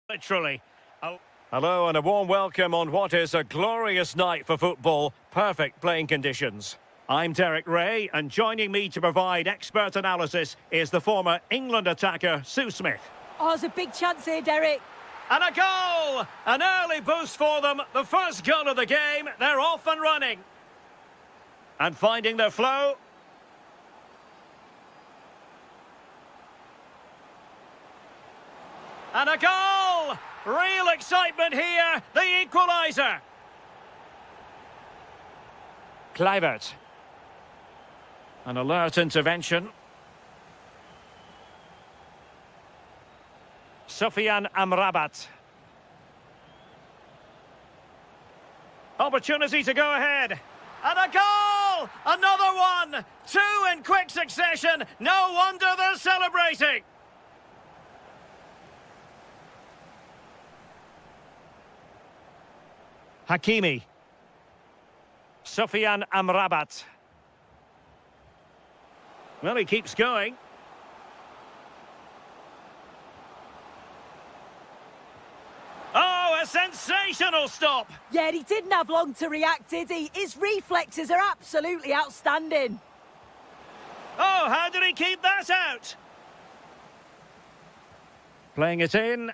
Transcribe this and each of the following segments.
Literally. Hello and a warm welcome on what is a glorious night for football. Perfect playing conditions. I'm Derek Ray, and joining me to provide expert analysis is the former England attacker, Sue Smith. Oh, there's a big chance here, Derek. And a goal! An early boost for them. The first goal of the game. They're off and running. And finding their flow. And a goal! Real excitement here. The equaliser. Kluivert. An alert intervention. Sofyan Amrabat. Opportunity to go ahead. And a goal! Another one! Two in quick succession. No wonder they're celebrating. Hakimi. Sofyan Amrabat. Well, he keeps going. Oh, a sensational stop! Yeah, he didn't have long to react, did he? His reflexes are absolutely outstanding. Oh, how did he keep that out? Playing it in.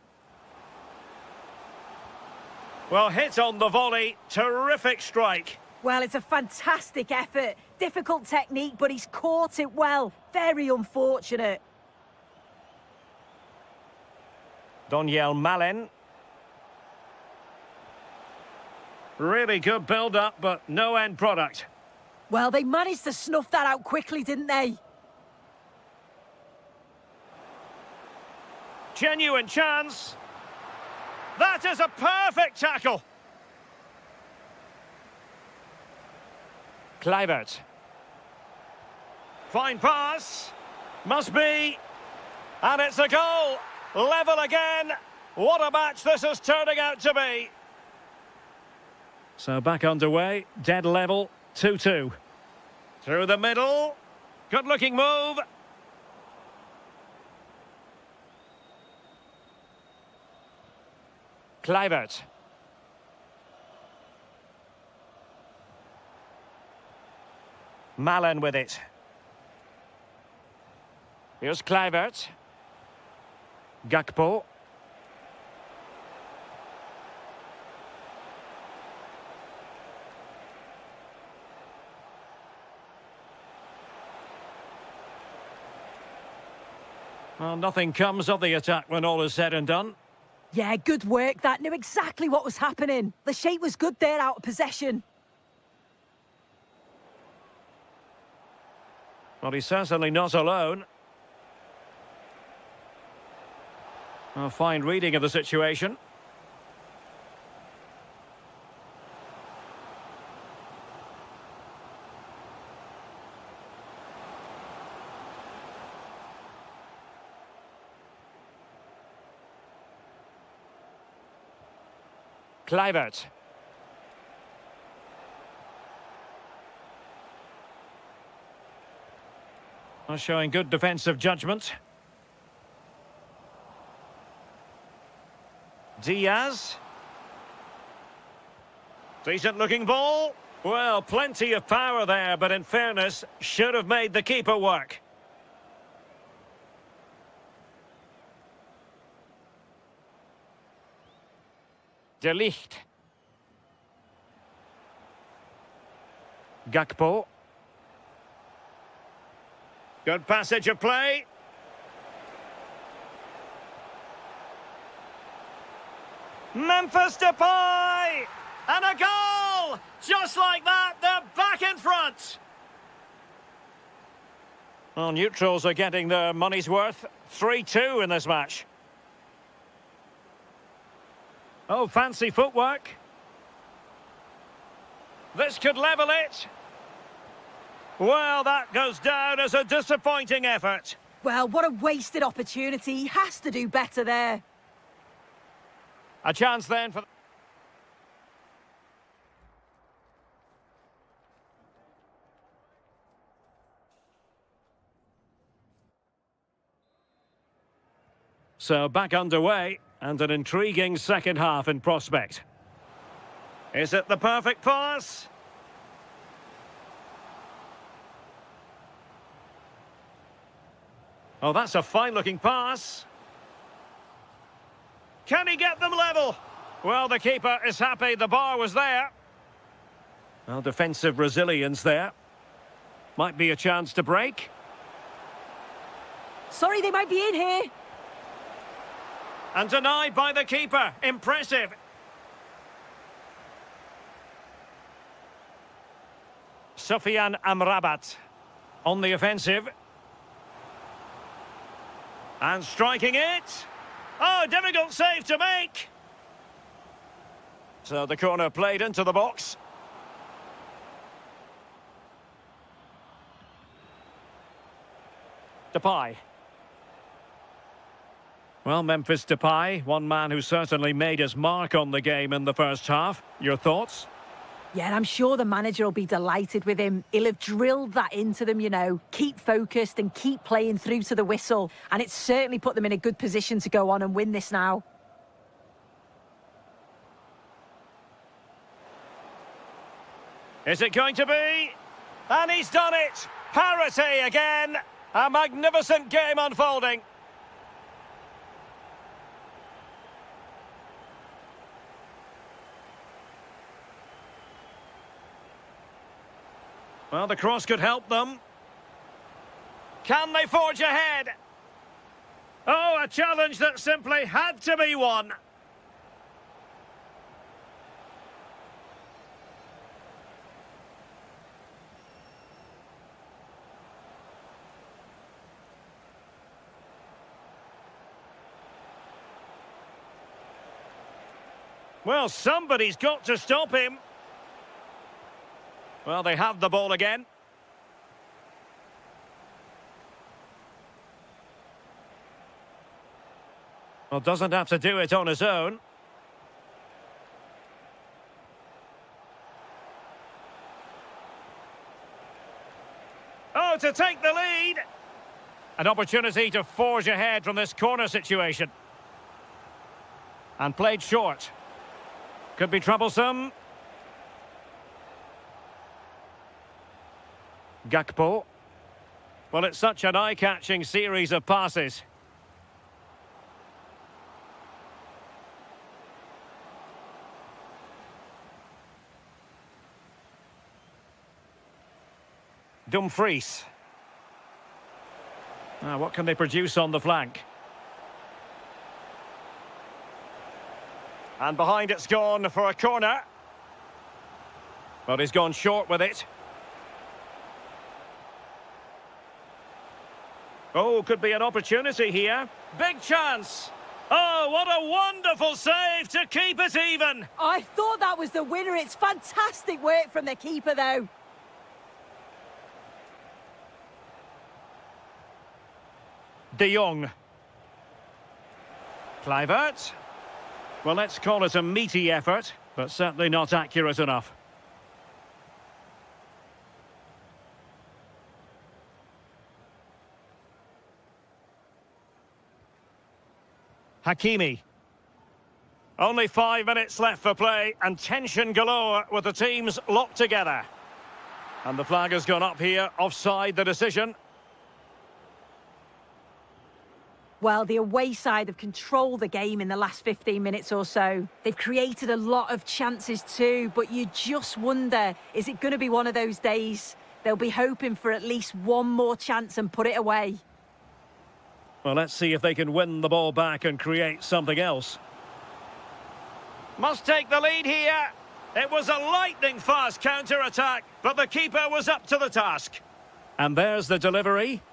Well, hit on the volley. Terrific strike. Well, it's a fantastic effort. Difficult technique, but he's caught it well. Very unfortunate. Donyell Malen. Really good build-up, but no end product. Well, they managed to snuff that out quickly, didn't they? Genuine chance. That is a perfect tackle. Kluivert. Fine pass. Must be. And it's a goal. Level again. What a match this is turning out to be. So back underway. Dead level. 2-2. Through the middle. Good-looking move. Kluivert. Malen with it. Here's Kluivert. Gakpo. Well, nothing comes of the attack when all is said and done. Yeah, good work. That knew exactly what was happening. The shape was good there out of possession. Well, he's certainly not alone. A fine reading of the situation. Kluivert. Showing good defensive judgment. Diaz. Decent looking ball. Well, plenty of power there, but in fairness, should have made the keeper work. De Ligt. Gakpo. Good passage of play. Memphis Depay! And a goal! Just like that, they're back in front. Well, neutrals are getting their money's worth. 3-2 in this match. Oh, fancy footwork. This could level it. Well, that goes down as a disappointing effort. Well, what a wasted opportunity. He has to do better there. A chance then for... So back underway. And an intriguing second half in prospect. Is it the perfect pass? Oh, that's a fine-looking pass. Can he get them level? Well, the keeper is happy the bar was there. Well, defensive resilience there. Might be a chance to break. Sorry, they might be in here. And denied by the keeper. Impressive. Sufyan Amrabat on the offensive. And striking it. Oh, difficult save to make. So the corner played into the box. Depay. Well, Memphis Depay, one man who certainly made his mark on the game in the first half. Your thoughts? Yeah, and I'm sure the manager will be delighted with him. He'll have drilled that into them, you know. Keep focused and keep playing through to the whistle. And it's certainly put them in a good position to go on and win this now. Is it going to be? And he's done it! Parity again! A magnificent game unfolding. Well, the cross could help them. Can they forge ahead? Oh, a challenge that simply had to be won. Well, somebody's got to stop him. Well, they have the ball again. Well, doesn't have to do it on his own. Oh, to take the lead. An opportunity to forge ahead from this corner situation. And played short. Could be troublesome. Gakpo. Well, it's such an eye-catching series of passes. Dumfries. Now, what can they produce on the flank? And behind it's gone for a corner. But he's gone short with it. Oh, could be an opportunity here. Big chance. Oh, what a wonderful save to keep it even. I thought that was the winner. It's fantastic work from the keeper, though. De Jong. Kluivert. Well, let's call it a meaty effort, but certainly not accurate enough. Hakimi. Only 5 minutes left for play, and tension galore with the teams locked together. And the flag has gone up here, offside the decision. Well, the away side have controlled the game in the last 15 minutes or so. They've created a lot of chances too, but you just wonder, is it going to be one of those days? They'll be hoping for at least one more chance and put it away. Well, let's see if they can win the ball back and create something else. Must take the lead here. It was a lightning-fast counter-attack, but the keeper was up to the task. And there's the delivery.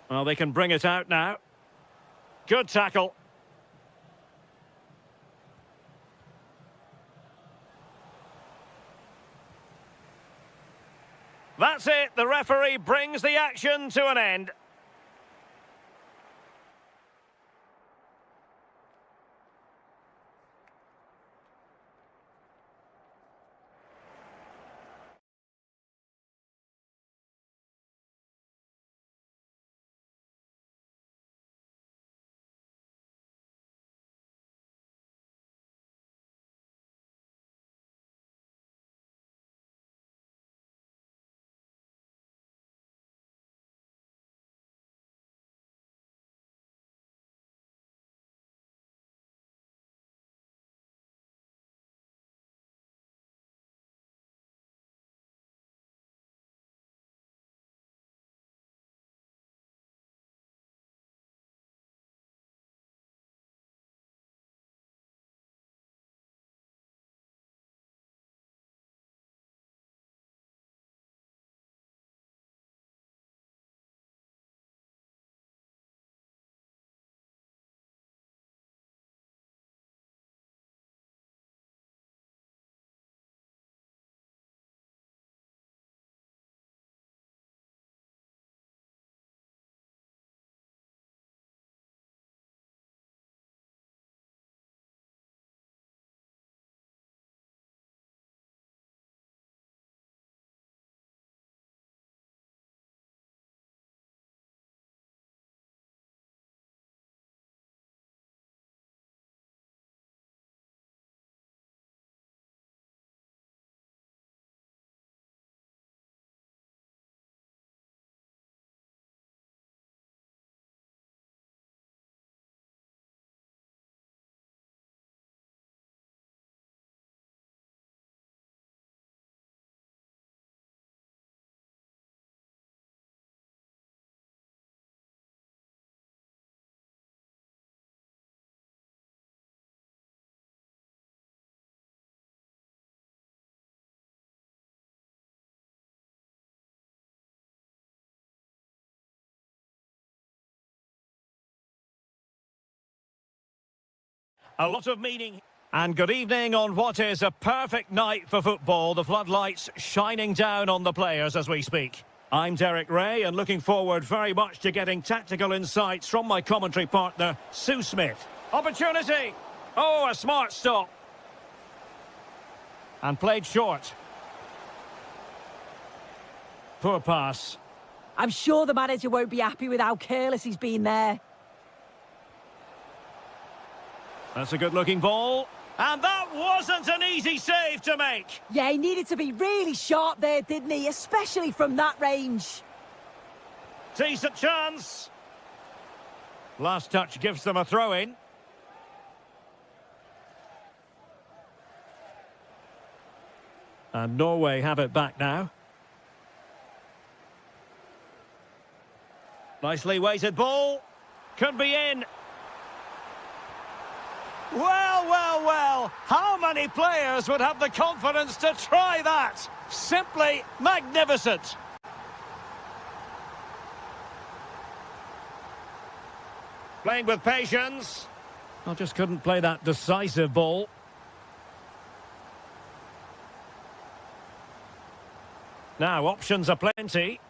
Well, they can bring it out now. Good tackle. That's it. The referee brings the action to an end. A lot of meaning. And good evening on what is a perfect night for football. The floodlights shining down on the players as we speak. I'm Derek Ray and looking forward very much to getting tactical insights from my commentary partner, Sue Smith. Opportunity! Oh, a smart stop. And played short. Poor pass. I'm sure the manager won't be happy with how careless he's been there. That's a good-looking ball. And that wasn't an easy save to make. Yeah, he needed to be really sharp there, didn't he? Especially from that range. Decent chance. Last touch gives them a throw-in. And Norway have it back now. Nicely weighted ball. Could be in. Well, well, well. How many players would have the confidence to try that? Simply magnificent. Playing with patience. I just couldn't play that decisive ball. Now, options are plenty.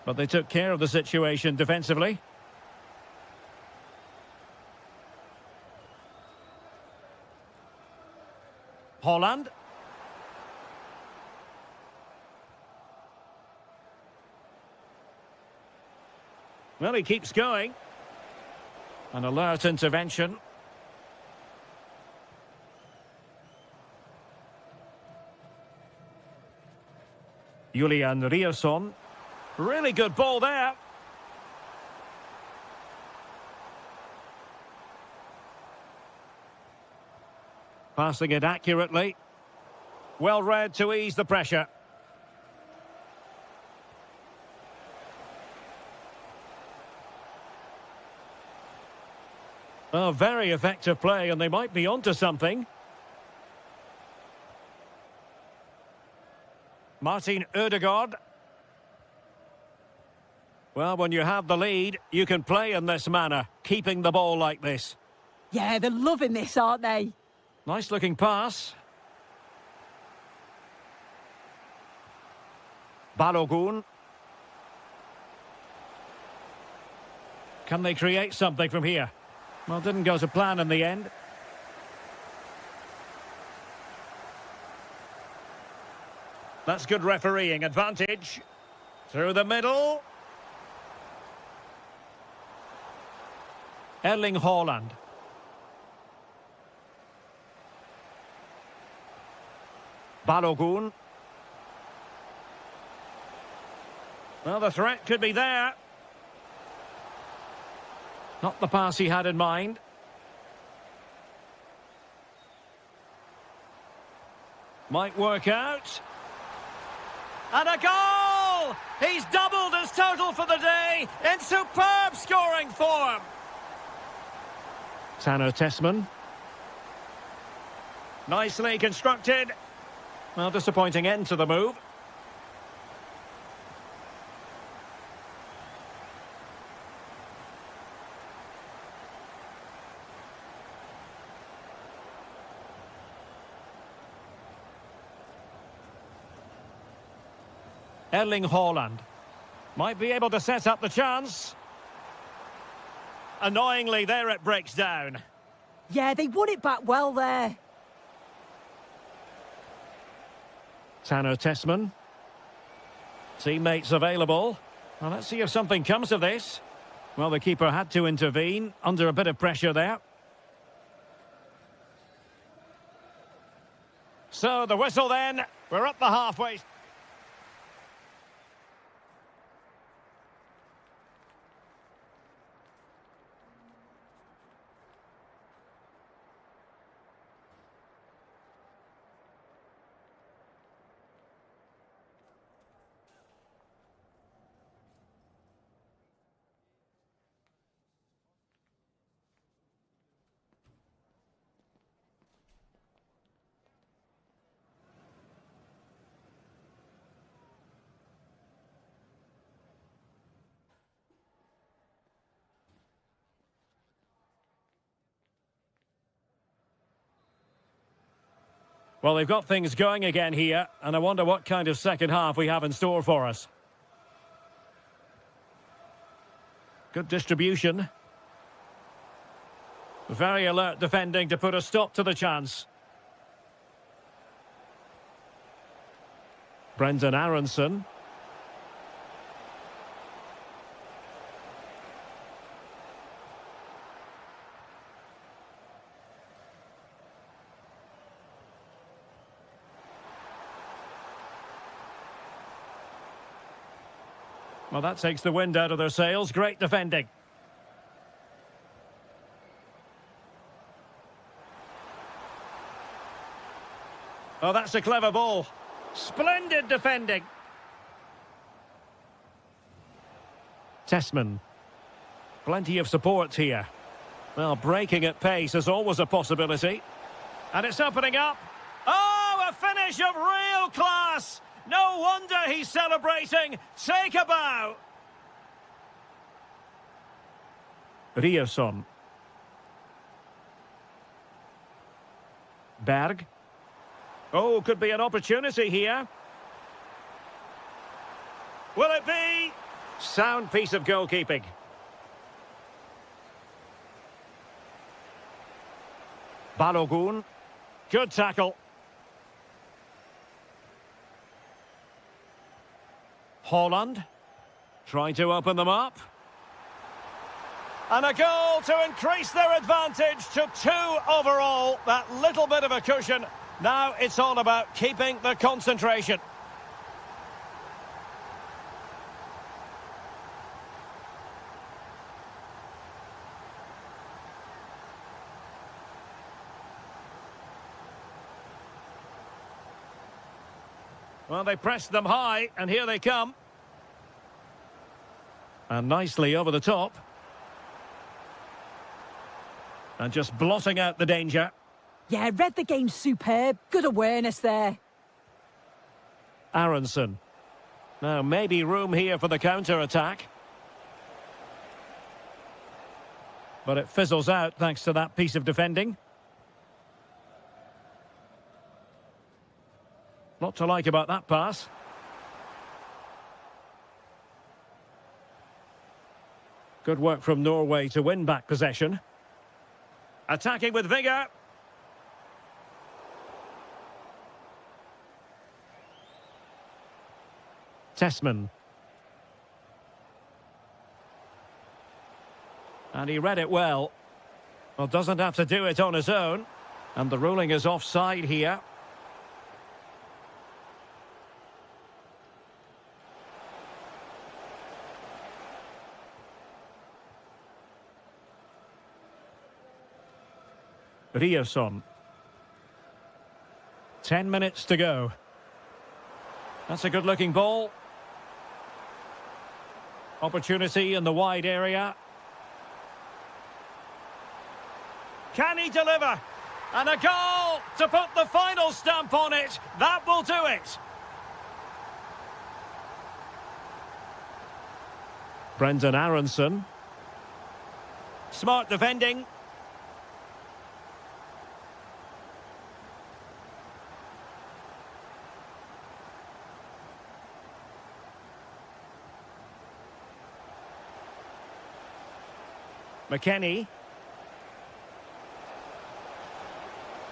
But they took care of the situation defensively. Holland. Well, he keeps going. An alert intervention. Julian Rierson. Really good ball there. Passing it accurately. Well read to ease the pressure. Oh, very effective play, and they might be onto something. Martin Ødegaard. Well, when you have the lead, you can play in this manner, keeping the ball like this. Yeah, they're loving this, aren't they? Nice looking pass. Balogun. Can they create something from here? Well, didn't go to plan in the end. That's good refereeing advantage. Through the middle. Erling Haaland. Balogun. Well, the threat could be there. Not the pass he had in mind. Might work out. And a goal! He's doubled his total for the day in superb scoring form. Tanner Tessman. Nicely constructed. Well, disappointing end to the move. Erling Haaland. Might be able to set up the chance. Annoyingly, there it breaks down. Yeah, they won it back well there. Tanner Tessman. Teammates available. Well, let's see if something comes of this. Well, the keeper had to intervene under a bit of pressure there. So, the whistle then. We're up the halfway. Well, they've got things going again here, and I wonder what kind of second half we have in store for us. Good distribution. Very alert defending to put a stop to the chance. Brendan Aronson. Well, that takes the wind out of their sails. Great defending. Oh, that's a clever ball. Splendid defending. Tessman. Plenty of support here. Well, breaking at pace is always a possibility. And it's opening up. Oh, a finish of real class. No wonder he's celebrating. Take a bow. Riasson. Berg. Oh, could be an opportunity here. Will it be? Sound piece of goalkeeping. Balogun. Good tackle. Holland. Trying to open them up. And a goal to increase their advantage to 2 overall. That little bit of a cushion. Now it's all about keeping the concentration. Well, they pressed them high, and here they come. And nicely over the top. And just blotting out the danger. Yeah, read the game superb. Good awareness there. Aronson. Now, maybe room here for the counter-attack. But it fizzles out thanks to that piece of defending. Lot to like about that pass. Good work from Norway to win back possession. Attacking with vigour. Tessman. And he read it well. Well, doesn't have to do it on his own. And the ruling is offside here. Riasson. 10 minutes to go. That's a good-looking ball. Opportunity in the wide area. Can he deliver? And a goal to put the final stamp on it. That will do it. Brendan Aronson. Smart defending. McKennie.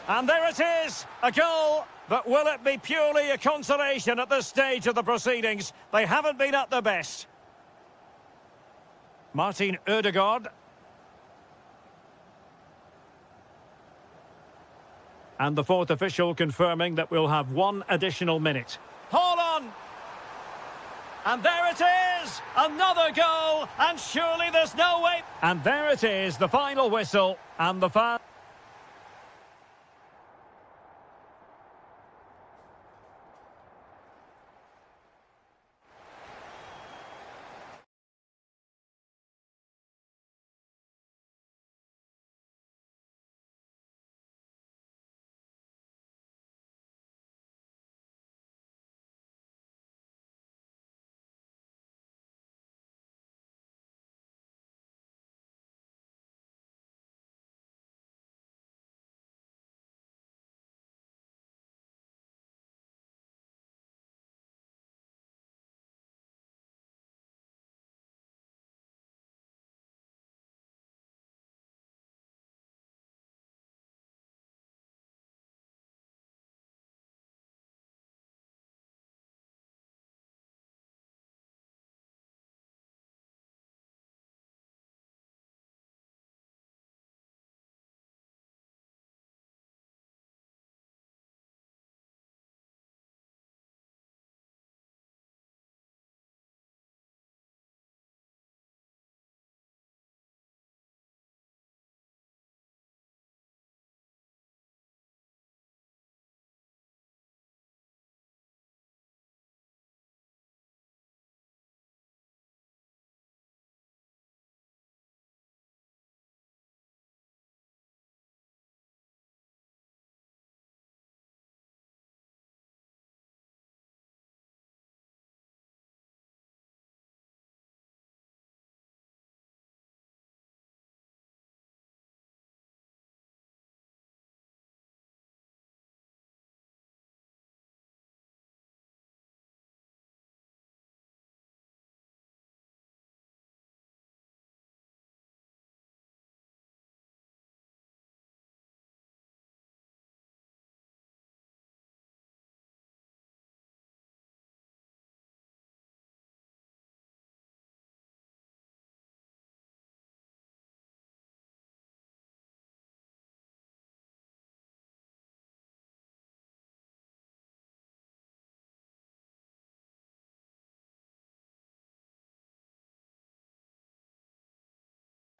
And there it is, a goal. But will it be purely a consolation at this stage of the proceedings? They haven't been at their best. Martin Ødegaard. And the fourth official confirming that we'll have 1 additional minute. Hold on! And there it is! Another goal! And surely there's no way... And there it is, the final whistle. And the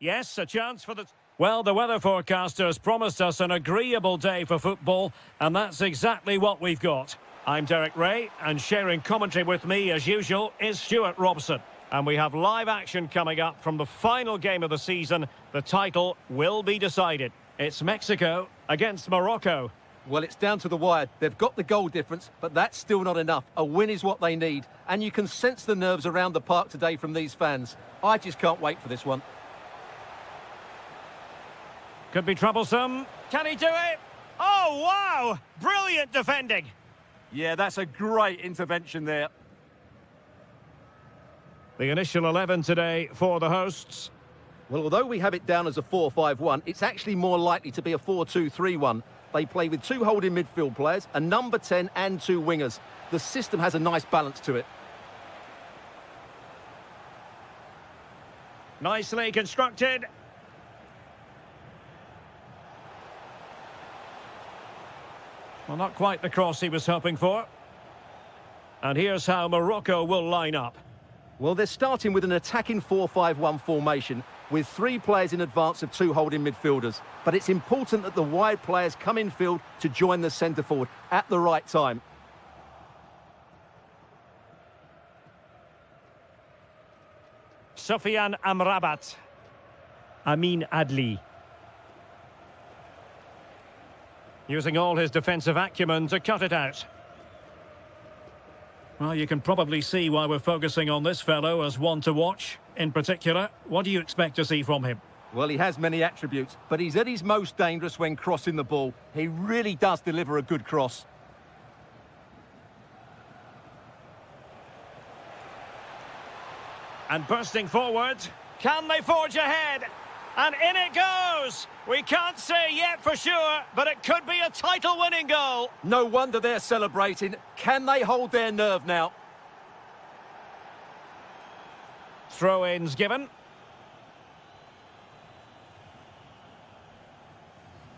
Yes, a chance for the... Well, the weather forecasters promised us an agreeable day for football, and that's exactly what we've got. I'm Derek Ray, and sharing commentary with me, as usual, is Stuart Robson. And we have live action coming up from the final game of the season. The title will be decided. It's Mexico against Morocco. Well, it's down to the wire. They've got the goal difference, but that's still not enough. A win is what they need, and you can sense the nerves around the park today from these fans. I just can't wait for this one. Could be troublesome. Can he do it? Oh, wow! Brilliant defending. Yeah, that's a great intervention there. The initial 11 today for the hosts. Well, although we have it down as a 4-5-1, it's actually more likely to be a 4-2-3-1. They play with two holding midfield players, a number 10 and two wingers. The system has a nice balance to it. Nicely constructed. Well, not quite the cross he was hoping for. And here's how Morocco will line up. Well, they're starting with an attacking 4-5-1 formation with three players in advance of two holding midfielders. But it's important that the wide players come in field to join the centre forward at the right time. Sofiane Amrabat. Amin Adli. Using all his defensive acumen to cut it out. Well, you can probably see why we're focusing on this fellow as one to watch. In particular, what do you expect to see from him? Well, he has many attributes, but he's at his most dangerous when crossing the ball. He really does deliver a good cross. And bursting forward, can they forge ahead? And in it goes! We can't say yet for sure, but it could be a title-winning goal. No wonder they're celebrating. Can they hold their nerve now? Throw-ins given.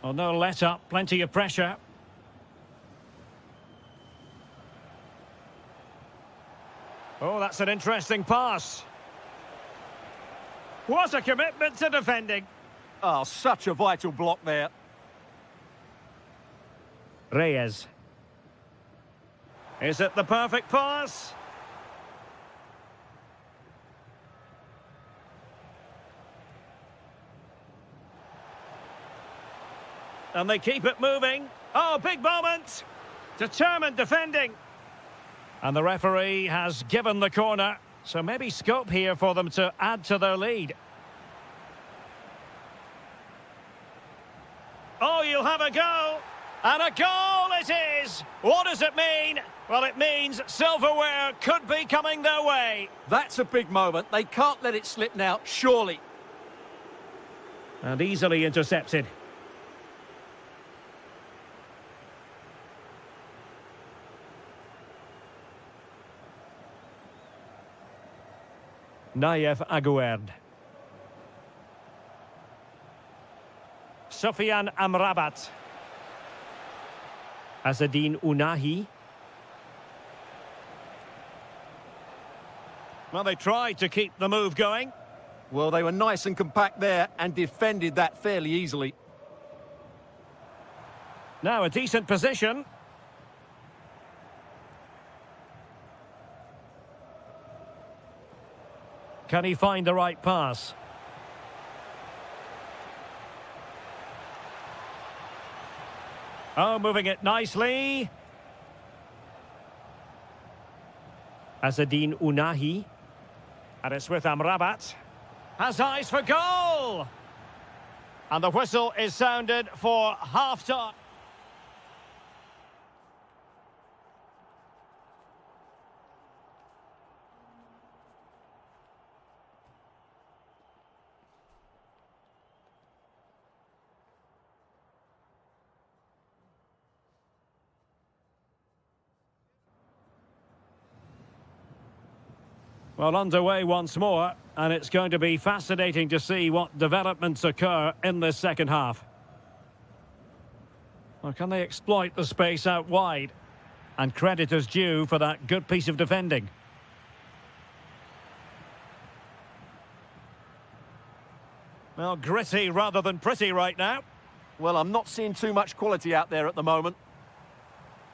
Oh, no let-up, plenty of pressure. Oh, that's an interesting pass. What a commitment to defending. Oh, such a vital block there. Reyes. Is it the perfect pass? And they keep it moving. Oh, big moment. Determined defending. And the referee has given the corner. So maybe scope here for them to add to their lead. Oh, you'll have a go. And a goal it is. What does it mean? Well, it means silverware could be coming their way. That's a big moment. They can't let it slip now, surely. And easily intercepted. Nayef Aguerd. Sofiane Amrabat. Azzedine Ounahi. Well, they tried to keep the move going. Well, they were nice and compact there and defended that fairly easily. Now a decent position. Can he find the right pass? Oh, moving it nicely. Azzedine Ounahi. And it's with Amrabat. Has eyes for goal! And the whistle is sounded for half-time. Well, underway once more, and it's going to be fascinating to see what developments occur in this second half. Well, can they exploit the space out wide? And credit is due for that good piece of defending. Well, gritty rather than pretty right now. Well, I'm not seeing too much quality out there at the moment.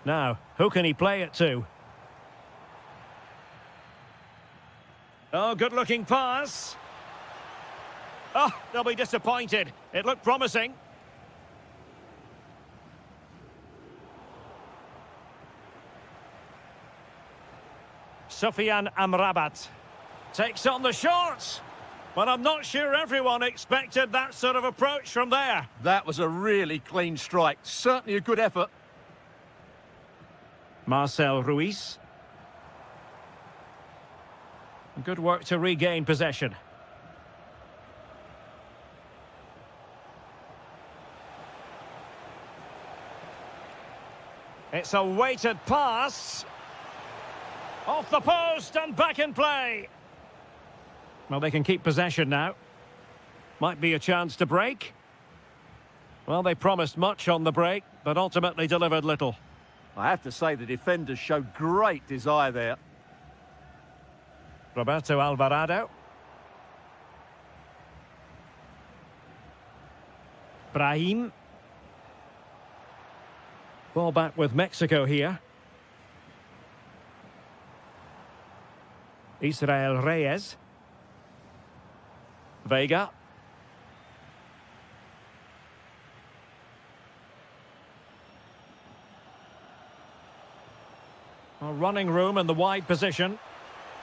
Now, who can he play it to? Oh, good-looking pass. Oh, they'll be disappointed. It looked promising. Sufyan Amrabat takes on the short. But I'm not sure everyone expected that sort of approach from there. That was a really clean strike. Certainly a good effort. Marcel Ruiz. Good work to regain possession. It's a weighted pass. Off the post and back in play. Well, they can keep possession now. Might be a chance to break. Well, they promised much on the break, but ultimately delivered little. I have to say the defenders showed great desire there. Roberto Alvarado. Brahim. Ball back with Mexico here. Israel Reyes. Vega. Well, running room in the wide position.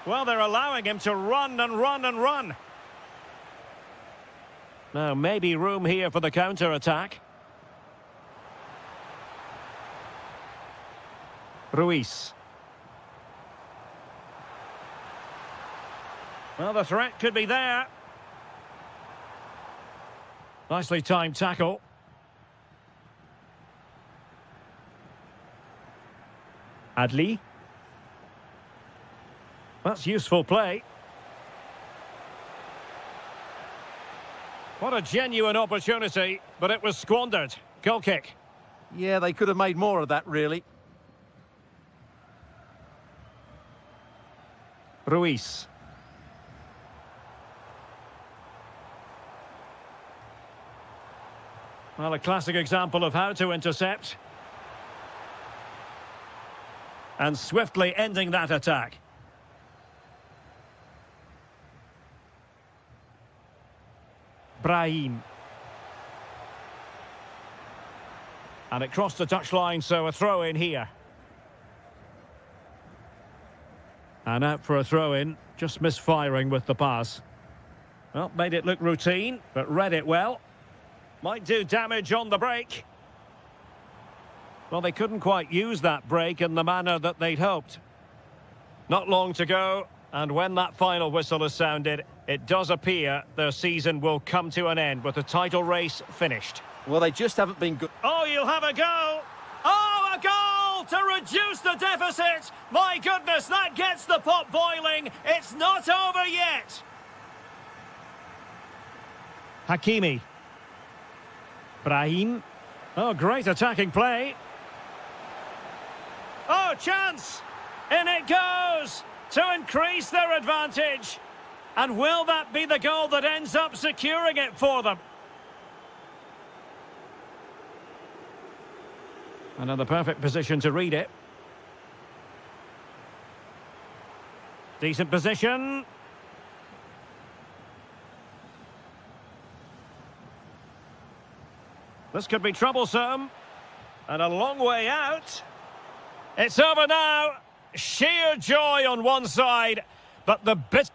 Well, they're allowing him to run and run and run. Now, maybe room here for the counter-attack. Ruiz. Well, the threat could be there. Nicely timed tackle. Adli. That's useful play. What a genuine opportunity, but it was squandered. Goal kick. Yeah, they could have made more of that, really. Ruiz. Well, a classic example of how to intercept. And swiftly ending that attack. Brahim. And it crossed the touchline, so a throw-in here. And out for a throw-in, just misfiring with the pass. Well, made it look routine, but read it well. Might do damage on the break. Well, they couldn't quite use that break in the manner that they'd hoped. Not long to go, and when that final whistle is sounded, it does appear their season will come to an end with the title race finished. Well, they just haven't been good. Oh, you'll have a go! Oh, a goal to reduce the deficit! My goodness, that gets the pot boiling! It's not over yet! Hakimi. Brahim. Oh, great attacking play. Oh, chance! In it goes to increase their advantage. And will that be the goal that ends up securing it for them? Another perfect position to read it. Decent position. This could be troublesome. And a long way out. It's over now. Sheer joy on one side, but the bit...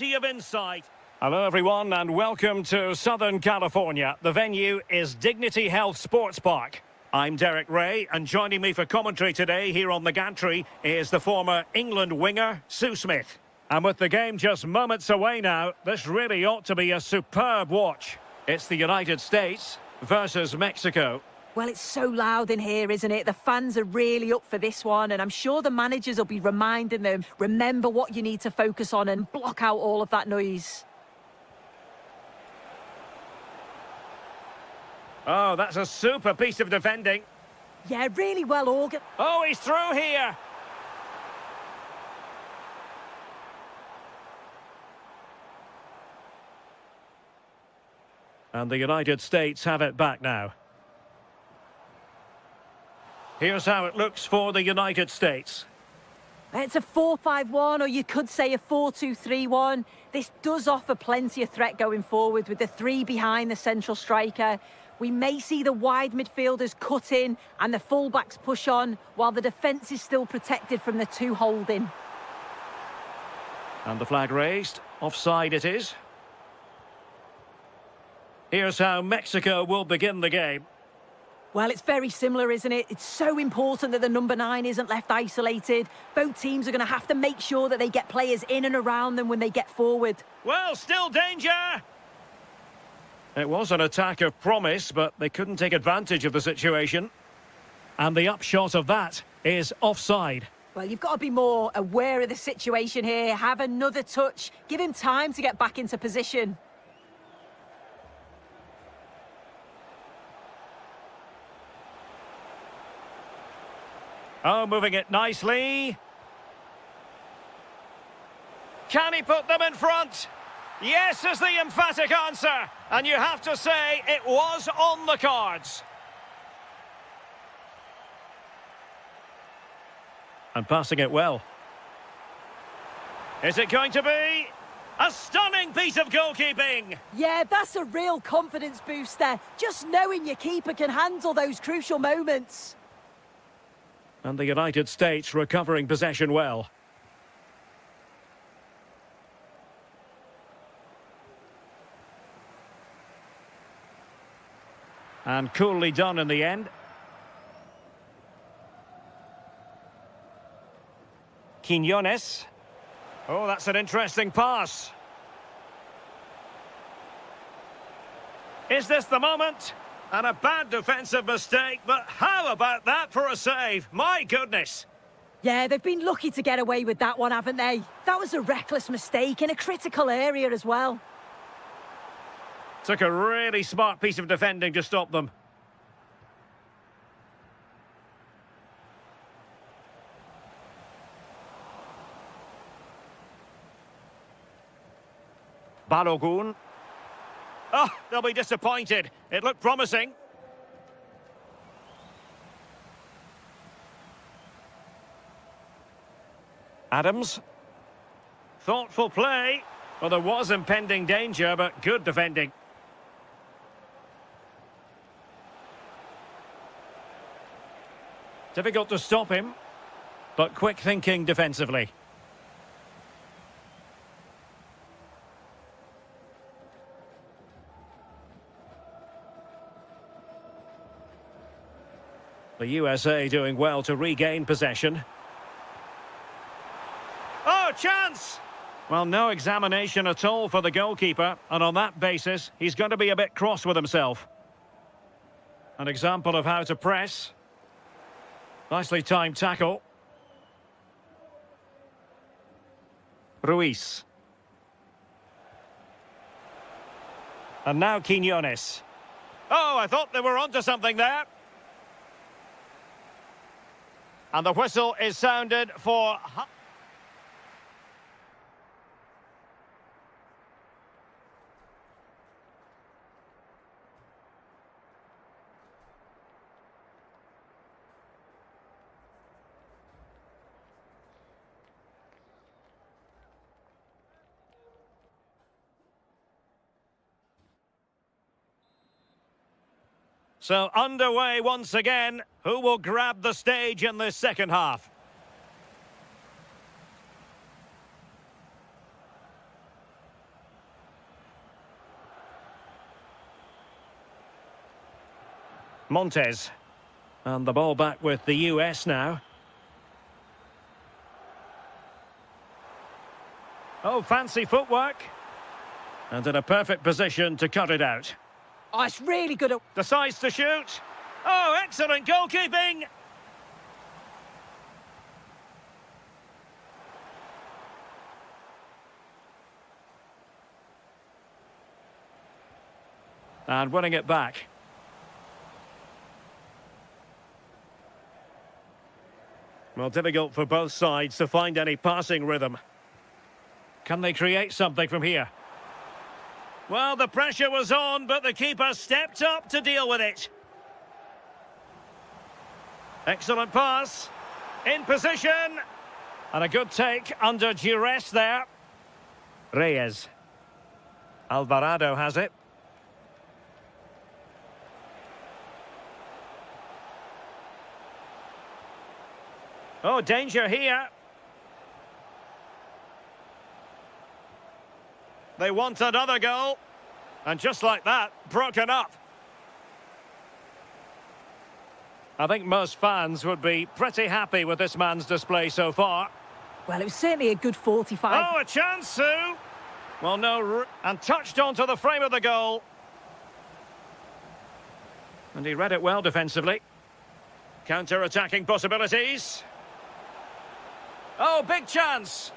plenty of insight. Hello everyone and welcome to Southern California. The venue is Dignity Health Sports Park. I'm Derek Ray and joining me for commentary today here on the gantry is the former England winger, Sue Smith. And with the game just moments away now, this really ought to be a superb watch. It's the United States versus Mexico. Well, it's so loud in here, isn't it? The fans are really up for this one, and I'm sure the managers will be reminding them, remember what you need to focus on and block out all of that noise. Oh, that's a super piece of defending. Yeah, really well organised. Oh, he's through here. And the United States have it back now. Here's how it looks for the United States. It's a 4-5-1, or you could say a 4-2-3-1. This does offer plenty of threat going forward with the three behind the central striker. We may see the wide midfielders cut in and the fullbacks push on, while the defence is still protected from the two holding. And the flag raised. Offside it is. Here's how Mexico will begin the game. Well, it's very similar, isn't it? It's so important that the number 9 isn't left isolated. Both teams are going to have to make sure that they get players in and around them when they get forward. Well, still danger! It was an attack of promise, but they couldn't take advantage of the situation. And the upshot of that is offside. Well, you've got to be more aware of the situation here. Have another touch. Give him time to get back into position. Oh, moving it nicely. Can he put them in front? Yes is the emphatic answer. And you have to say it was on the cards. And passing it well. Is it going to be a stunning piece of goalkeeping? Yeah, that's a real confidence booster. Just knowing your keeper can handle those crucial moments. And the United States recovering possession well. And coolly done in the end. Quiñones. Oh, that's an interesting pass. Is this the moment? And a bad defensive mistake, but how about that for a save? My goodness. Yeah, they've been lucky to get away with that one, haven't they? That was a reckless mistake in a critical area as well. Took a really smart piece of defending to stop them. Balogun. Oh, they'll be disappointed. It looked promising. Adams. Thoughtful play. Well, there was impending danger, but good defending. Difficult to stop him, but quick thinking defensively. The USA doing well to regain possession. Oh, chance! Well, no examination at all for the goalkeeper, and on that basis, he's going to be a bit cross with himself. An example of how to press. Nicely timed tackle. Ruiz. And now Quiñones. Oh, I thought they were onto something there. And the whistle is sounded for... So underway once again. Who will grab the stage in this second half? Montes. And the ball back with the US now. Oh, fancy footwork. And in a perfect position to cut it out. Oh, it's really good. Decides to shoot. Oh, excellent goalkeeping. And winning it back. Well, difficult for both sides to find any passing rhythm. Can they create something from here? Well, the pressure was on, but the keeper stepped up to deal with it. Excellent pass. In position. And a good take under duress there. Reyes. Alvarado has it. Oh, danger here. They want another goal. And just like that, broken up. I think most fans would be pretty happy with this man's display so far. Well, it was certainly a good 45. Oh, a chance, Sue. Well, no, and touched onto the frame of the goal. And he read it well defensively. Counter-attacking possibilities. Oh, big chance.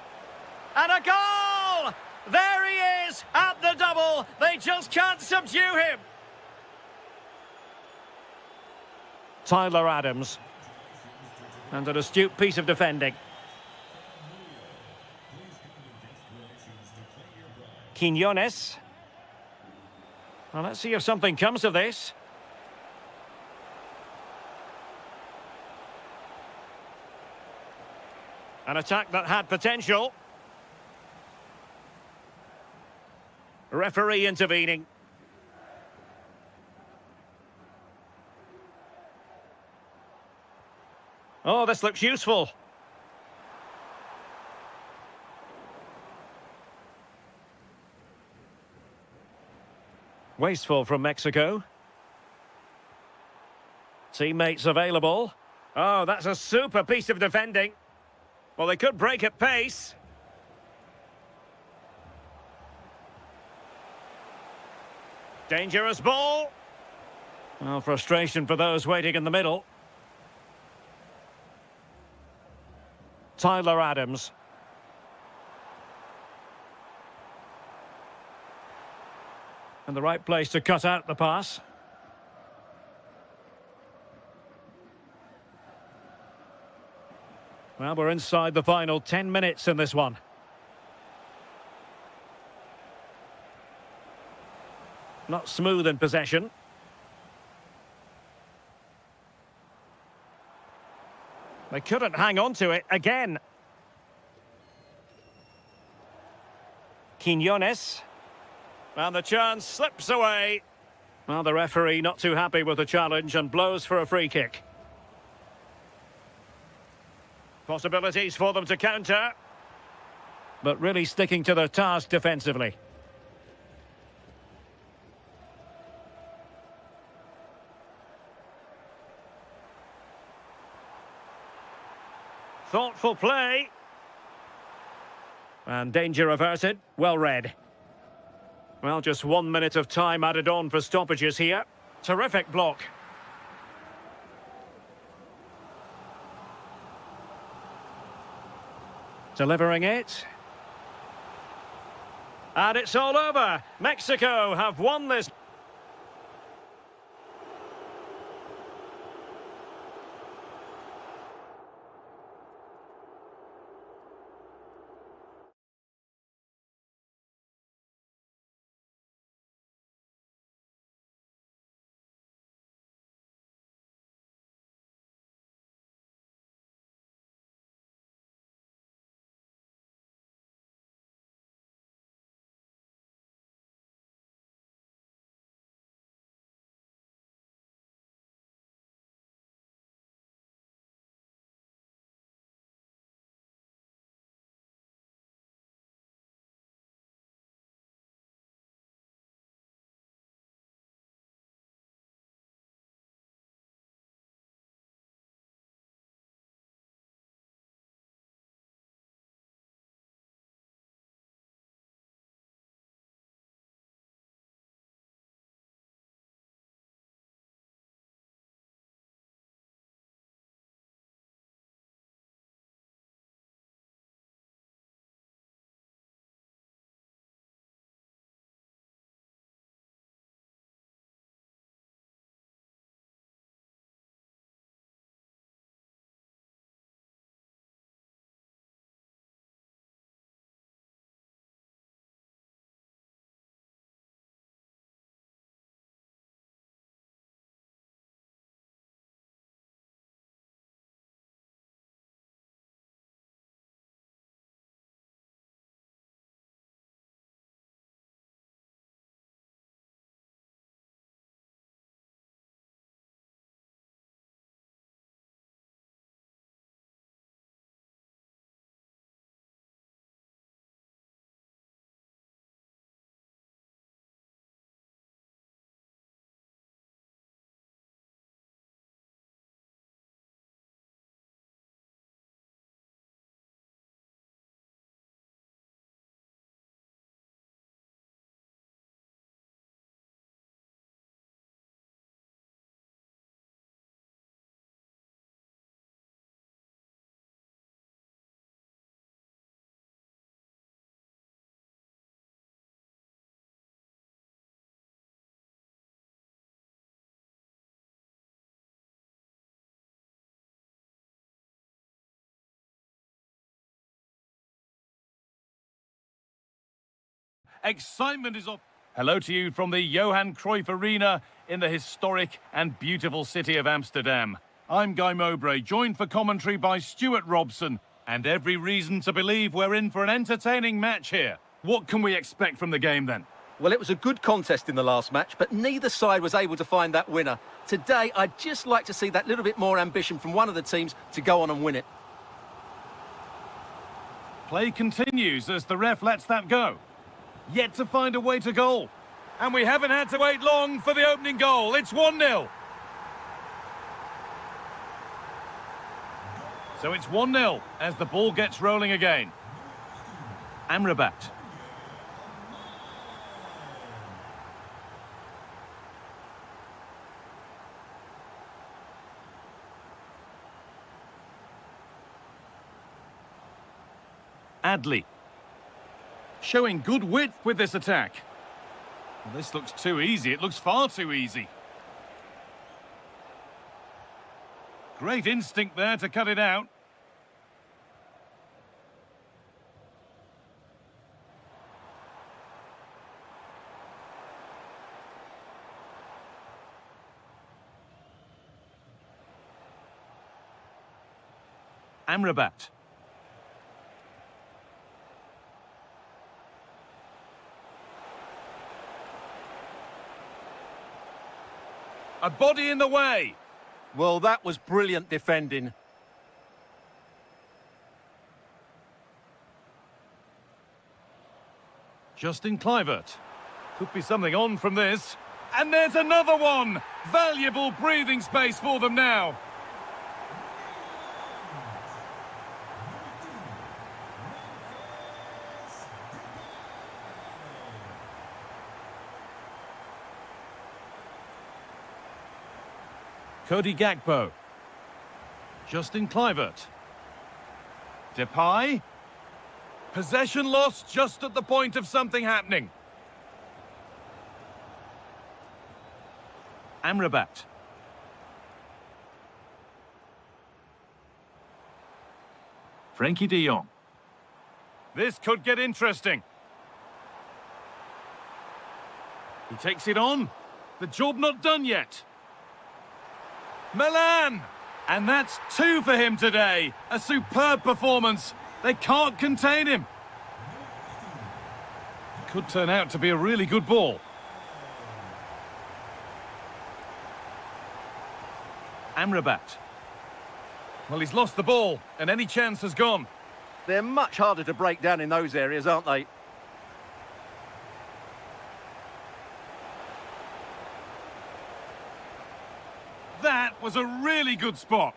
And a goal! There he is at the double. They just can't subdue him. Tyler Adams. And an astute piece of defending. Quinones. Well, let's see if something comes of this. An attack that had potential. Referee intervening. Oh, this looks useful. Wasteful from Mexico. Teammates available. Oh, that's a super piece of defending. Well, they could break at pace. Dangerous ball. Well, frustration for those waiting in the middle. Tyler Adams. And the right place to cut out the pass. Well, we're inside the final 10 minutes in this one. Not smooth in possession. They couldn't hang on to it again. Quinones. And the chance slips away. Well, the referee not too happy with the challenge and blows for a free kick. Possibilities for them to counter. But really sticking to their task defensively. Thoughtful play. And danger averted. Well read. Well, just 1 minute of time added on for stoppages here. Terrific block. Delivering it. And it's all over. Mexico have won this. Excitement is off. Hello to you from the Johan Cruyff Arena in the historic and beautiful city of Amsterdam. I'm Guy Mowbray, joined for commentary by Stuart Robson, and every reason to believe we're in for an entertaining match here. What can we expect from the game then? Well, it was a good contest in the last match, but neither side was able to find that winner. Today, I'd just like to see that little bit more ambition from one of the teams to go on and win it. Play continues as the ref lets that go. Yet to find a way to goal. And we haven't had to wait long for the opening goal. It's 1-0. So it's 1-0 as the ball gets rolling again. Amrabat. Adley. Showing good width with this attack. Well, this looks too easy. It looks far too easy. Great instinct there to cut it out. Amrabat. A body in the way. Well, that was brilliant defending. Justin Kluivert. Could be something on from this. And there's another one! Valuable breathing space for them now. Cody Gakpo. Justin Kluivert. Depay. Possession lost just at the point of something happening. Amrabat. Frankie de Jong. This could get interesting. He takes it on. The job not done yet. Milan! And that's 2 for him today. A superb performance. They can't contain him. Could turn out to be a really good ball. Amrabat. Well, he's lost the ball, and any chance has gone. They're much harder to break down in those areas, aren't they? That was a really good spot.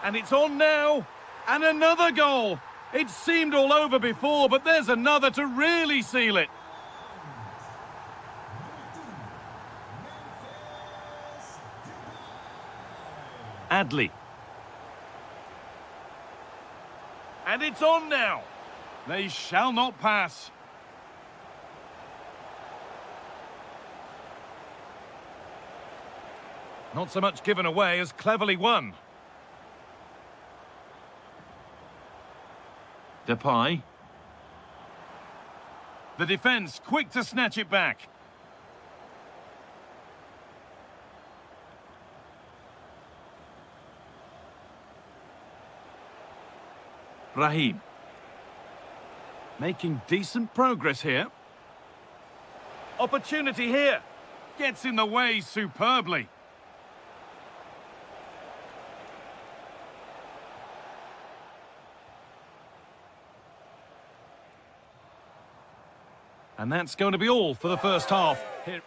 And it's on now. And another goal. It seemed all over before, but there's another to really seal it. Adley. And it's on now. They shall not pass. Not so much given away as cleverly won. Depay. The defence quick to snatch it back. Raheem. Making decent progress here. Opportunity here. Gets in the way superbly. And that's going to be all for the first half. Here.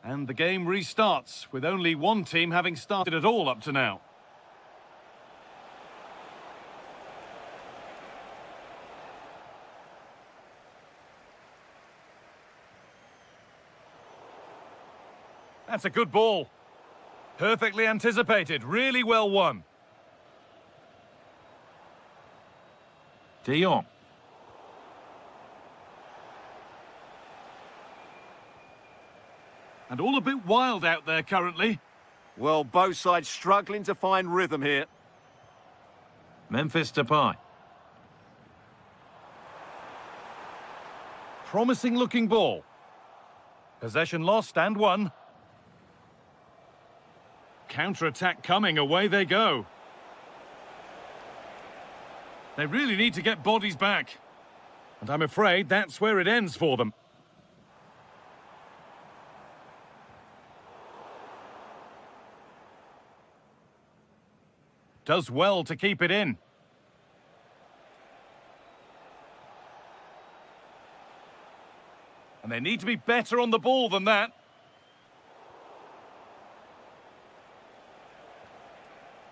And the game restarts, with only one team having started at all up to now. That's a good ball. Perfectly anticipated, really well won. De Jong. And all a bit wild out there currently. Well, both sides struggling to find rhythm here. Memphis Depay. Promising looking ball. Possession lost and won. Counter-attack coming, away they go. They really need to get bodies back. And I'm afraid that's where it ends for them. Does well to keep it in. And they need to be better on the ball than that.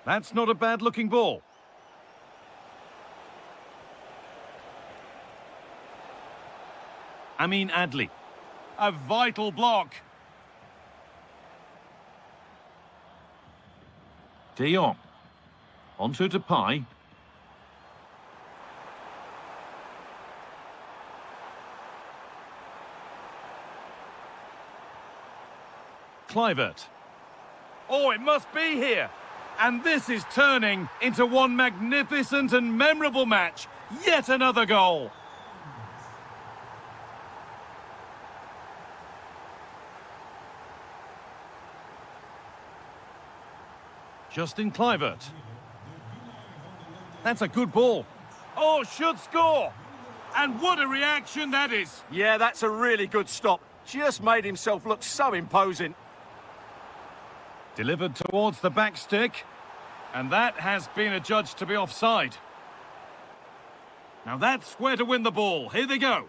That's not a bad-looking ball. Amin Adli. A vital block. De Jong. Onto Depay. Kluivert. Oh, it must be here. And this is turning into one magnificent and memorable match. Yet another goal. Justin Kluivert. That's a good ball. Oh, should score. And what a reaction that is. Yeah, that's a really good stop. Just made himself look so imposing. Delivered towards the back stick. And that has been adjudged to be offside. Now that's where to win the ball. Here they go.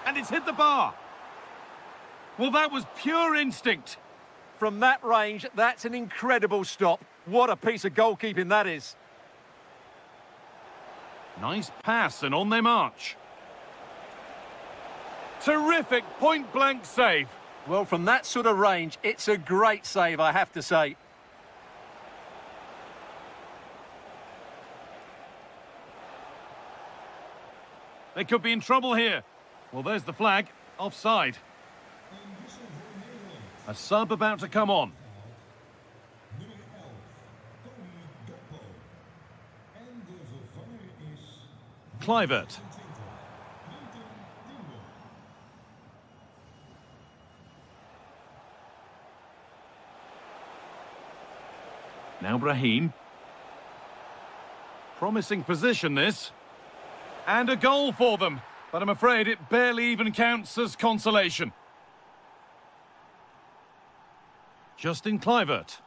And it's hit the bar. Well, that was pure instinct. From that range, that's an incredible stop. What a piece of goalkeeping that is. Nice pass and on they march. Terrific point-blank save. Well, from that sort of range, it's a great save, I have to say. They could be in trouble here. Well, there's the flag. Offside. A sub about to come on. Kluivert. Now Brahim. Promising position this. And a goal for them. But I'm afraid it barely even counts as consolation. Justin Kluivert.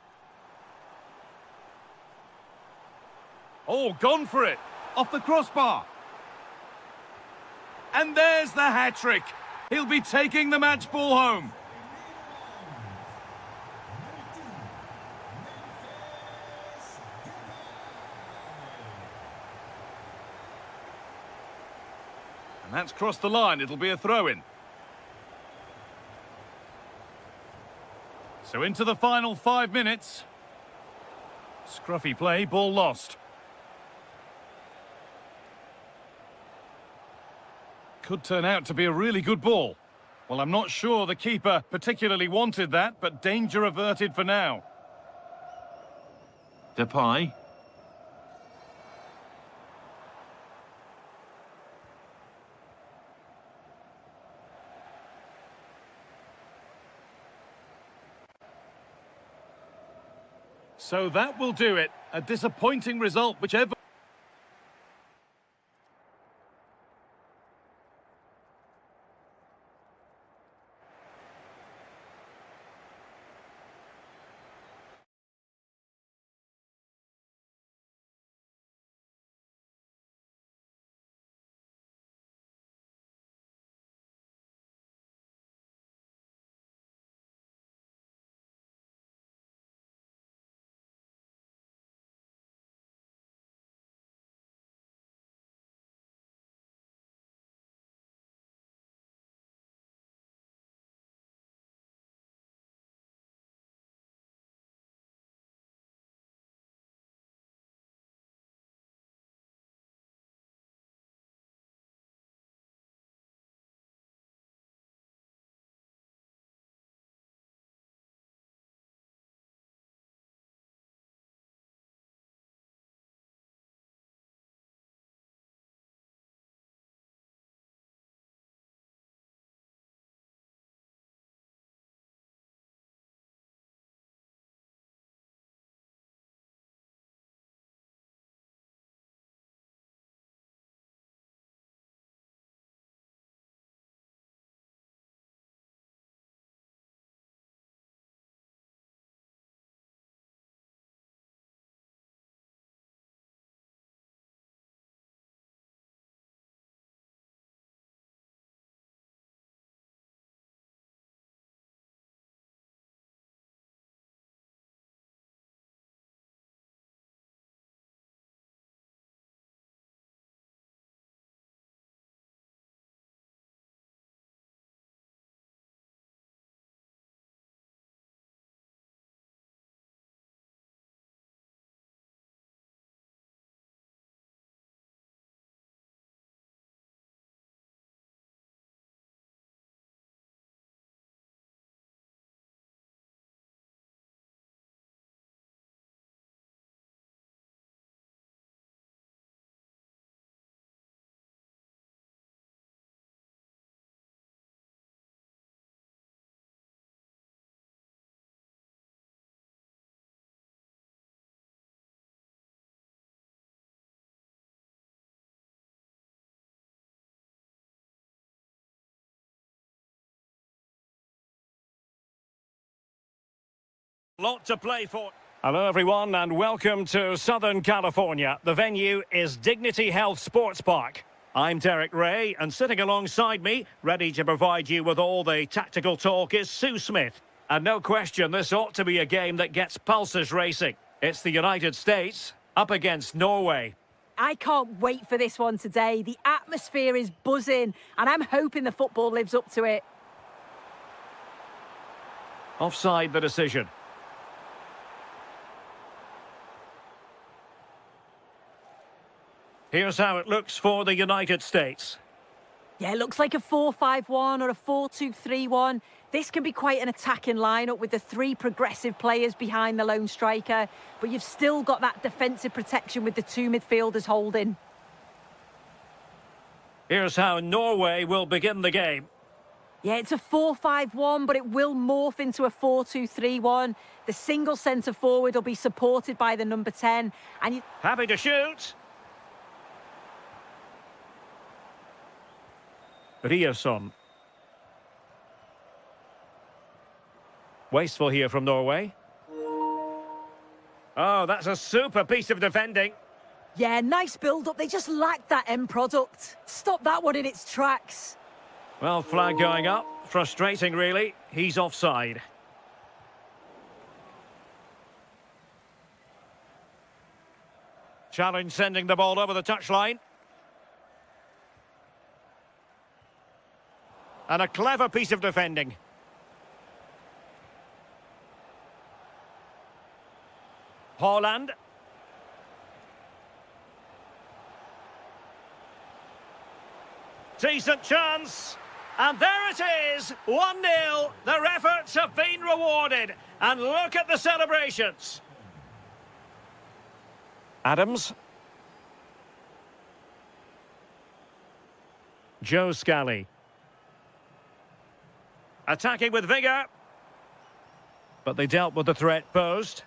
Oh, gone for it. Off the crossbar. And there's the hat-trick. He'll be taking the match ball home. And that's crossed the line. It'll be a throw-in. So into the final 5 minutes. Scruffy play, ball lost. Could turn out to be a really good ball. Well, I'm not sure the keeper particularly wanted that, but danger averted for now. Depay. So that will do it. A disappointing result, whichever. Lot to play for. Hello everyone and welcome to Southern California. The venue is Dignity Health Sports Park. I'm Derek Ray and sitting alongside me, ready to provide you with all the tactical talk, is Sue Smith. And no question, this ought to be a game that gets pulses racing. It's the United States up against Norway. I can't wait for this one today. The atmosphere is buzzing and I'm hoping the football lives up to it. Offside the decision. Here's how it looks for the United States. Yeah, it looks like a 4-5-1 or a 4-2-3-1. This can be quite an attacking lineup with the three progressive players behind the lone striker, but you've still got that defensive protection with the two midfielders holding. Here's how Norway will begin the game. Yeah, it's a 4-5-1, but it will morph into a 4-2-3-1. The single centre forward will be supported by the number 10. And happy to shoot. Riasson. Wasteful here from Norway. Oh, that's a super piece of defending. Yeah, nice build-up. They just lacked that end product. Stop that one in its tracks. Well, flag going up. Frustrating, really. He's offside. Challenge sending the ball over the touchline. And a clever piece of defending. Haaland. Decent chance. And there it is, 1-0. Their efforts have been rewarded. And look at the celebrations. Adams. Joe Scally. Attacking with vigour. But they dealt with the threat posed.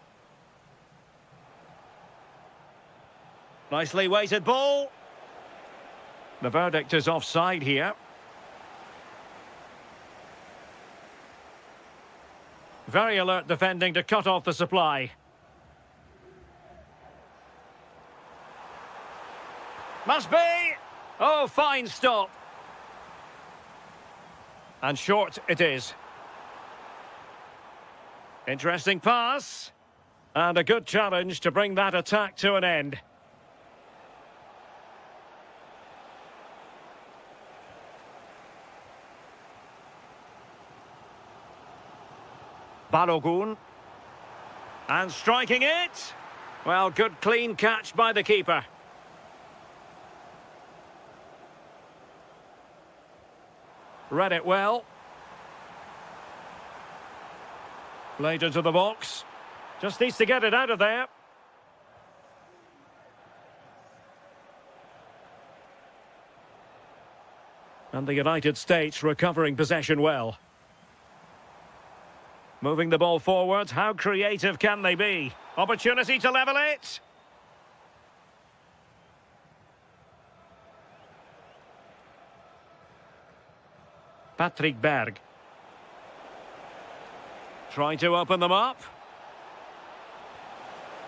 Nicely weighted ball. The verdict is offside here. Very alert defending to cut off the supply. Must be! Oh, fine stop. And short it is. Interesting pass. And a good challenge to bring that attack to an end. Balogun. And striking it. Well, good clean catch by the keeper. Read it well. Played into the box. Just needs to get it out of there. And the United States recovering possession well. Moving the ball forward, how creative can they be? Opportunity to level it. Patrick Berg. Trying to open them up.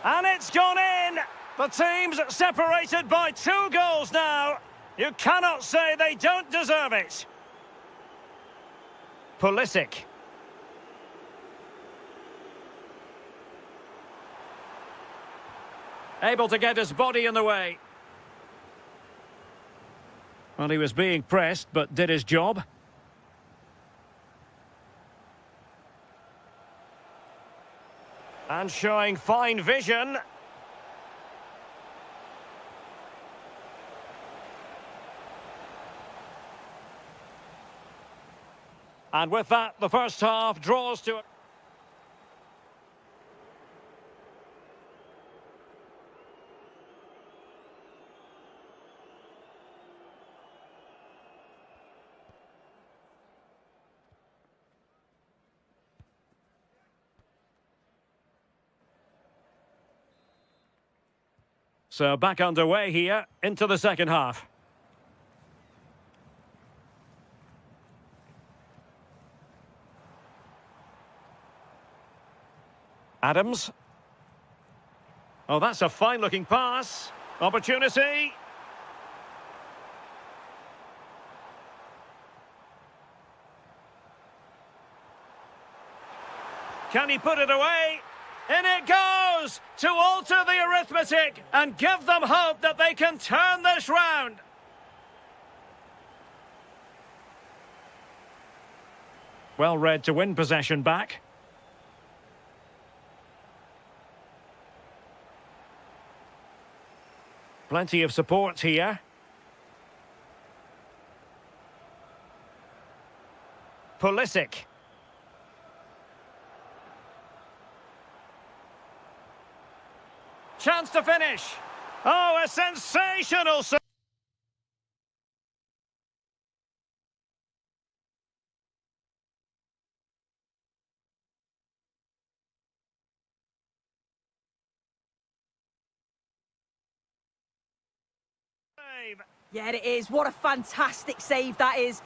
And it's gone in! The team's separated by 2 goals now. You cannot say they don't deserve it. Pulisic. Able to get his body in the way. Well, he was being pressed, but did his job. And showing fine vision. And with that, the first half draws to it. So back underway here into the second half. Adams. Oh, that's a fine-looking pass. Opportunity. Can he put it away? In it goes to alter the arithmetic and give them hope that they can turn this round. Well read to win possession back. Plenty of support here. Pulisic. Chance to finish. Oh, a sensational save. Yeah, it is. What a fantastic save that is.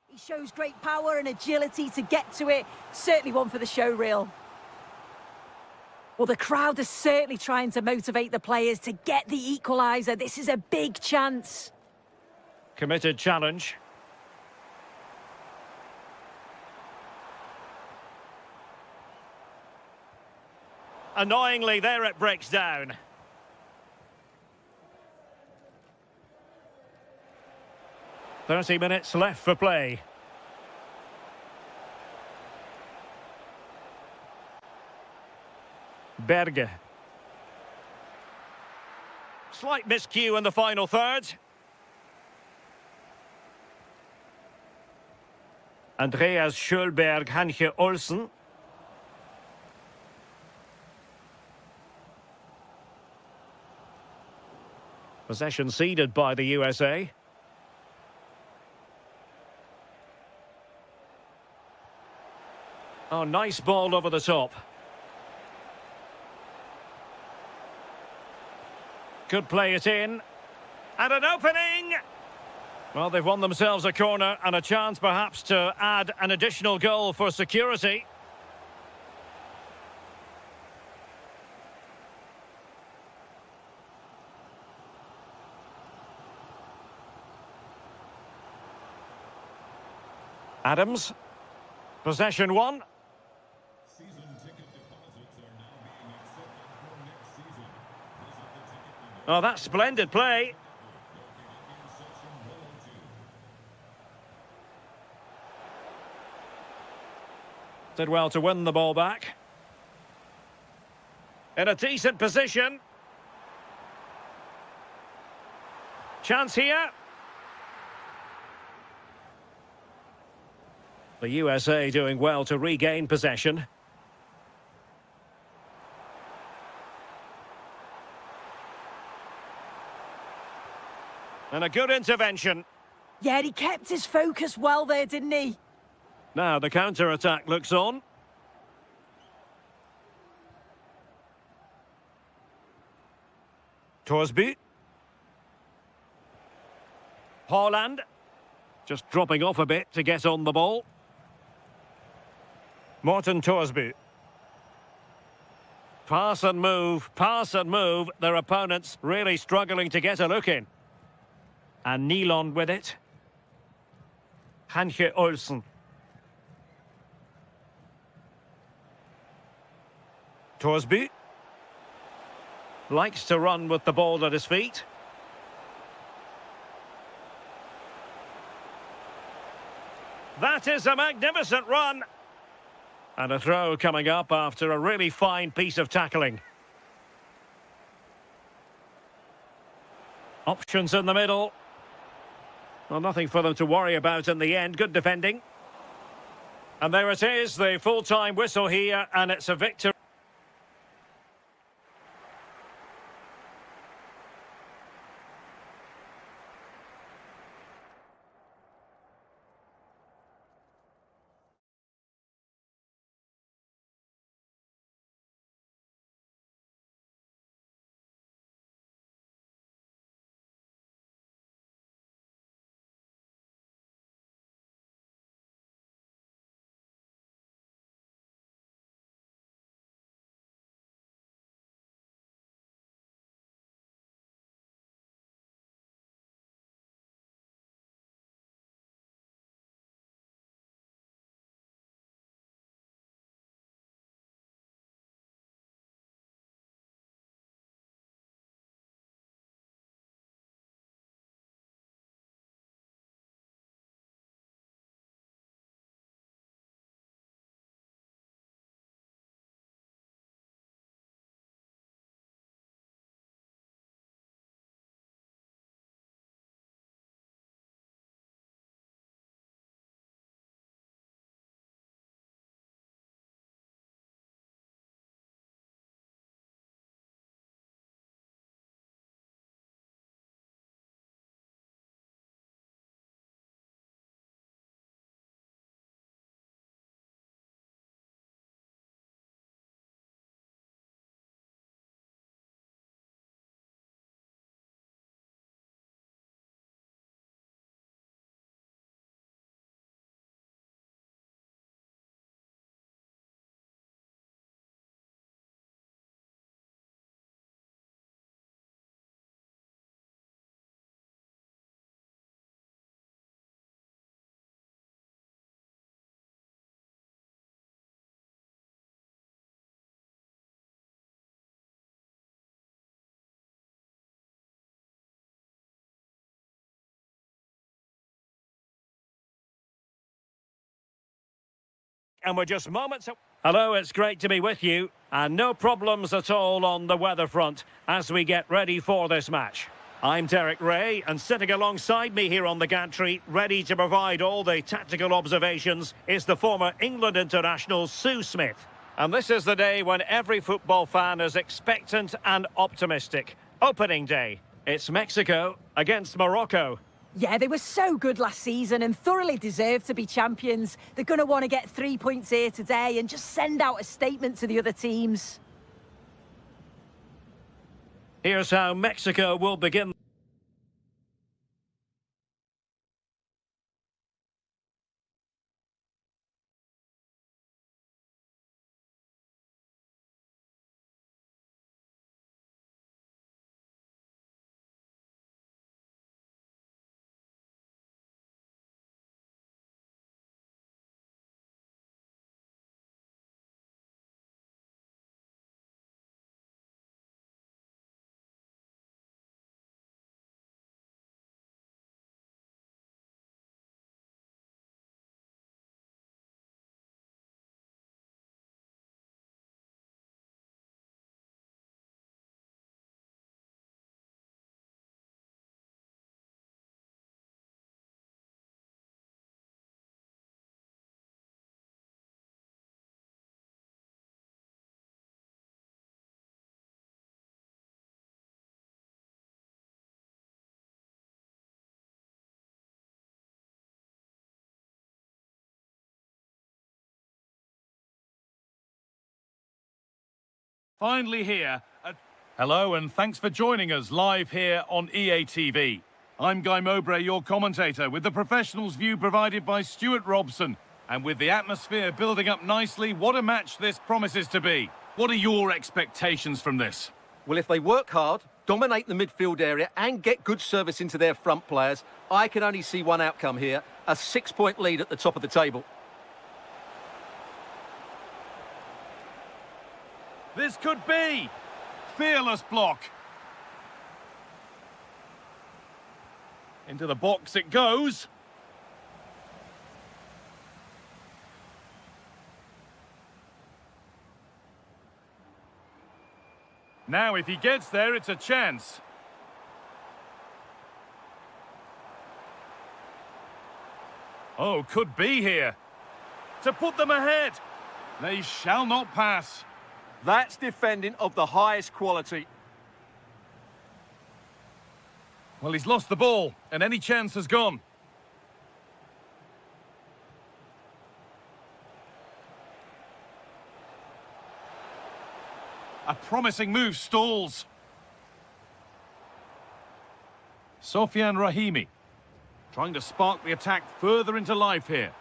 He shows great power and agility to get to it. Certainly one for the show reel. Well, the crowd is certainly trying to motivate the players to get the equaliser. This is a big chance. Committed challenge. Annoyingly, there it breaks down. "30 minutes left for play. Berge. Slight miscue in the final third. Andreas Schulberg, Hanche Olsen. Possession ceded by the USA. Oh, nice ball over the top. Could play it in. And an opening! Well, they've won themselves a corner and a chance perhaps to add an additional goal for security. Adams. Possession one. Oh, that's splendid play. Did well to win the ball back. In a decent position. Chance here. The USA doing well to regain possession. And a good intervention. Yeah, he kept his focus well there, didn't he? Now the counter-attack looks on. Torsby. Haaland. Just dropping off a bit to get on the ball. Morten Torsby. Pass and move, pass and move. Their opponents really struggling to get a look in. And Nilon with it. Hanche Olsen. Torsby. Likes to run with the ball at his feet. That is a magnificent run. And a throw coming up after a really fine piece of tackling. Options in the middle. Well, nothing for them to worry about in the end. Good defending. And there it is, the full-time whistle here, and it's a victory. And we're just moments... Hello, it's great to be with you. And no problems at all on the weather front as we get ready for this match. I'm Derek Ray, and sitting alongside me here on the gantry, ready to provide all the tactical observations, is the former England international Sue Smith. And this is the day when every football fan is expectant and optimistic. Opening day. It's Mexico against Morocco. Yeah, they were so good last season and thoroughly deserve to be champions. They're going to want to get 3 points here today and just send out a statement to the other teams. Here's how Mexico will begin. Finally here. Hello and thanks for joining us live here on EA TV. I'm Guy Mowbray, your commentator, with the professionals' view provided by Stuart Robson. And with the atmosphere building up nicely, what a match this promises to be. What are your expectations from this? Well, if they work hard, dominate the midfield area and get good service into their front players, I can only see one outcome here, a 6-point lead at the top of the table. This could be fearless block. Into the box it goes. Now if he gets there, it's a chance. Oh, could be here. To put them ahead. They shall not pass. That's defending of the highest quality. Well, he's lost the ball, and any chance has gone. A promising move stalls. Sofian Rahimi trying to spark the attack further into life here.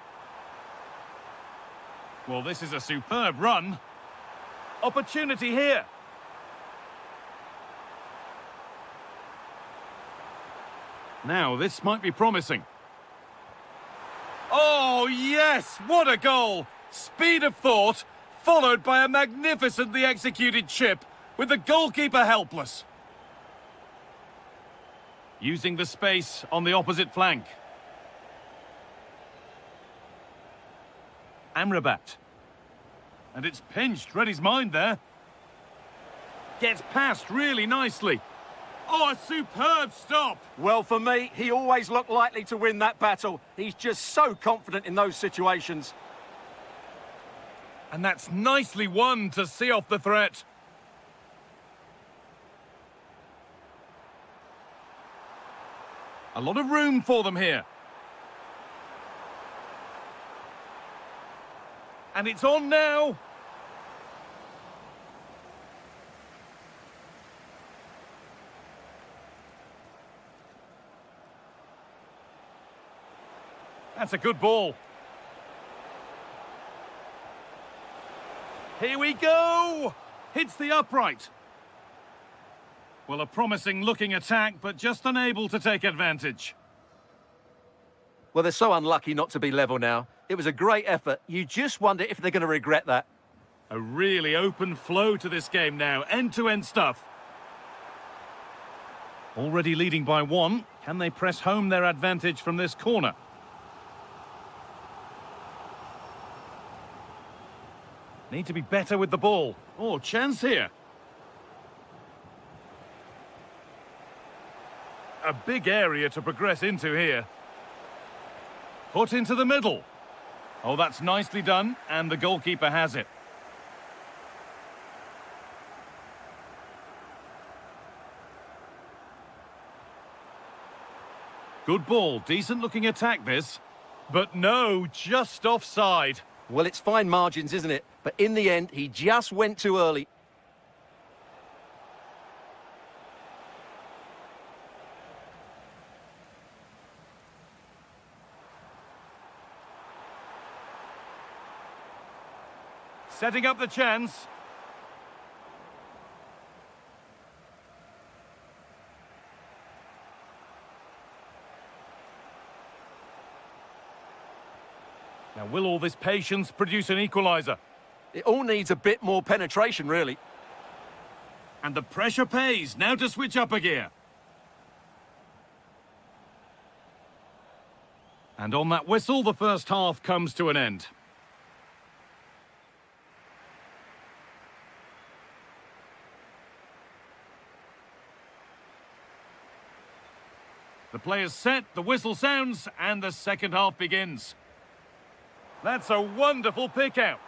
Well, this is a superb run. Opportunity here. Now, this might be promising. Oh, yes! What a goal! Speed of thought, followed by a magnificently executed chip, with the goalkeeper helpless. Using the space on the opposite flank. Amrabat. And it's pinched, read his mind there. Gets past really nicely. Oh, a superb stop! Well, for me, he always looked likely to win that battle. He's just so confident in those situations. And that's nicely won to see off the threat. A lot of room for them here. And it's on now. That's a good ball. Here we go! Hits the upright. Well, a promising looking attack, but just unable to take advantage. Well, they're so unlucky not to be level now. It was a great effort. You just wonder if they're going to regret that. A really open flow to this game now. End-to-end stuff. Already leading by 1. Can they press home their advantage from this corner? Need to be better with the ball. Oh, chance here. A big area to progress into here. Put into the middle. Oh, that's nicely done, and the goalkeeper has it. Good ball, decent looking attack this. But no, just offside. Well, it's fine margins, isn't it? But in the end, he just went too early. Setting up the chance. Now, will all this patience produce an equaliser? It all needs a bit more penetration, really. And the pressure pays. Now to switch up a gear. And on that whistle, the first half comes to an end. The player's set, the whistle sounds, and the second half begins. That's a wonderful pick-out.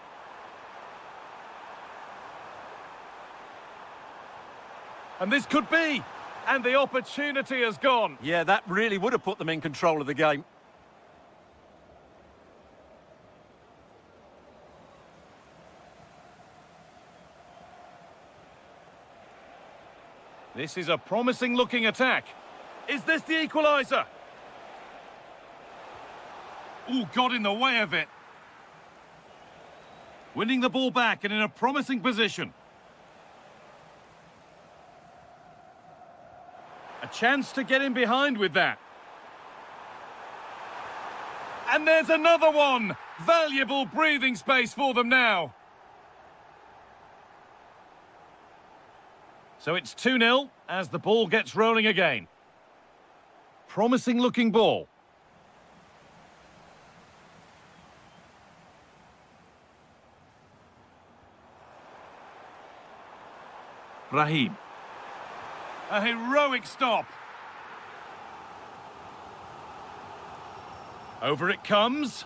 And this could be, and the opportunity has gone. Yeah, that really would have put them in control of the game. This is a promising-looking attack. Is this the equaliser? Ooh, got in the way of it. Winning the ball back and in a promising position. A chance to get in behind with that. And there's another one! Valuable breathing space for them now. So it's 2-0 as the ball gets rolling again. Promising looking ball. Raheem. A heroic stop. Over it comes.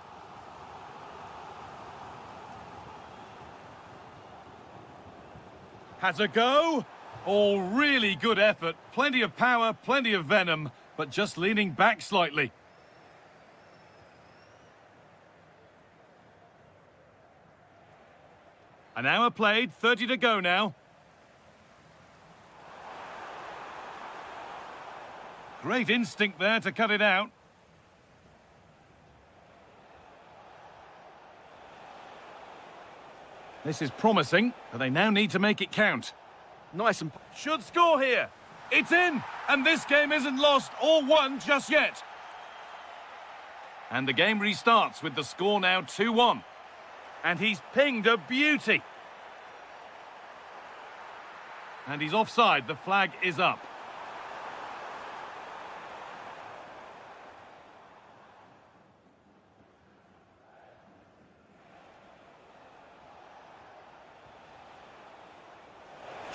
Has a go. All really good effort. Plenty of power, plenty of venom, but just leaning back slightly. An hour played, 30 to go now. Great instinct there to cut it out. This is promising, but they now need to make it count. Nice and... Should score here. It's in, and this game isn't lost or won just yet. And the game restarts with the score now 2-1. And he's pinged a beauty. And he's offside. The flag is up.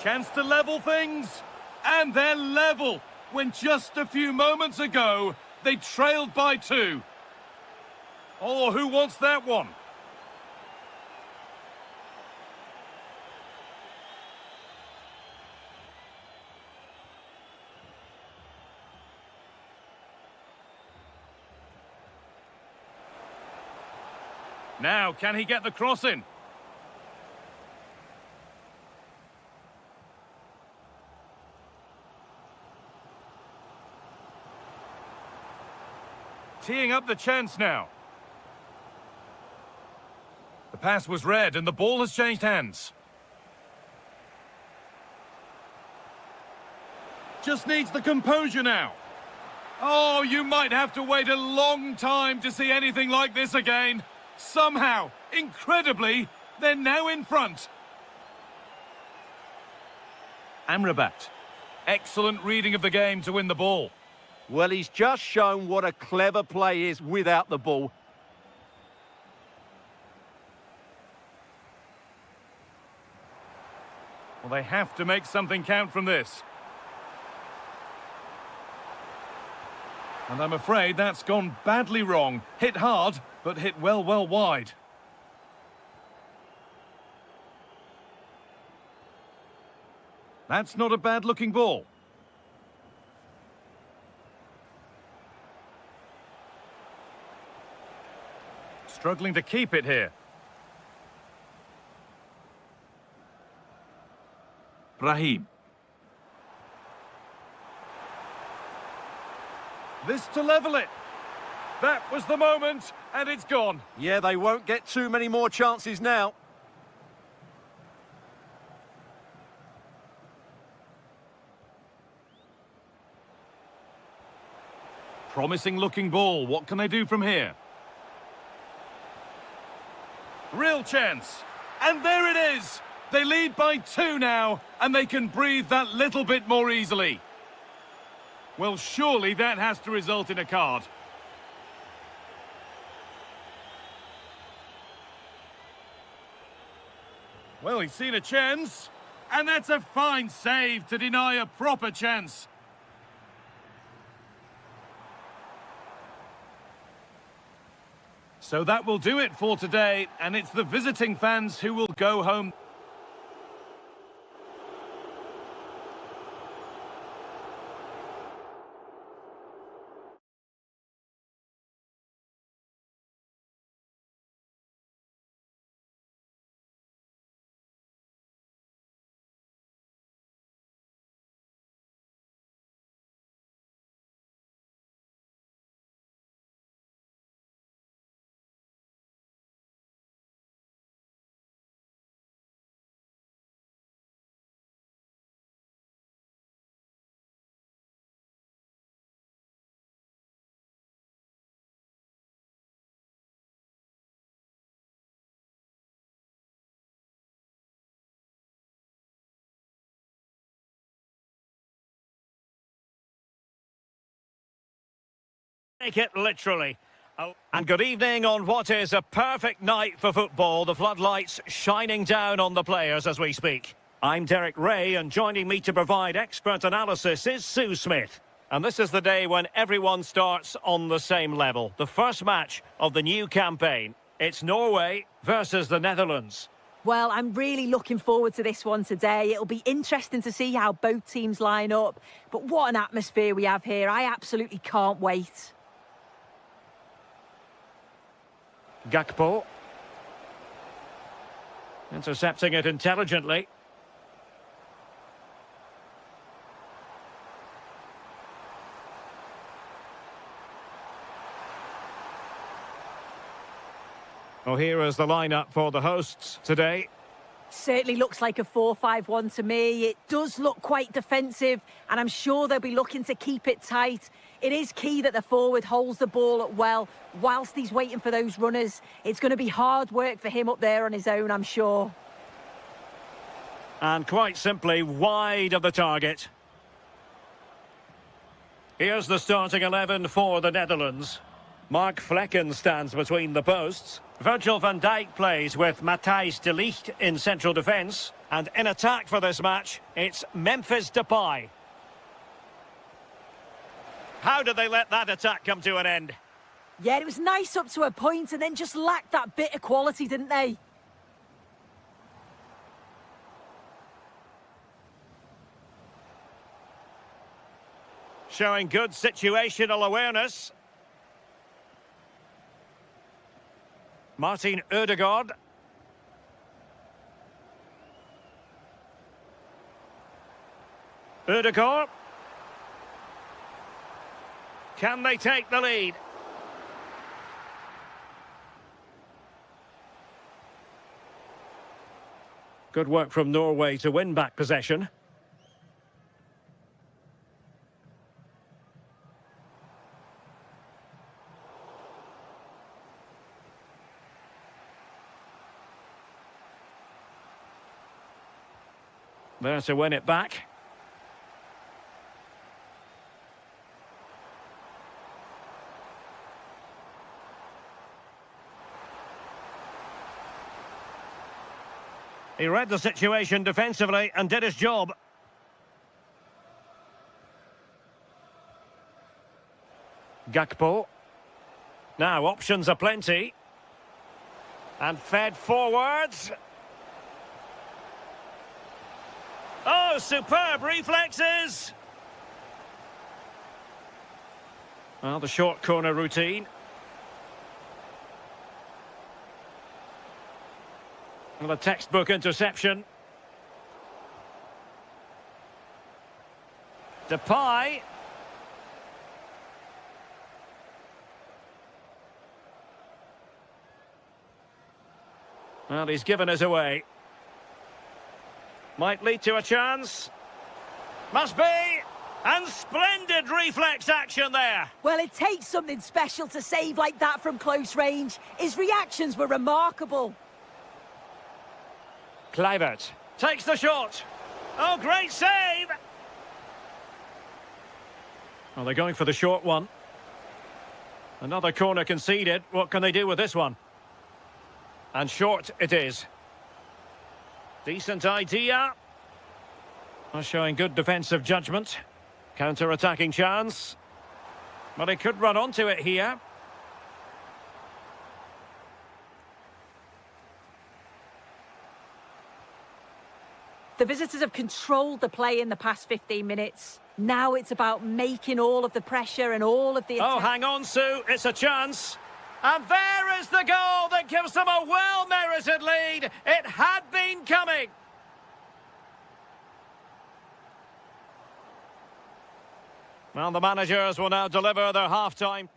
Chance to level things, and they're level, when just a few moments ago, they trailed by 2. Oh, who wants that one? Now, can he get the cross in? Teeing up the chance now. The pass was read and the ball has changed hands. Just needs the composure now. Oh, you might have to wait a long time to see anything like this again. Somehow, incredibly, they're now in front. Amrabat. Excellent reading of the game to win the ball. Well, he's just shown what a clever play is without the ball. Well, they have to make something count from this. And I'm afraid that's gone badly wrong. Hit hard, but hit well wide. That's not a bad-looking ball. Struggling to keep it here. Brahim. This to level it. That was the moment, and it's gone. Yeah, they won't get too many more chances now. Promising looking ball. What can they do from here? Real chance. And there it is. They lead by 2 now, and they can breathe that little bit more easily. Well, surely that has to result in a card. Well, he's seen a chance, and that's a fine save to deny a proper chance. So that will do it for today, and it's the visiting fans who will go home. Take it literally. And good evening on what is a perfect night for football. The floodlights shining down on the players as we speak. I'm Derek Ray, and joining me to provide expert analysis is Sue Smith. And this is the day when everyone starts on the same level. The first match of the new campaign. It's Norway versus the Netherlands. Well, I'm really looking forward to this one today. It'll be interesting to see how both teams line up. But what an atmosphere we have here. I absolutely can't wait. Gakpo. Intercepting it intelligently. Well, here is the lineup for the hosts today. Certainly looks like a 4-5-1 to me. It does look quite defensive, and I'm sure they'll be looking to keep it tight. It is key that the forward holds the ball up well whilst he's waiting for those runners. It's going to be hard work for him up there on his own, I'm sure. And quite simply, wide of the target. Here's the starting 11 for the Netherlands. Mark Vlekken stands between the posts. Virgil van Dijk plays with Matthijs de Ligt in central defence. And in attack for this match, it's Memphis Depay. How did they let that attack come to an end? Yeah, it was nice up to a point and then just lacked that bit of quality, didn't they? Showing good situational awareness. Martin Ødegaard. Ødegaard. Can they take the lead? Good work from Norway to win back possession. There to win it back. He read the situation defensively and did his job. Gakpo. Now options are plenty. And fed forwards. Oh, superb reflexes! Well, the short corner routine. Well, a textbook interception. Depay. Well, he's given us away. Might lead to a chance. Must be! And splendid reflex action there. Well, it takes something special to save like that from close range. His reactions were remarkable. Kluivert takes the shot. Oh, great save! Well, they're going for the short one. Another corner conceded. What can they do with this one? And short it is. Decent idea. Showing good defensive judgment. Counter-attacking chance. But he could run onto it here. The visitors have controlled the play in the past 15 minutes. Now it's about making all of the pressure and all of the... Oh, hang on, Sue. It's a chance. And there is the goal that gives them a well-merited lead. It had been coming. Well, the managers will now deliver their half-time.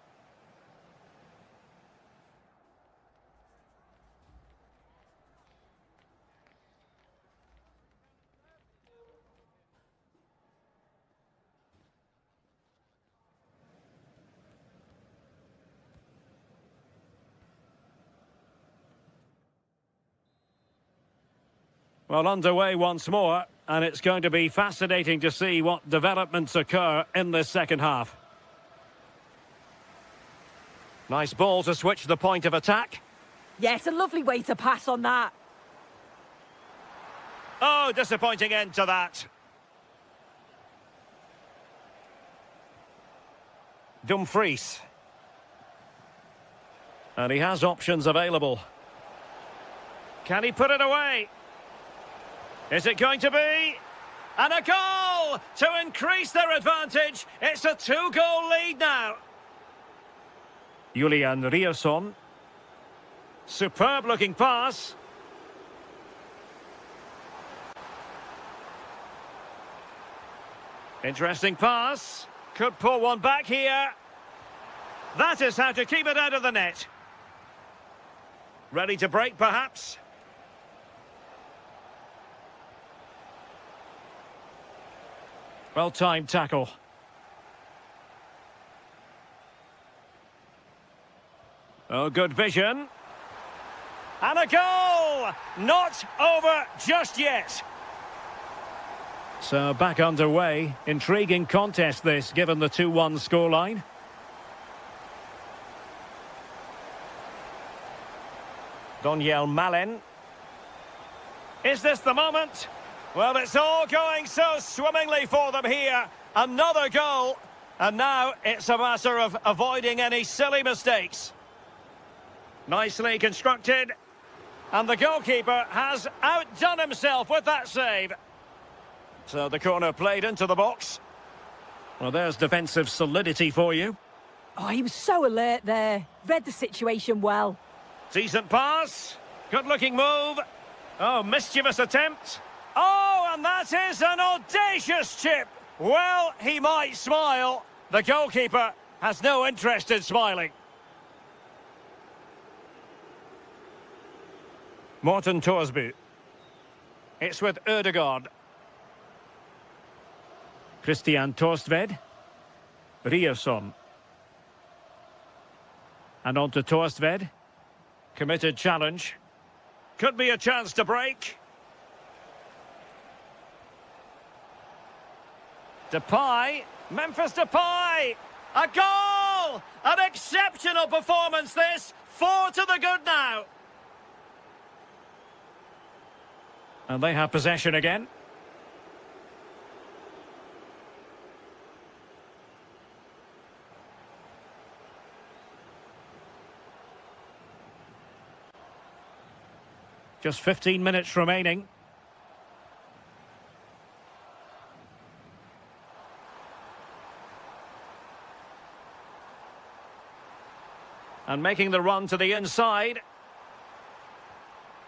Well, underway once more, and it's going to be fascinating to see what developments occur in this second half. Nice ball to switch the point of attack. Yes, a lovely way to pass on that. Oh, disappointing end to that. Dumfries. And he has options available. Can he put it away? Is it going to be? And a goal to increase their advantage. It's a 2-goal lead now. Julian Rierson. Superb looking pass. Interesting pass. Could pull one back here. That is how to keep it out of the net. Ready to break, perhaps? Well-timed tackle. Oh, good vision. And a goal! Not over just yet. So back underway. Intriguing contest this, given the 2-1 scoreline. Doniel Malen. Is this the moment? Well, it's all going so swimmingly for them here. Another goal. And now it's a matter of avoiding any silly mistakes. Nicely constructed. And the goalkeeper has outdone himself with that save. So the corner played into the box. Well, there's defensive solidity for you. Oh, he was so alert there. Read the situation well. Decent pass. Good-looking move. Oh, mischievous attempt. Oh, and that is an audacious chip. Well, he might smile. The goalkeeper has no interest in smiling. Morten Thorsby. It's with Ødegaard. Christian Torstved. Rierson. And on to Torstved. Committed challenge. Could be a chance to break. Depay, Memphis Depay, a goal! An exceptional performance this, 4 to the good now. And they have possession again. Just 15 minutes remaining. And making the run to the inside.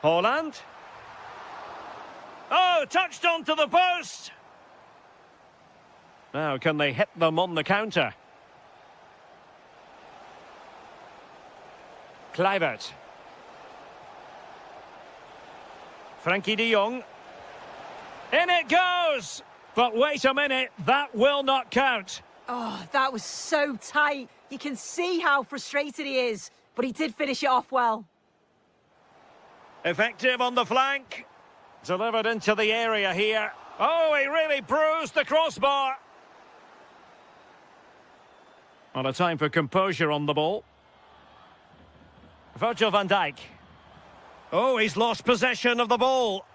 Haaland. Oh, touched onto the post. Now, can they hit them on the counter? Kluivert. Frankie de Jong. In it goes! But wait a minute, that will not count. Oh, that was so tight. You can see how frustrated he is, but he did finish it off well. Effective on the flank. Delivered into the area here. Oh, he really bruised the crossbar. On a time for composure on the ball. Virgil van Dijk. Oh, he's lost possession of the ball.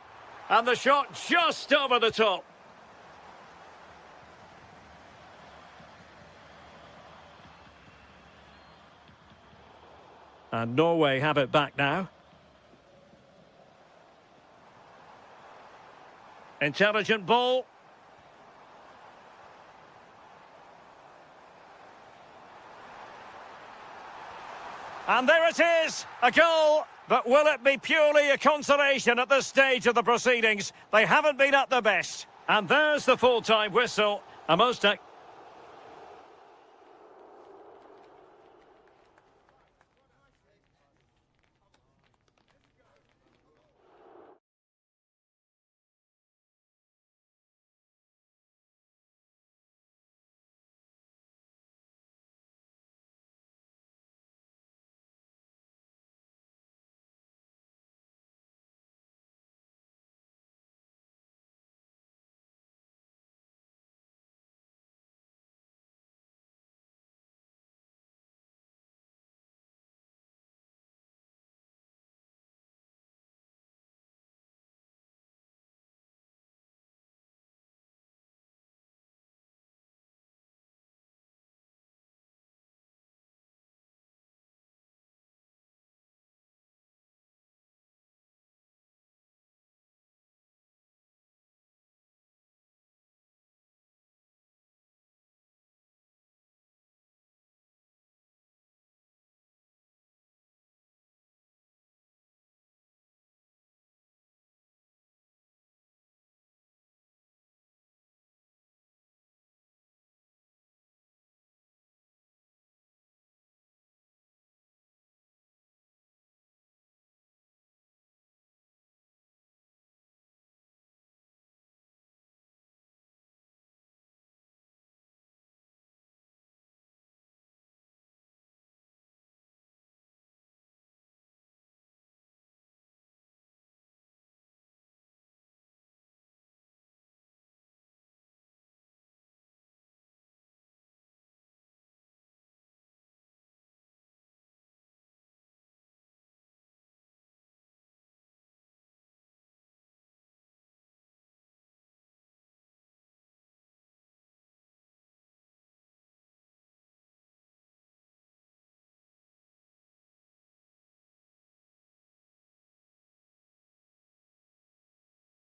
And the shot just over the top. And Norway have it back now. Intelligent ball. And there it is, a goal. But will it be purely a consolation at this stage of the proceedings? They haven't been at their best. And there's the full-time whistle. A most...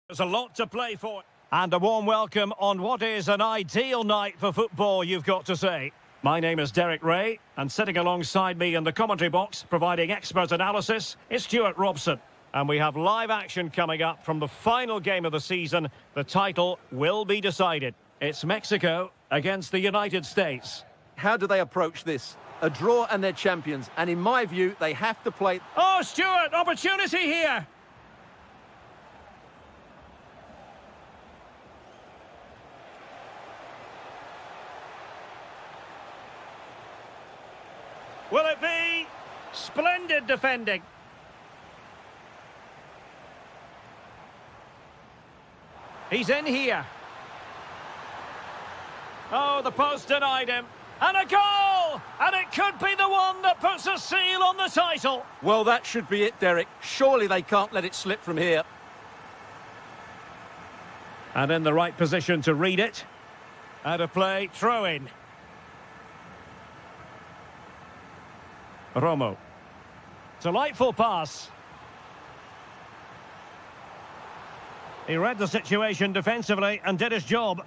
There's a lot to play for. And a warm welcome on what is an ideal night for football, you've got to say. My name is Derek Ray, and sitting alongside me in the commentary box, providing expert analysis, is Stuart Robson. And we have live action coming up from the final game of the season. The title will be decided. It's Mexico against the United States. How do they approach this? A draw and they're champions, and in my view, they have to play... Oh, Stuart, opportunity here! Will it be? Splendid defending. He's in here. Oh, the post denied him. And a goal! And it could be the one that puts a seal on the title. Well, that should be it, Derek. Surely they can't let it slip from here. And in the right position to read it. Out of play, throw in. Romo. Delightful pass. He read the situation defensively and did his job.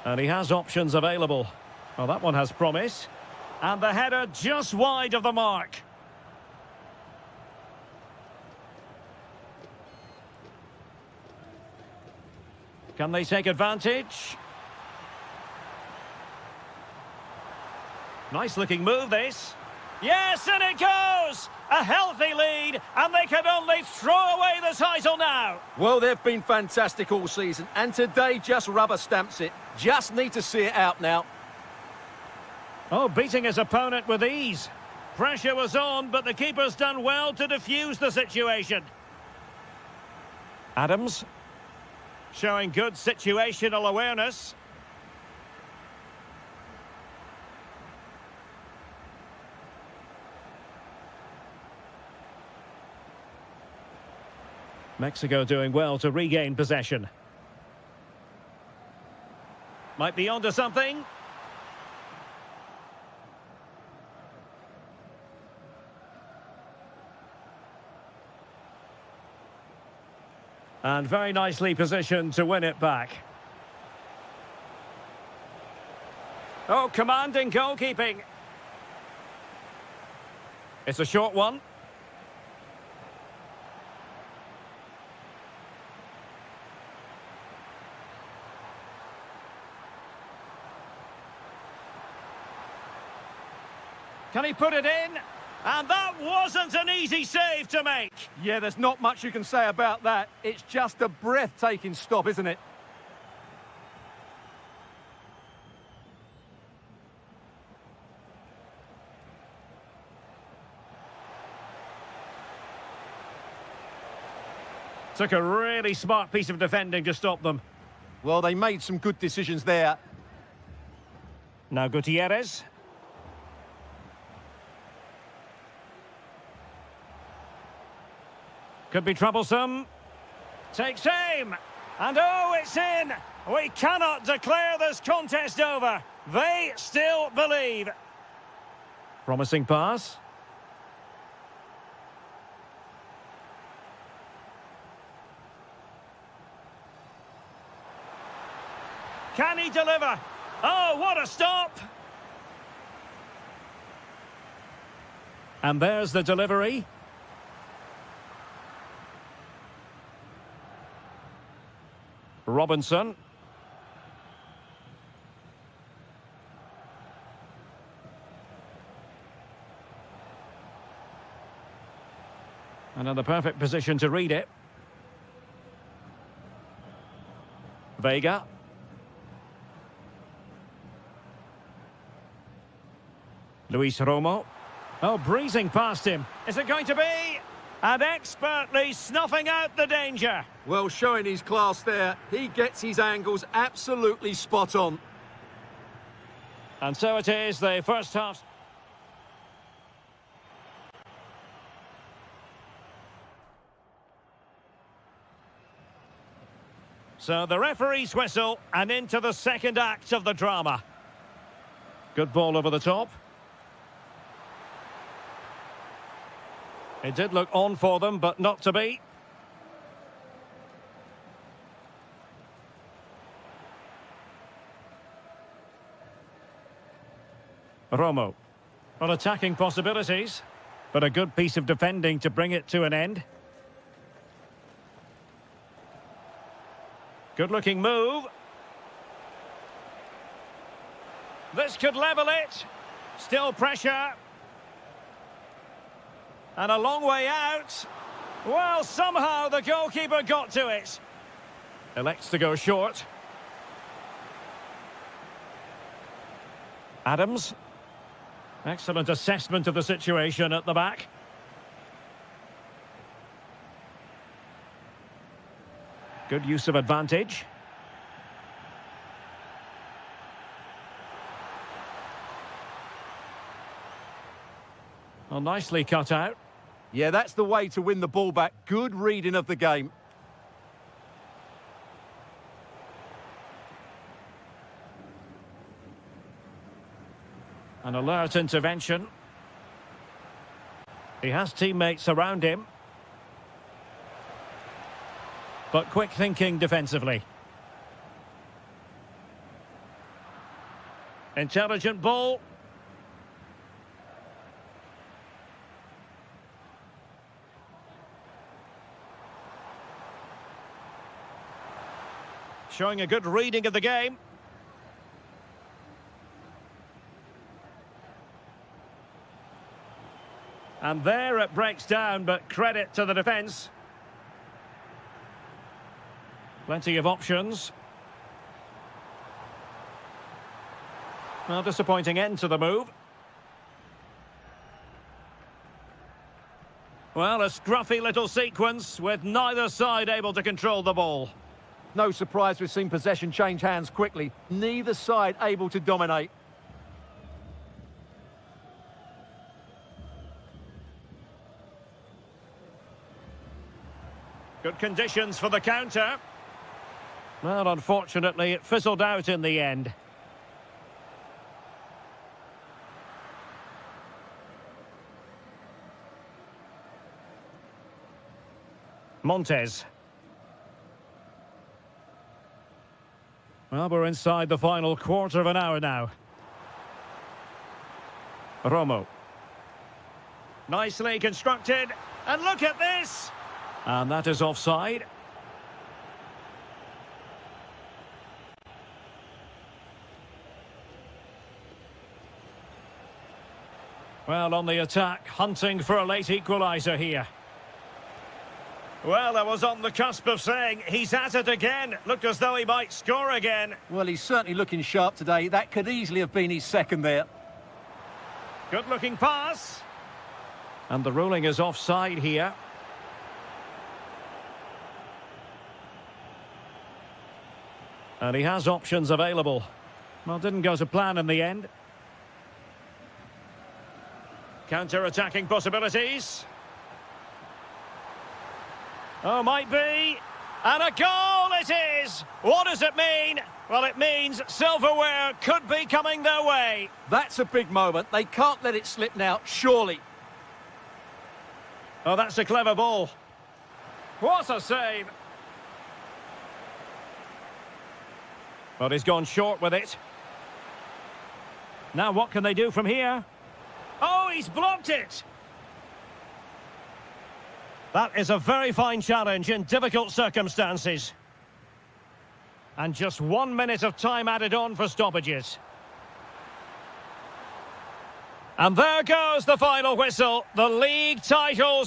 And he has options available. Well, that one has promise. And the header just wide of the mark. Can they take advantage? Nice looking move, this. Yes, and it goes! A healthy lead, and they can only throw away the title now. Well, they've been fantastic all season, and today just rubber stamps it. Just need to see it out now. Oh, beating his opponent with ease. Pressure was on, but the keeper's done well to defuse the situation. Adams. Showing good situational awareness. Mexico doing well to regain possession. Might be onto something. And very nicely positioned to win it back. Oh, commanding goalkeeping. It's a short one. Can he put it in? And that wasn't an easy save to make. Yeah, there's not much you can say about that. It's just a breathtaking stop, isn't it? Took a really smart piece of defending to stop them. Well, they made some good decisions there. Now Gutierrez. Could be troublesome. Takes aim. And oh, it's in. We cannot declare this contest over. They still believe. Promising pass. Can he deliver? Oh, what a stop. And there's the delivery. Robinson. And in the perfect position to read it. Vega. Luis Romo. Oh, breezing past him. Is it going to be? And expertly snuffing out the danger. Well, showing his class there. He gets his angles absolutely spot on. And so it is, the first half. So the referee's whistle, and into the second act of the drama. Good ball over the top. It did look on for them, but not to be. Romo. Well, attacking possibilities, but a good piece of defending to bring it to an end. Good-looking move. This could level it. Still pressure. And a long way out. Well, somehow the goalkeeper got to it. Elects to go short. Adams. Excellent assessment of the situation at the back. Good use of advantage. Well, nicely cut out. Yeah, that's the way to win the ball back. Good reading of the game. An alert intervention. He has teammates around him. But quick thinking defensively. Intelligent ball. Showing a good reading of the game. And there it breaks down, but credit to the defence. Plenty of options. Well, disappointing end to the move. Well, a scruffy little sequence with neither side able to control the ball. No surprise we've seen possession change hands quickly. Neither side able to dominate. Good conditions for the counter. Well, unfortunately, it fizzled out in the end. Montes. Well, we're inside the final quarter of an hour now. Romo. Nicely constructed. And look at this! And that is offside. Well, on the attack, hunting for a late equaliser here. Well, I was on the cusp of saying he's at it again. Looked as though he might score again. Well, he's certainly looking sharp today. That could easily have been his second there. Good-looking pass. And the ruling is offside here. And he has options available. Well, didn't go to plan in the end. Counter-attacking possibilities. Oh, might be. And a goal it is! What does it mean? Well, it means silverware could be coming their way. That's a big moment. They can't let it slip now, surely. Oh, that's a clever ball. What a save! But he's gone short with it. Now what can they do from here? Oh, he's blocked it! That is a very fine challenge in difficult circumstances. And just 1 minute of time added on for stoppages. And there goes the final whistle. The league title...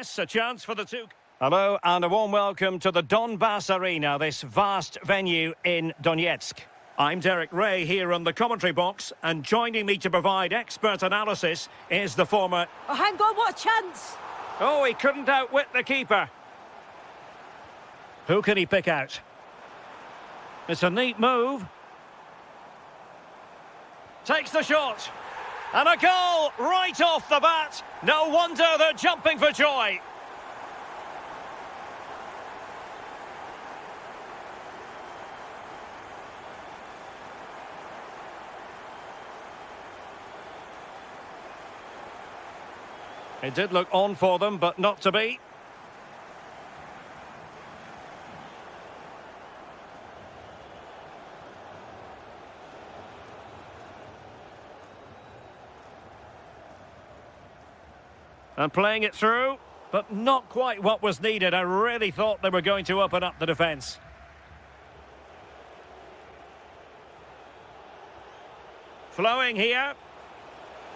Yes, a chance for the two. Hello and a warm welcome to the Donbass Arena, this vast venue in Donetsk. I'm Derek Ray here on the commentary box, and joining me to provide expert analysis is the former... Oh, hang on, what a chance! Oh, he couldn't outwit the keeper. Who can he pick out? It's a neat move. Takes the shot. And a goal right off the bat. No wonder they're jumping for joy. It did look on for them, but not to be. And playing it through, but not quite what was needed. I really thought they were going to open up the defence. Flowing here.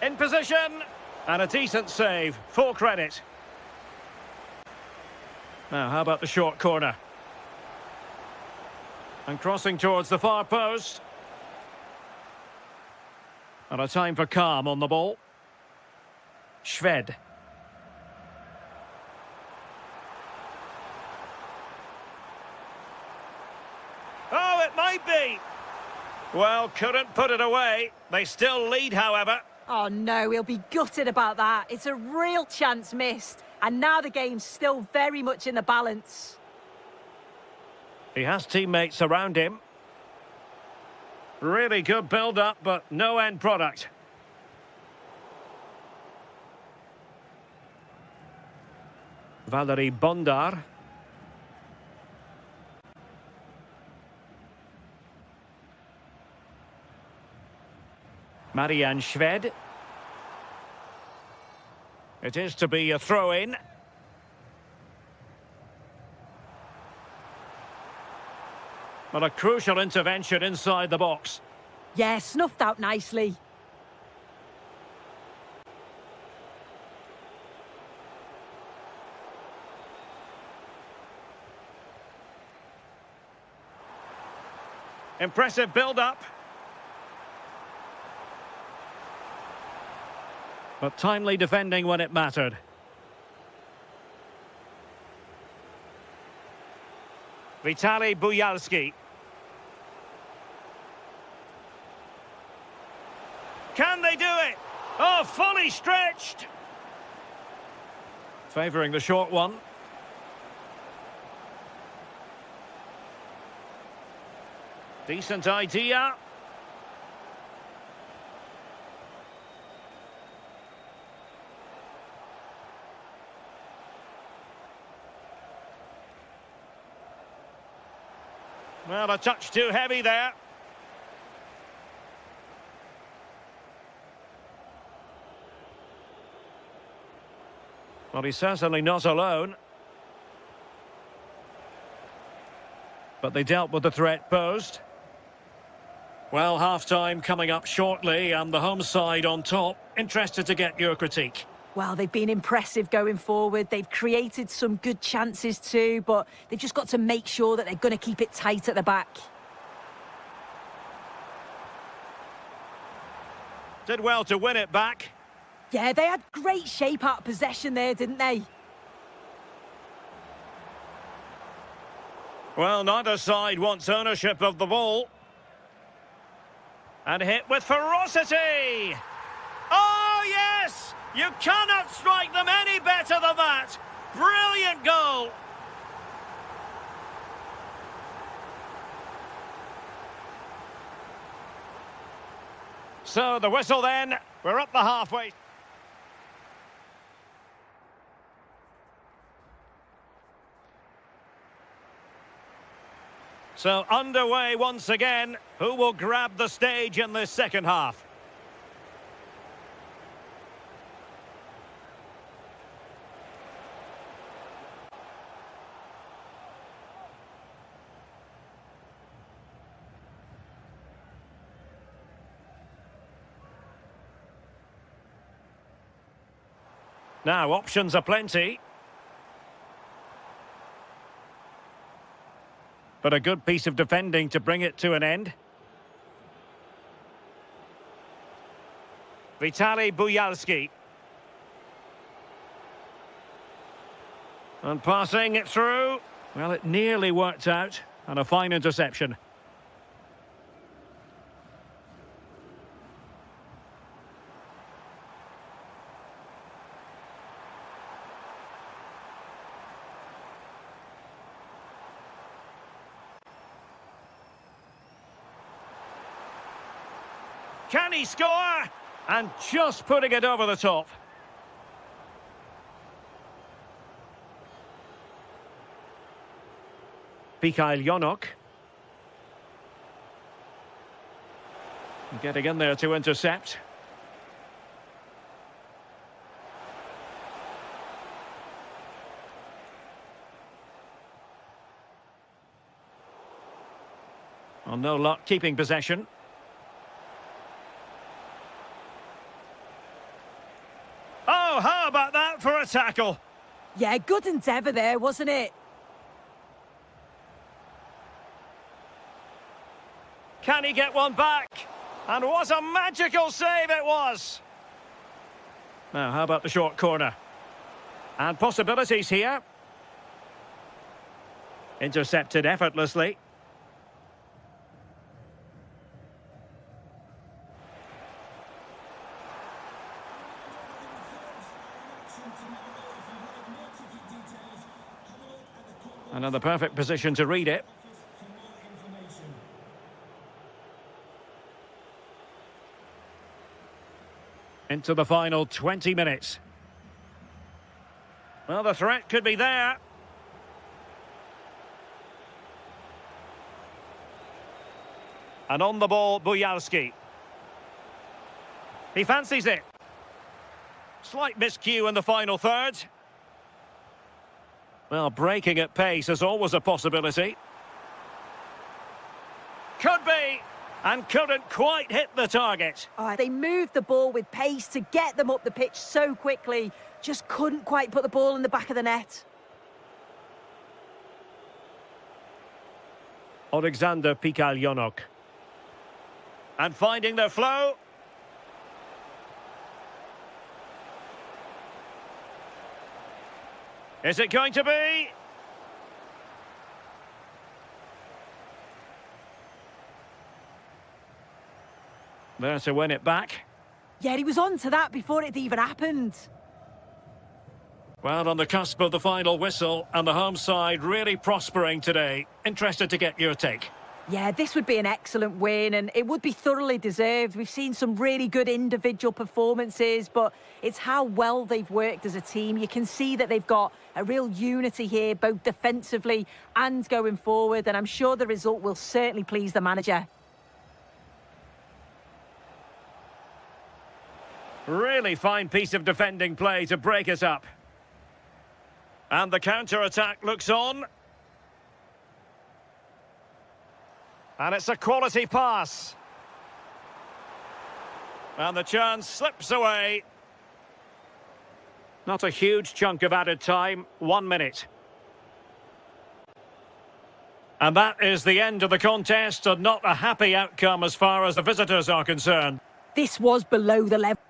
In position. And a decent save. Full credit. Now, how about the short corner? And crossing towards the far post. And a time for calm on the ball. Shved. Oh, it might be. Well, couldn't put it away. They still lead, however. Oh no, he'll be gutted about that. It's a real chance missed. And now the game's still very much in the balance. He has teammates around him. Really good build-up, but no end product. Valery Bondar. Marian Shved. It is to be a throw-in. But a crucial intervention inside the box. Yeah, snuffed out nicely. Impressive build-up. But timely defending when it mattered. Vitaly Buyalski. Can they do it? Oh, fully stretched. Favouring the short one. Decent idea. Well, a touch too heavy there. Well, he's certainly not alone. But they dealt with the threat posed. Well, half-time coming up shortly, and the home side on top. Interested to get your critique. Well, they've been impressive going forward. They've created some good chances too, but they've just got to make sure that they're going to keep it tight at the back. Did well to win it back. Yeah, they had great shape out of possession there, didn't they? Well, neither side wants ownership of the ball. And hit with ferocity! Oh, yes! You cannot strike them any better than that! Brilliant goal! So, the whistle then. We're up the halfway. So, underway once again. Who will grab the stage in this second half? Now, options are plenty. but a good piece of defending to bring it to an end. Vitaly Buyalski. And passing it through. Well, it nearly worked out. And a fine interception. Can he score? And just putting it over the top. Mikhail Yonok. Getting in there to intercept. Well, no luck keeping possession. Oh, how about that for a tackle? Yeah, good endeavour there, wasn't it? Can he get one back? And what a magical save it was! Now, how about the short corner? And possibilities here. Intercepted effortlessly. Another perfect position to read it. Into the final 20 minutes. Well, the threat could be there. And on the ball, Buyalski. He fancies it. Slight miscue in the final third. Well, breaking at pace is always a possibility. Could be. And couldn't quite hit the target. Oh, they moved the ball with pace to get them up the pitch so quickly. Just couldn't quite put the ball in the back of the net. Alexander Pikalyonok. And finding their flow. Is it going to be? There to win it back. Yeah, he was on to that before it even happened. Well, on the cusp of the final whistle, and the home side really prospering today. Interested to get your take. Yeah, this would be an excellent win, and it would be thoroughly deserved. We've seen some really good individual performances, but it's how well they've worked as a team. You can see that they've got a real unity here, both defensively and going forward, and I'm sure the result will certainly please the manager. Really fine piece of defending play to break it up. And the counter-attack looks on. And it's a quality pass. And the chance slips away. Not a huge chunk of added time, 1 minute. And that is the end of the contest, and not a happy outcome as far as the visitors are concerned. This was below the level.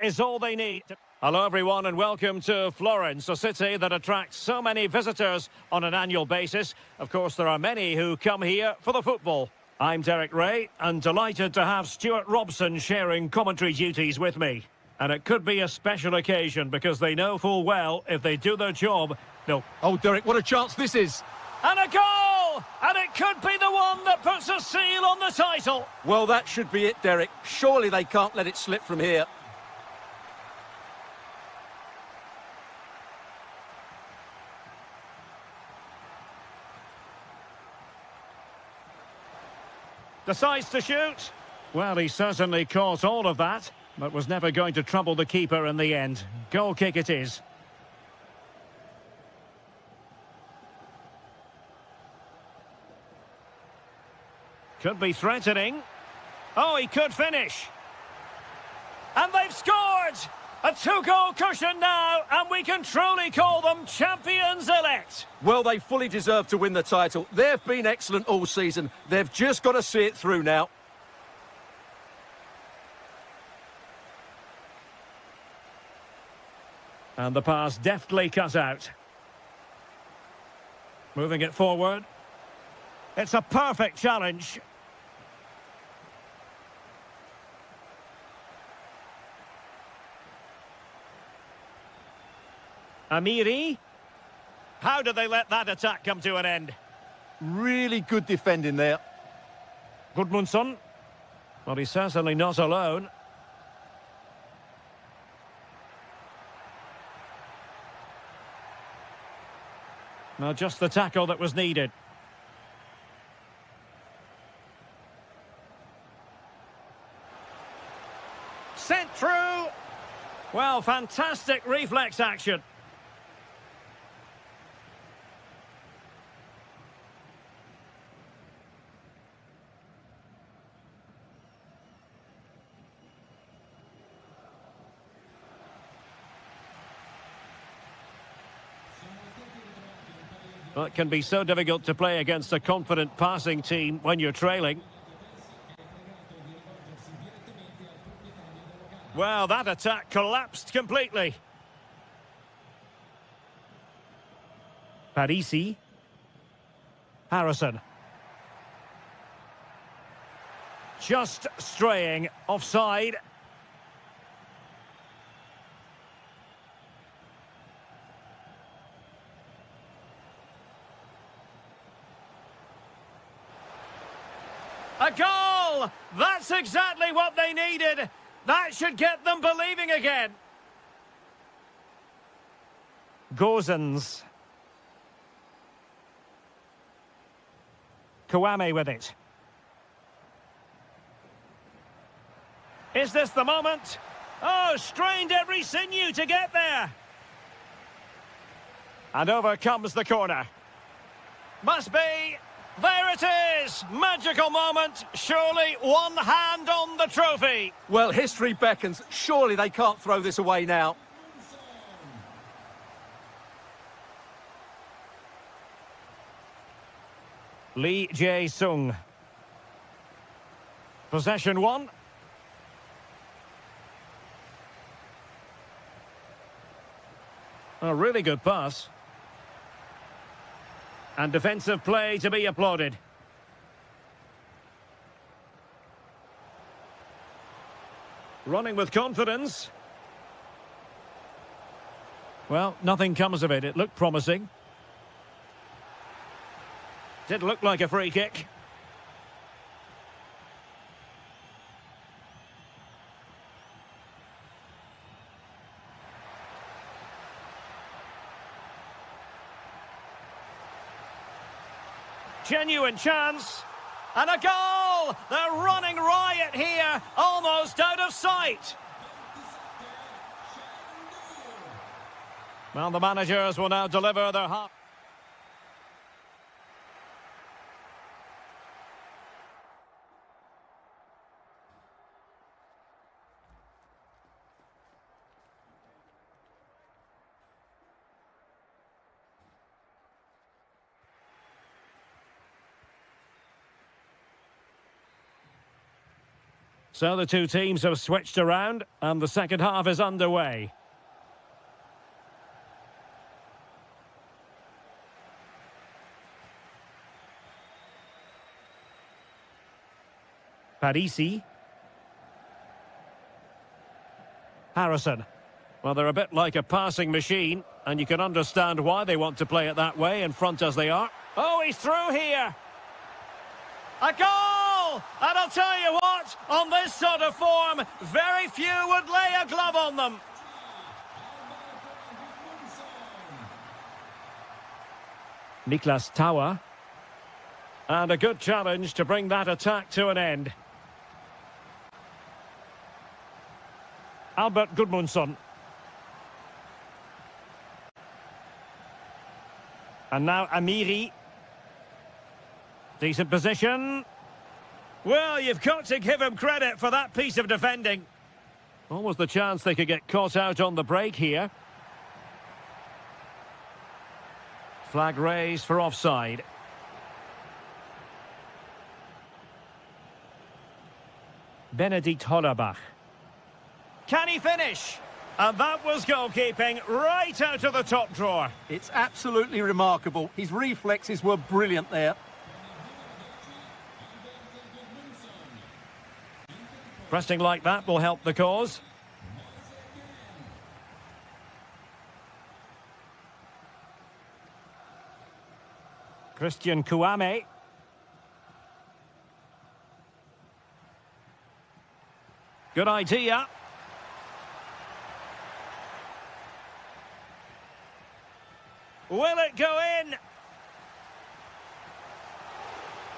is all they need. Hello everyone and welcome to Florence, a city that attracts so many visitors on an annual basis. Of course, there are many who come here for the football. I'm Derek Ray and delighted to have Stuart Robson sharing commentary duties with me. And it could be a special occasion because they know full well if they do their job, they'll... Oh, Derek, what a chance this is. And a goal! And it could be the one that puts a seal on the title. Well, that should be it, Derek. Surely they can't let it slip from here. Decides to shoot. Well, he certainly caught all of that, but was never going to trouble the keeper in the end. Goal kick it is. Could be threatening. Oh, he could finish. And they've scored! A two-goal cushion now, and we can truly call them champions-elect. Well, they fully deserve to win the title. They've been excellent all season. They've just got to see it through now. And the pass deftly cut out. Moving it forward. It's a perfect challenge. Amiri. How did they let that attack come to an end? Really good defending there. Gudmundsson. Well, he's certainly not alone. Now, just the tackle that was needed. Sent through. Well, fantastic reflex action. Well, it can be so difficult to play against a confident passing team when you're trailing. Well, that attack collapsed completely. Parisi. Harrison. Just straying offside. A goal! That's exactly what they needed. That should get them believing again. Gozens. Kouame with it. Is this the moment? Oh, strained every sinew to get there. And over comes the corner. Must be. There it is! Magical moment. Surely one hand on the trophy. Well, history beckons. Surely they can't throw this away now. Lee Jae-sung. Possession one. A really good pass. And defensive play to be applauded. Running with confidence. Well, nothing comes of it. It looked promising. Did look like a free kick. Genuine chance. And a goal! They're running riot here, almost out of sight. Well, the managers will now deliver their half. So the two teams have switched around and the second half is underway. Parisi. Harrison. Well, they're a bit like a passing machine, and you can understand why they want to play it that way in front as they are. Oh, he's through here! A goal! And I'll tell you what, on this sort of form, very few would lay a glove on them. Niklas Tower. And a good challenge to bring that attack to an end. Albert Gudmundsson. And now Amiri. Decent position. Well, you've got to give him credit for that piece of defending. What was the chance they could get caught out on the break here? Flag raised for offside. Benedikt Hollerbach. Can he finish? And that was goalkeeping right out of the top drawer. It's absolutely remarkable. His reflexes were brilliant there. Pressing like that will help the cause. Christian Kouame. Good idea. Will it go in?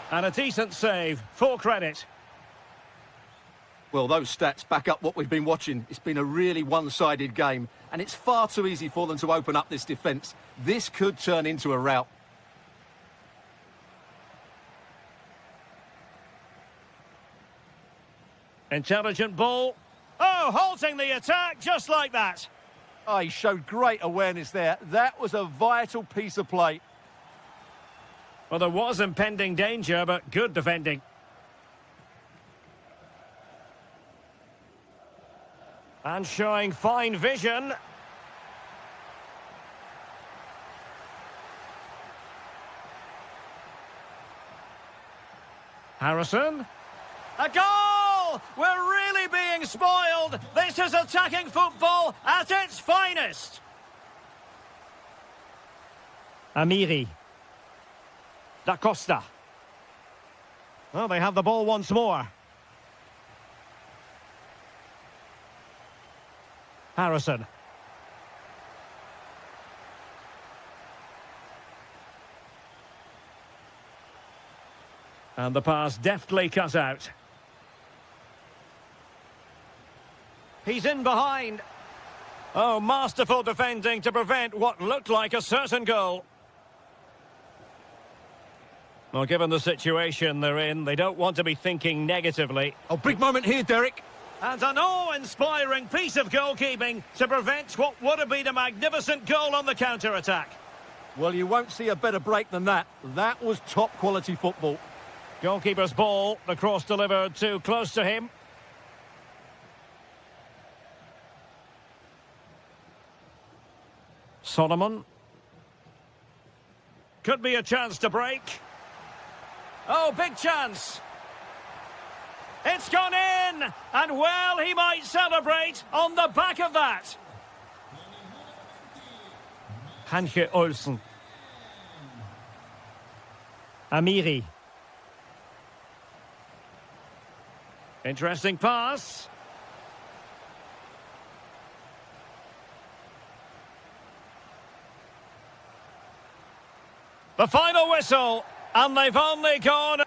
And a decent save. Full credit. Well, those stats back up what we've been watching. It's been a really one-sided game, and it's far too easy for them to open up this defence. This could turn into a rout. Intelligent ball. Oh, halting the attack just like that. Oh, he showed great awareness there. That was a vital piece of play. Well, there was impending danger, but good defending. And showing fine vision. Harrison. A goal! We're really being spoiled. This is attacking football at its finest. Amiri. Da Costa. Well, they have the ball once more. Harrison. And the pass deftly cut out. He's in behind. Oh, masterful defending to prevent what looked like a certain goal. Well, given the situation they're in, they don't want to be thinking negatively. Oh, big moment here, Derek. And an awe-inspiring piece of goalkeeping to prevent what would have been a magnificent goal on the counter-attack. Well, you won't see a better break than that. That was top-quality football. Goalkeeper's ball, the cross delivered too close to him. Solomon. Could be a chance to break. Oh, big chance. It's gone in! And well, he might celebrate on the back of that. Hanke Olsen. Amiri. Interesting pass. The final whistle, and they've only gone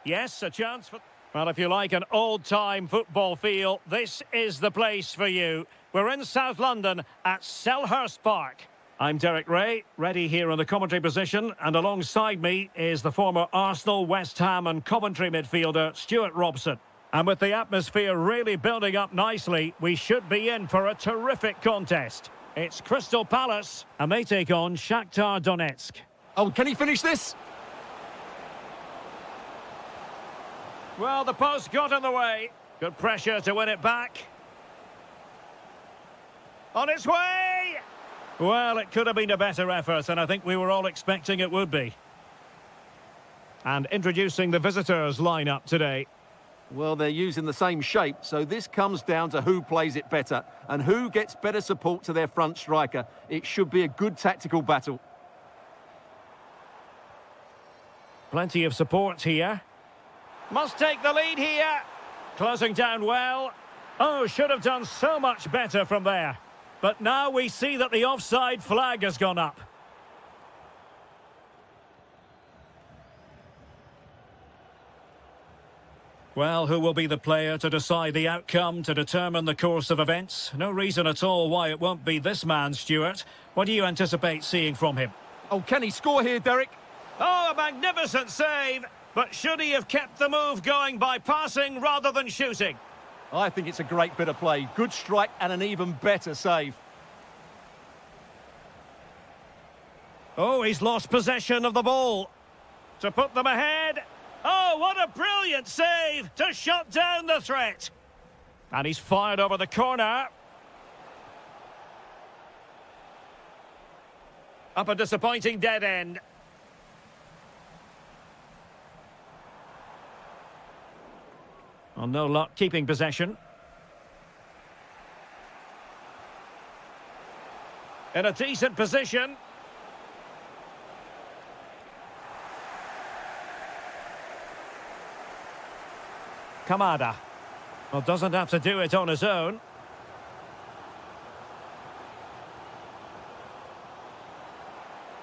Yes, a chance for... Well, if you like an old-time football feel, this is the place for you. We're in South London at Selhurst Park. I'm Derek Ray, ready here in the commentary position, and alongside me is the former Arsenal, West Ham and Coventry midfielder, Stuart Robson. And with the atmosphere really building up nicely, we should be in for a terrific contest. It's Crystal Palace, and they take on Shakhtar Donetsk. Oh, can he finish this? Well, the post got in the way. Good pressure to win it back. On its way! Well, it could have been a better effort, and I think we were all expecting it would be. And introducing the visitors' lineup today. Well, they're using the same shape, so this comes down to who plays it better and who gets better support to their front striker. It should be a good tactical battle. Plenty of support here. Must take the lead here. Closing down well. Oh, should have done so much better from there. But now we see that the offside flag has gone up. Well, who will be the player to decide the outcome, to determine the course of events? No reason at all why it won't be this man, Stuart. What do you anticipate seeing from him? Oh, can he score here, Derek? Oh, a magnificent save! But should he have kept the move going by passing rather than shooting? I think it's a great bit of play. Good strike and an even better save. Oh, he's lost possession of the ball. To put them ahead. Oh, what a brilliant save to shut down the threat. And he's fired over the corner. Up a disappointing dead end. Well, no luck keeping possession. In a decent position. Kamada. Well, doesn't have to do it on his own.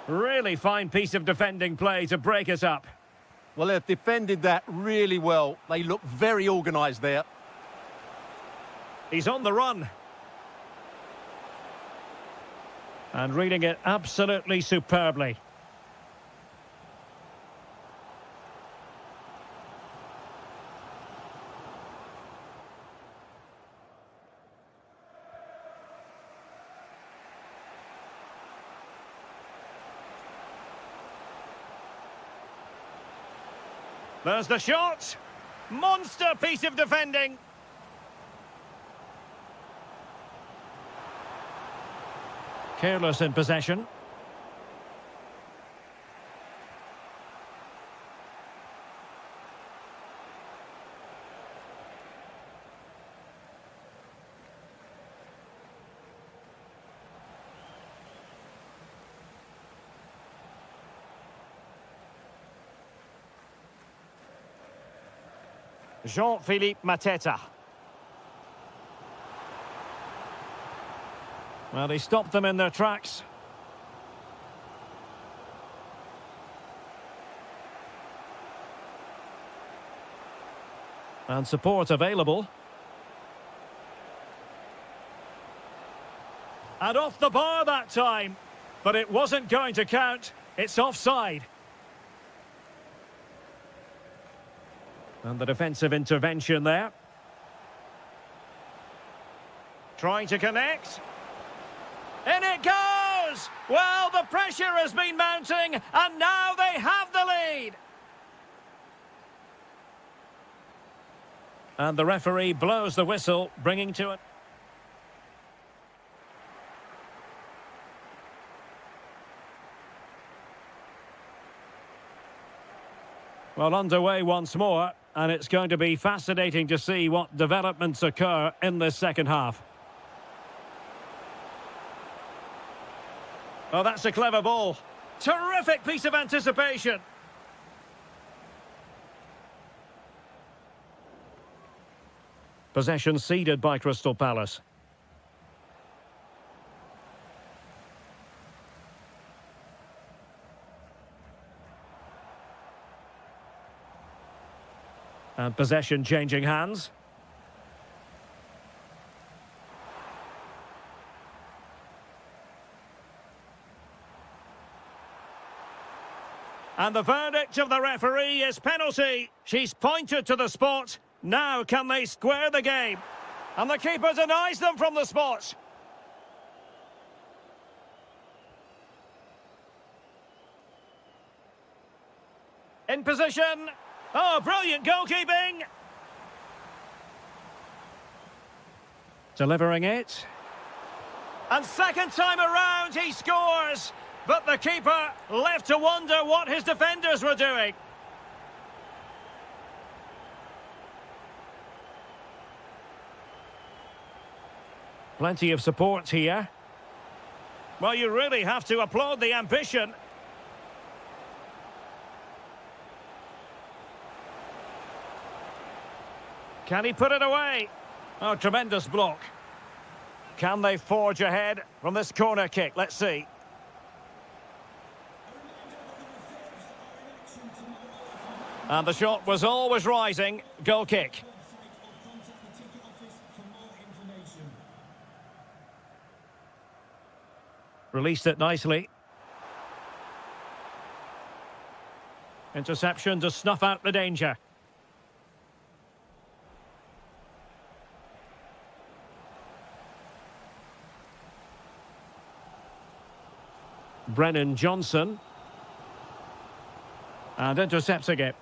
Really fine piece of defending play to break us up. Well, they've defended that really well. They look very organised there. He's on the run. And reading it absolutely superbly. There's the shot. Monster piece of defending. Careless in possession. Jean-Philippe Mateta. Well, he stopped them in their tracks. And support available. And off the bar that time. But it wasn't going to count. It's offside. And the defensive intervention there. Trying to connect. In it goes! Well, the pressure has been mounting, and now they have the lead. And the referee blows the whistle, bringing to it. Well, underway once more, and it's going to be fascinating to see what developments occur in this second half. Oh, that's a clever ball. Terrific piece of anticipation. Possession ceded by Crystal Palace. And possession changing hands. And the verdict of the referee is penalty. She's pointed to the spot. Now can they square the game? And the keeper denies them from the spot. In position. Oh, brilliant goalkeeping. Delivering it. And second time around he scores. But the keeper left to wonder what his defenders were doing. Plenty of support here. Well, you really have to applaud the ambition. Can he put it away? Oh, tremendous block. Can they forge ahead from this corner kick? Let's see. And the shot was always rising. Goal kick. Released it nicely. Interception to snuff out the danger. Brennan Johnson. And intercepting it.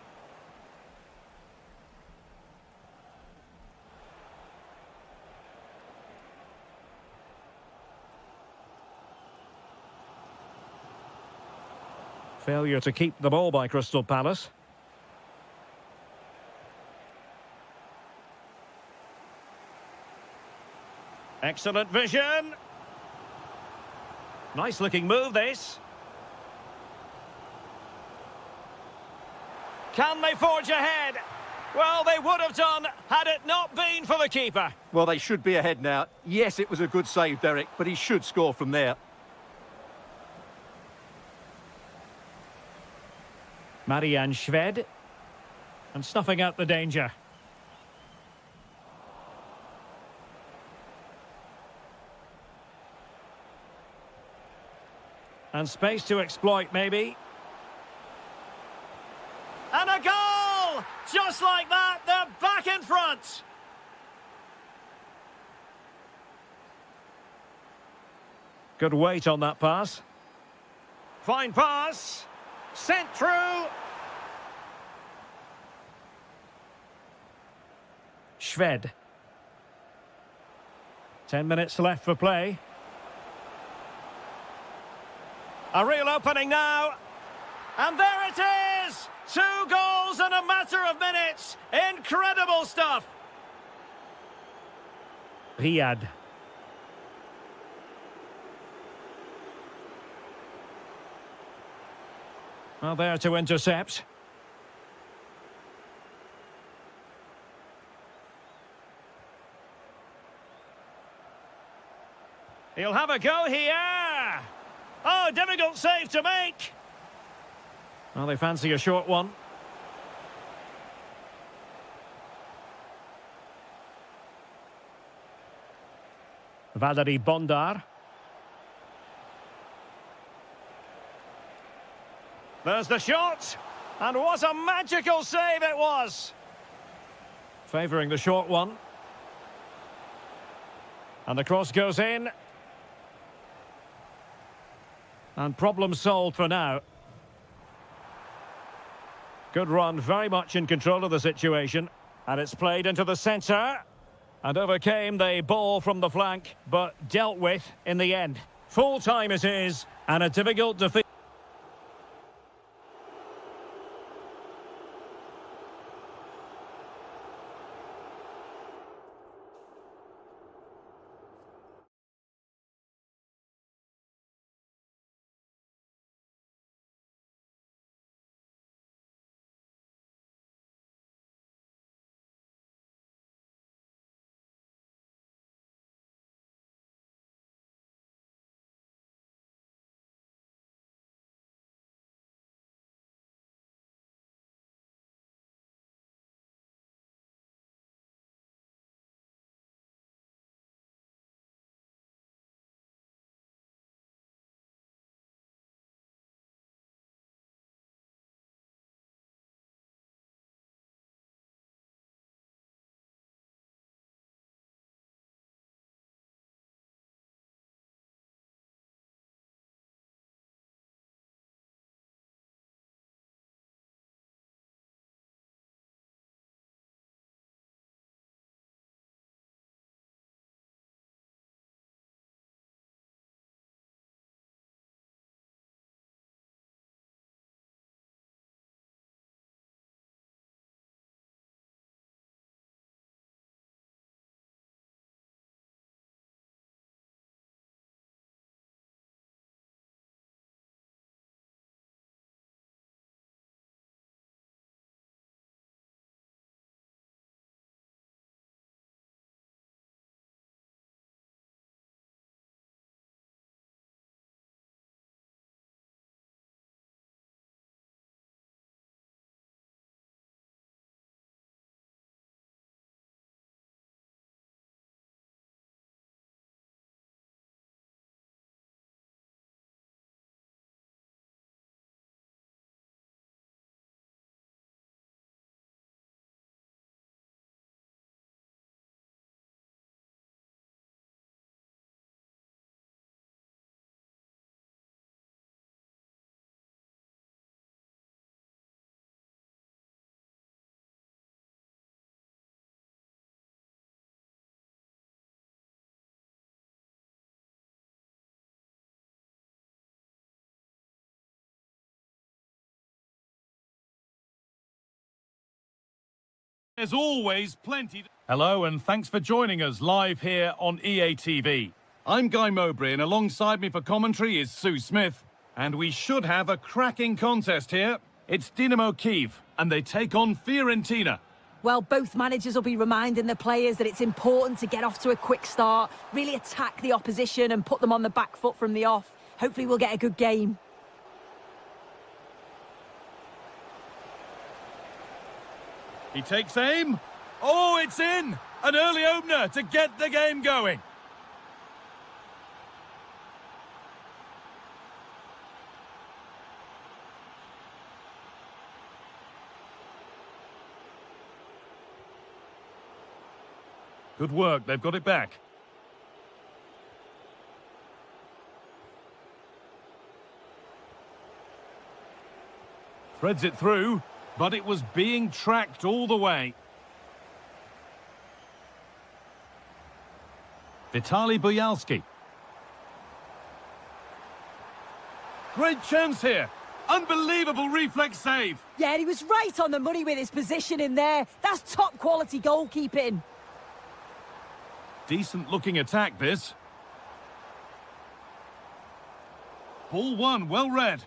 Failure to keep the ball by Crystal Palace. Excellent vision. Nice looking move, this. Can they forge ahead? Well, they would have done had it not been for the keeper. Well, they should be ahead now. Yes, it was a good save, Derek, but he should score from there. Marianne Shved. And snuffing out the danger. And space to exploit, maybe. And a goal! Just like that, they're back in front. Good weight on that pass. Fine pass. Sent through. Shved. 10 minutes left for play. A real opening now. And there it is! 2 goals in a matter of minutes. Incredible stuff. Riyad. Well, there to intercept. He'll have a go here. Oh, difficult save to make. Well, they fancy a short one. Valerie Bondar. There's the shot. And what a magical save it was. Favouring the short one. And the cross goes in. And problem solved for now. Good run, very much in control of the situation. And it's played into the centre. And overcame the ball from the flank, but dealt with in the end. Full time it is, and a difficult defeat. There's always plenty. Hello, and thanks for joining us live here on EA TV. I'm Guy Mowbray, and alongside me for commentary is Sue Smith. And we should have a cracking contest here. It's Dynamo Kyiv, and they take on Fiorentina. Well, both managers will be reminding the players that it's important to get off to a quick start, really attack the opposition and put them on the back foot from the off. Hopefully we'll get a good game. He takes aim. Oh, it's in! An early opener to get the game going. Good work, they've got it back. Threads it through, but it was being tracked all the way. Vitaly Buyalski. Great chance here. Unbelievable reflex save. Yeah, he was right on the money with his position in there. That's top quality goalkeeping. Decent looking attack, this. Ball one, well read.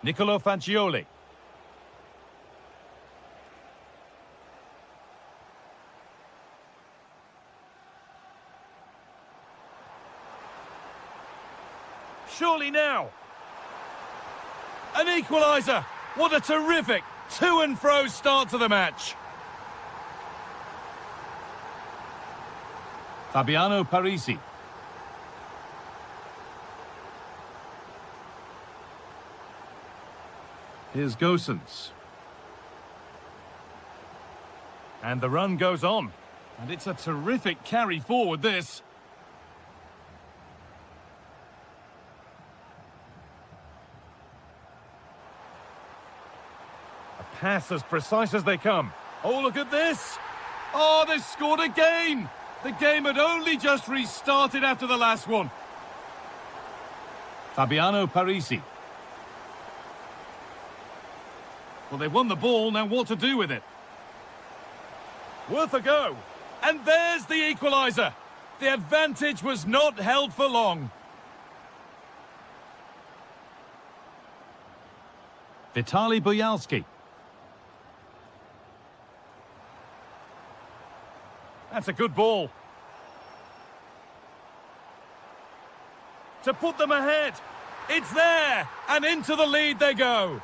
Nicolo Fagioli. Surely now. An equaliser. What a terrific to and fro start to the match. Fabiano Parisi. Here's Gosens. And the run goes on. And it's a terrific carry forward, this. Pass as precise as they come. Oh, look at this. Oh, they've scored again. The game had only just restarted after the last one. Fabiano Parisi. Well, they've won the ball. Now what to do with it? Worth a go. And there's the equaliser. The advantage was not held for long. Vitaly Buyalski. That's a good ball. To put them ahead. It's there. And into the lead they go.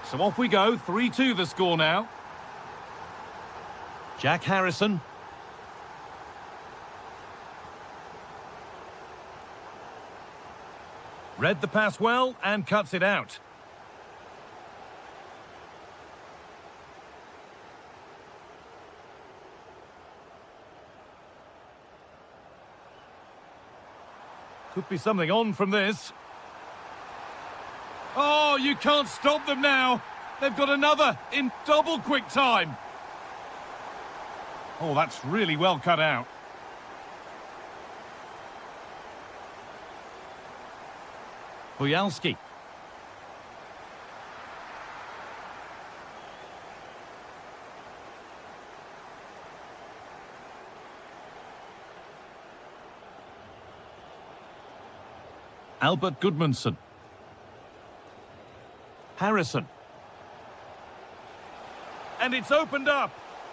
So off we go. 3-2 the score now. Jack Harrison. Read the pass well and cuts it out. Could be something on from this. Oh, you can't stop them now. They've got another in double quick time. Oh, that's really well cut out. Buyalski. Albert Gudmundsson. Harrison. And it's opened up.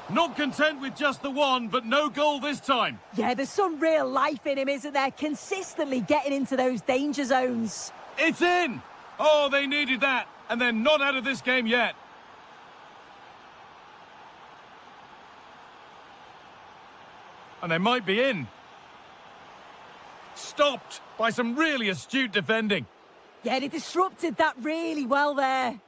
Not content with just the one, but no goal this time. Yeah, there's some real life in him, isn't there? Consistently getting into those danger zones. It's in! Oh, they needed that. And they're not out of this game yet. And they might be in. Stopped by some really astute defending. Yeah, they disrupted that really well there.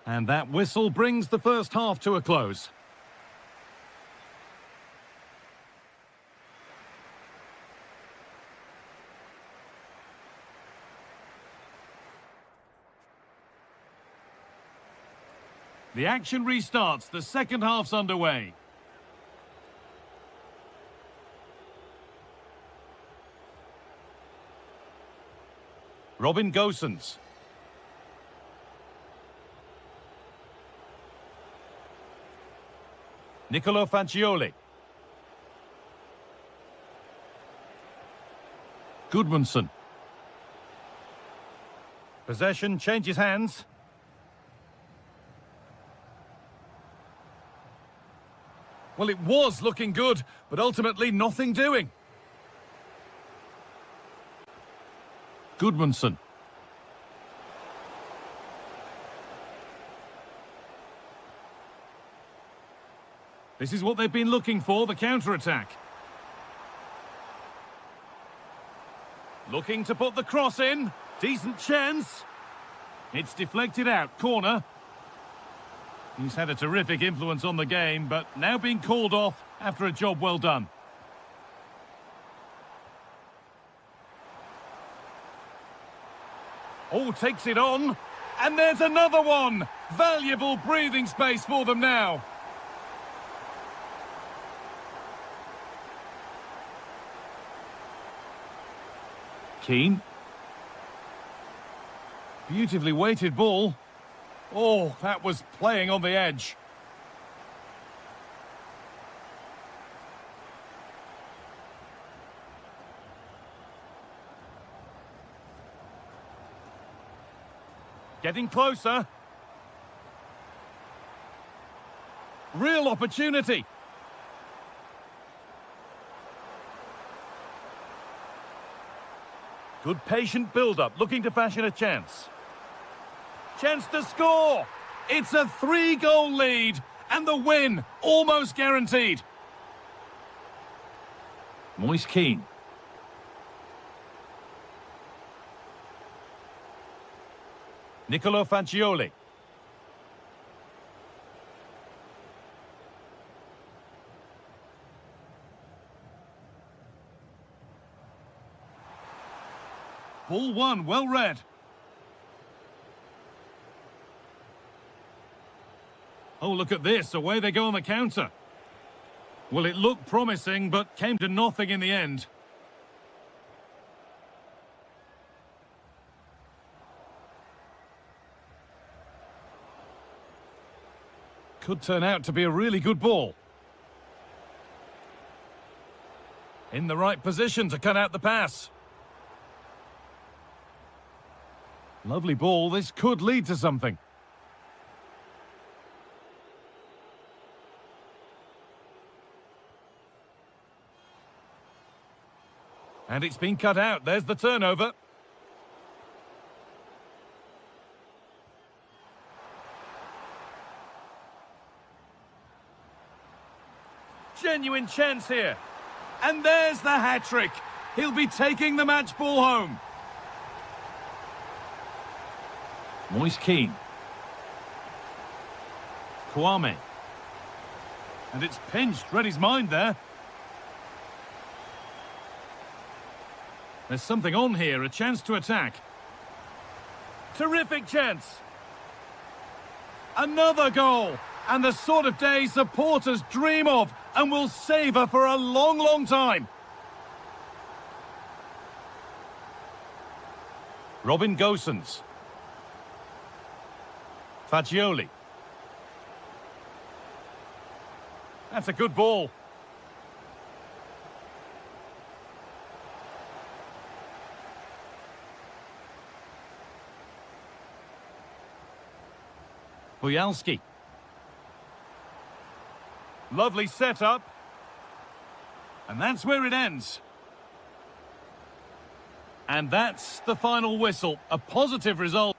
And that whistle brings the first half to a close. The action restarts. The second half's underway. Robin Gosens. Nicolo Fagioli. Gudmundsson. Possession changes hands. Well, it was looking good, but ultimately nothing doing. Gudmundsson. This is what they've been looking for, the counter-attack. Looking to put the cross in. Decent chance. It's deflected out. Corner. He's had a terrific influence on the game, but now being called off after a job well done. Oh, takes it on. And there's another one. Valuable breathing space for them now. Keane. Beautifully weighted ball. Oh, that was playing on the edge. Getting closer. Real opportunity. Good patient build-up, looking to fashion a chance. Chance to score! It's a 3-goal lead, and the win almost guaranteed. Moise Keane. Nicolo Fagioli. Ball one, well read. Oh, look at this. Away they go on the counter. Well, it looked promising, but came to nothing in the end. Could turn out to be a really good ball. In the right position to cut out the pass. Lovely ball. This could lead to something. And it's been cut out. There's the turnover. Genuine chance here. And there's the hat-trick. He'll be taking the match ball home. Moise Keane. Kwame. And it's pinched. Read his mind there. There's something on here, a chance to attack. Terrific chance. Another goal. And the sort of day supporters dream of and will savour for a long, long time. Robin Gosens. Fagioli. That's a good ball. Bojalski. Lovely setup. And that's where it ends. And that's the final whistle. A positive result.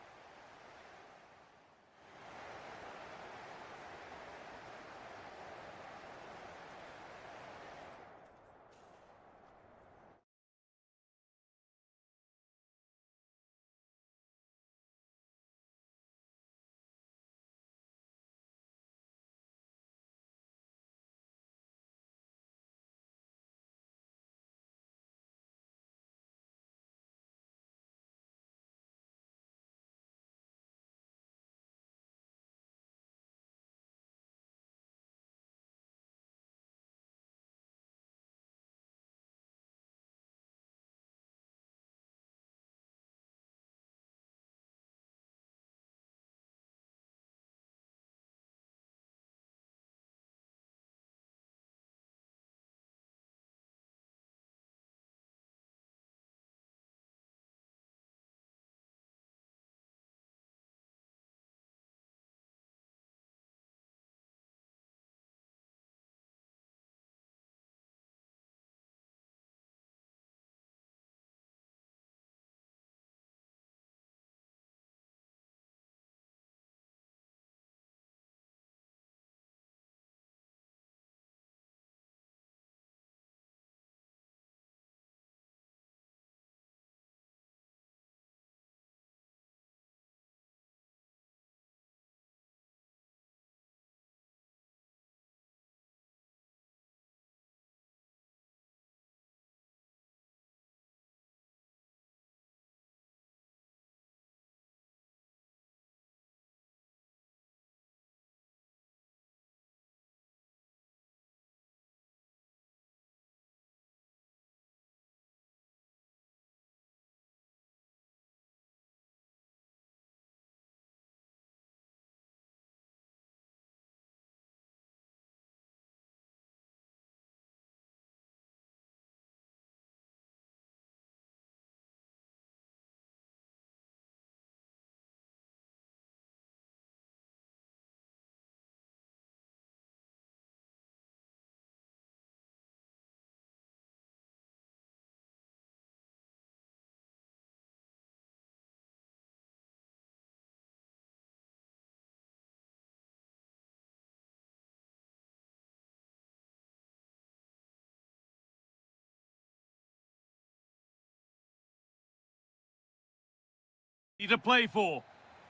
To play for.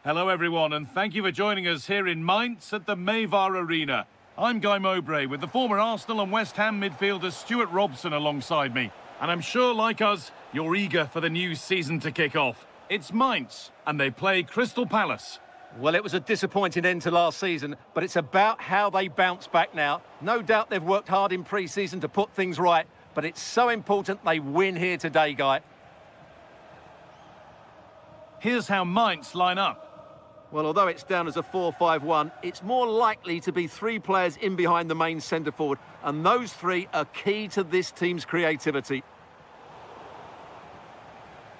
Hello everyone, and thank you for joining us here in Mainz at the Mayvar Arena. I'm Guy Mowbray with the former Arsenal and West Ham midfielder Stuart Robson alongside me. And I'm sure, like us, you're eager for the new season to kick off. It's Mainz, and they play Crystal Palace. Well, it was a disappointing end to last season, but it's about how they bounce back now. No doubt they've worked hard in pre-season to put things right, but it's so important they win here today, Guy. Here's how Mainz line up. Well, although it's down as a 4-5-1, it's more likely to be three players in behind the main centre forward, and those three are key to this team's creativity.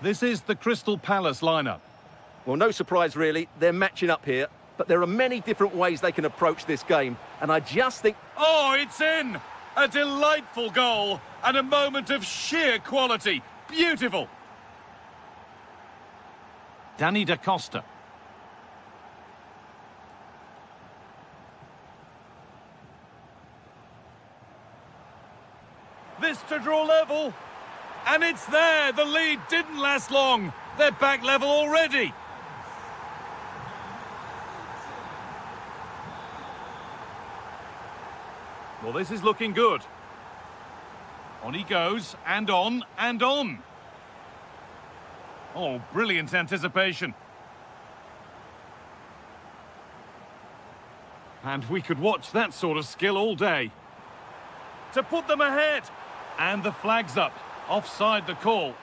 This is the Crystal Palace lineup. Well, no surprise really, they're matching up here, but there are many different ways they can approach this game, and I just think... Oh, it's in! A delightful goal and a moment of sheer quality. Beautiful! Danny da Costa. This to draw level. And it's there. The lead didn't last long. They're back level already. Well, this is looking good. On he goes, and on, and on. Oh, brilliant anticipation. And we could watch that sort of skill all day. To put them ahead. And the flag's up. Offside the call.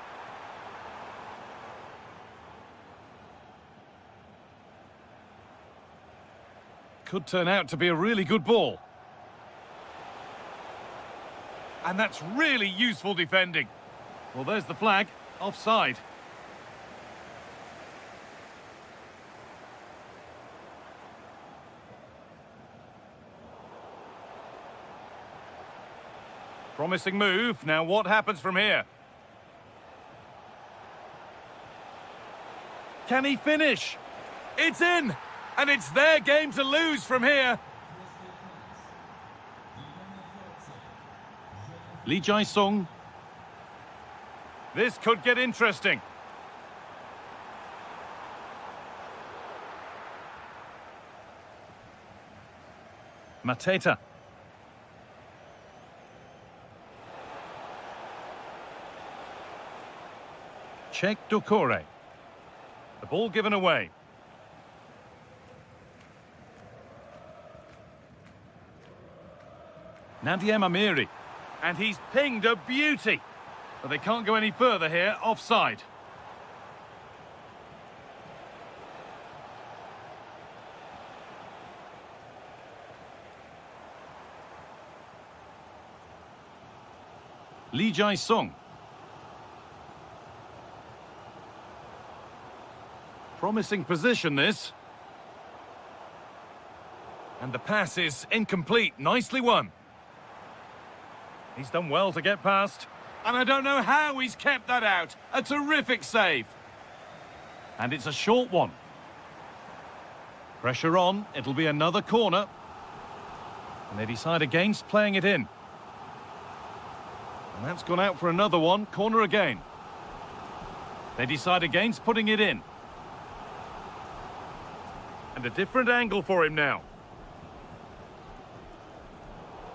Could turn out to be a really good ball. And that's really useful defending. Well, there's the flag. Offside. Promising move. Now what happens from here? Can he finish? It's in! And it's their game to lose from here. Lee Jae-sung. This could get interesting. Mateta. Check Dokore. The ball given away. Nadia Amiri. And he's pinged a beauty. But they can't go any further here. Offside. Lee Jae-sung. Promising position, this. And the pass is incomplete. Nicely won. He's done well to get past. And I don't know how he's kept that out. A terrific save. And it's a short one. Pressure on. It'll be another corner. And they decide against playing it in. And that's gone out for another one. Corner again. They decide against putting it in. And a different angle for him now.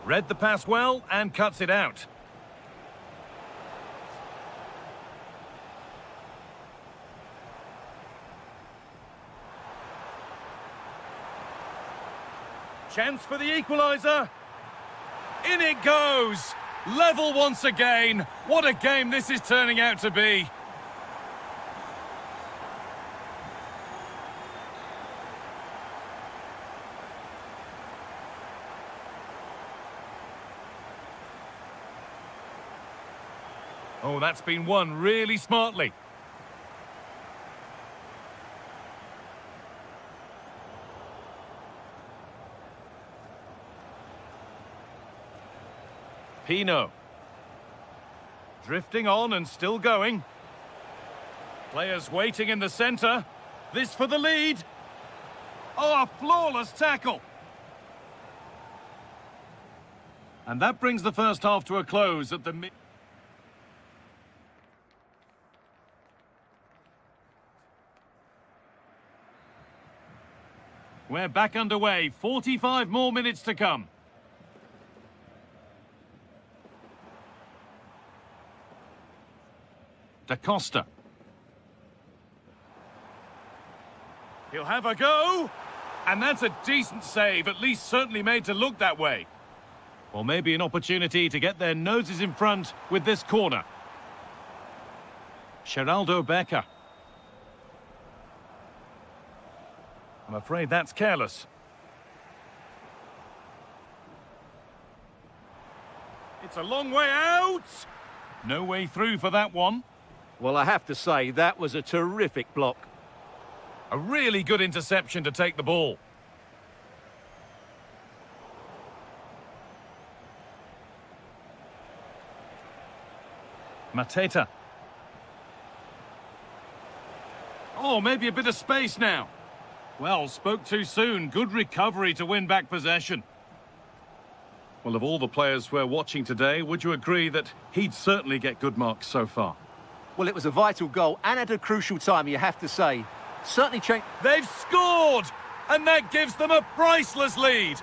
Read the pass well and cuts it out. Chance for the equaliser. In it goes. Level once again. What a game this is turning out to be. Oh, that's been won really smartly. Pino. Drifting on and still going. Players waiting in the centre. This for the lead. Oh, a flawless tackle. And that brings the first half to a close at the mid. We're back underway. 45 more minutes to come. Da Costa. He'll have a go. And that's a decent save, at least certainly made to look that way. Or maybe an opportunity to get their noses in front with this corner. Geraldo Becker. I'm afraid that's careless. It's a long way out. No way through for that one. Well, I have to say, that was a terrific block. A really good interception to take the ball. Mateta. Oh, maybe a bit of space now. Well, spoke too soon. Good recovery to win back possession. Well, of all the players we're watching today, would you agree that he'd certainly get good marks so far? Well, it was a vital goal and at a crucial time, you have to say. Certainly changed. They've scored! And that gives them a priceless lead.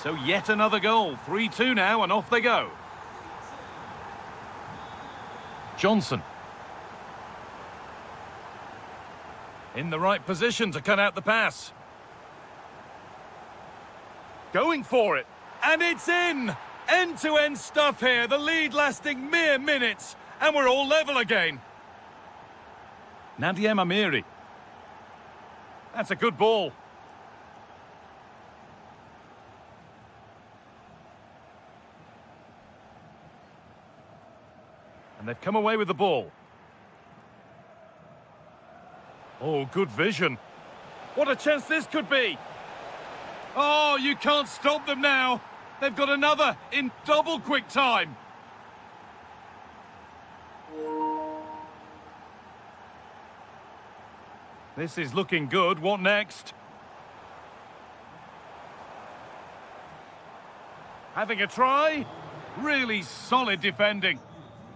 So yet another goal. 3-2 now, and off they go. Johnson. In the right position to cut out the pass. Going for it. And it's in! End-to-end stuff here. The lead lasting mere minutes. And we're all level again. Nadia Amiri. That's a good ball. And they've come away with the ball. Oh, good vision. What a chance this could be. Oh, you can't stop them now. They've got another in double quick time. This is looking good. What next? Having a try. Really solid defending.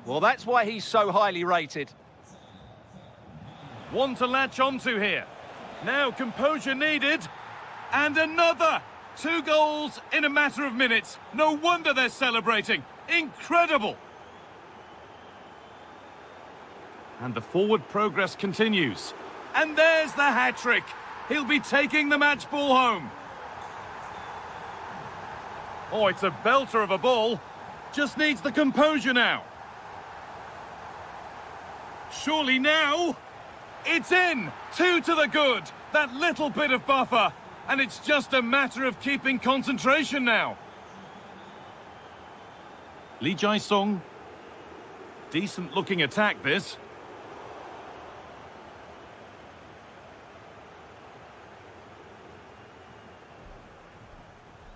Well, that's why he's so highly rated. One to latch onto here. Now composure needed. And another. 2 goals in a matter of minutes. No wonder they're celebrating. Incredible. And the forward progress continues. And there's the hat-trick. He'll be taking the match ball home. Oh, it's a belter of a ball. Just needs the composure now. Surely now. It's in. 2 to the good. That little bit of buffer. And it's just a matter of keeping concentration now. Lee Jae-sung. Decent looking attack, this.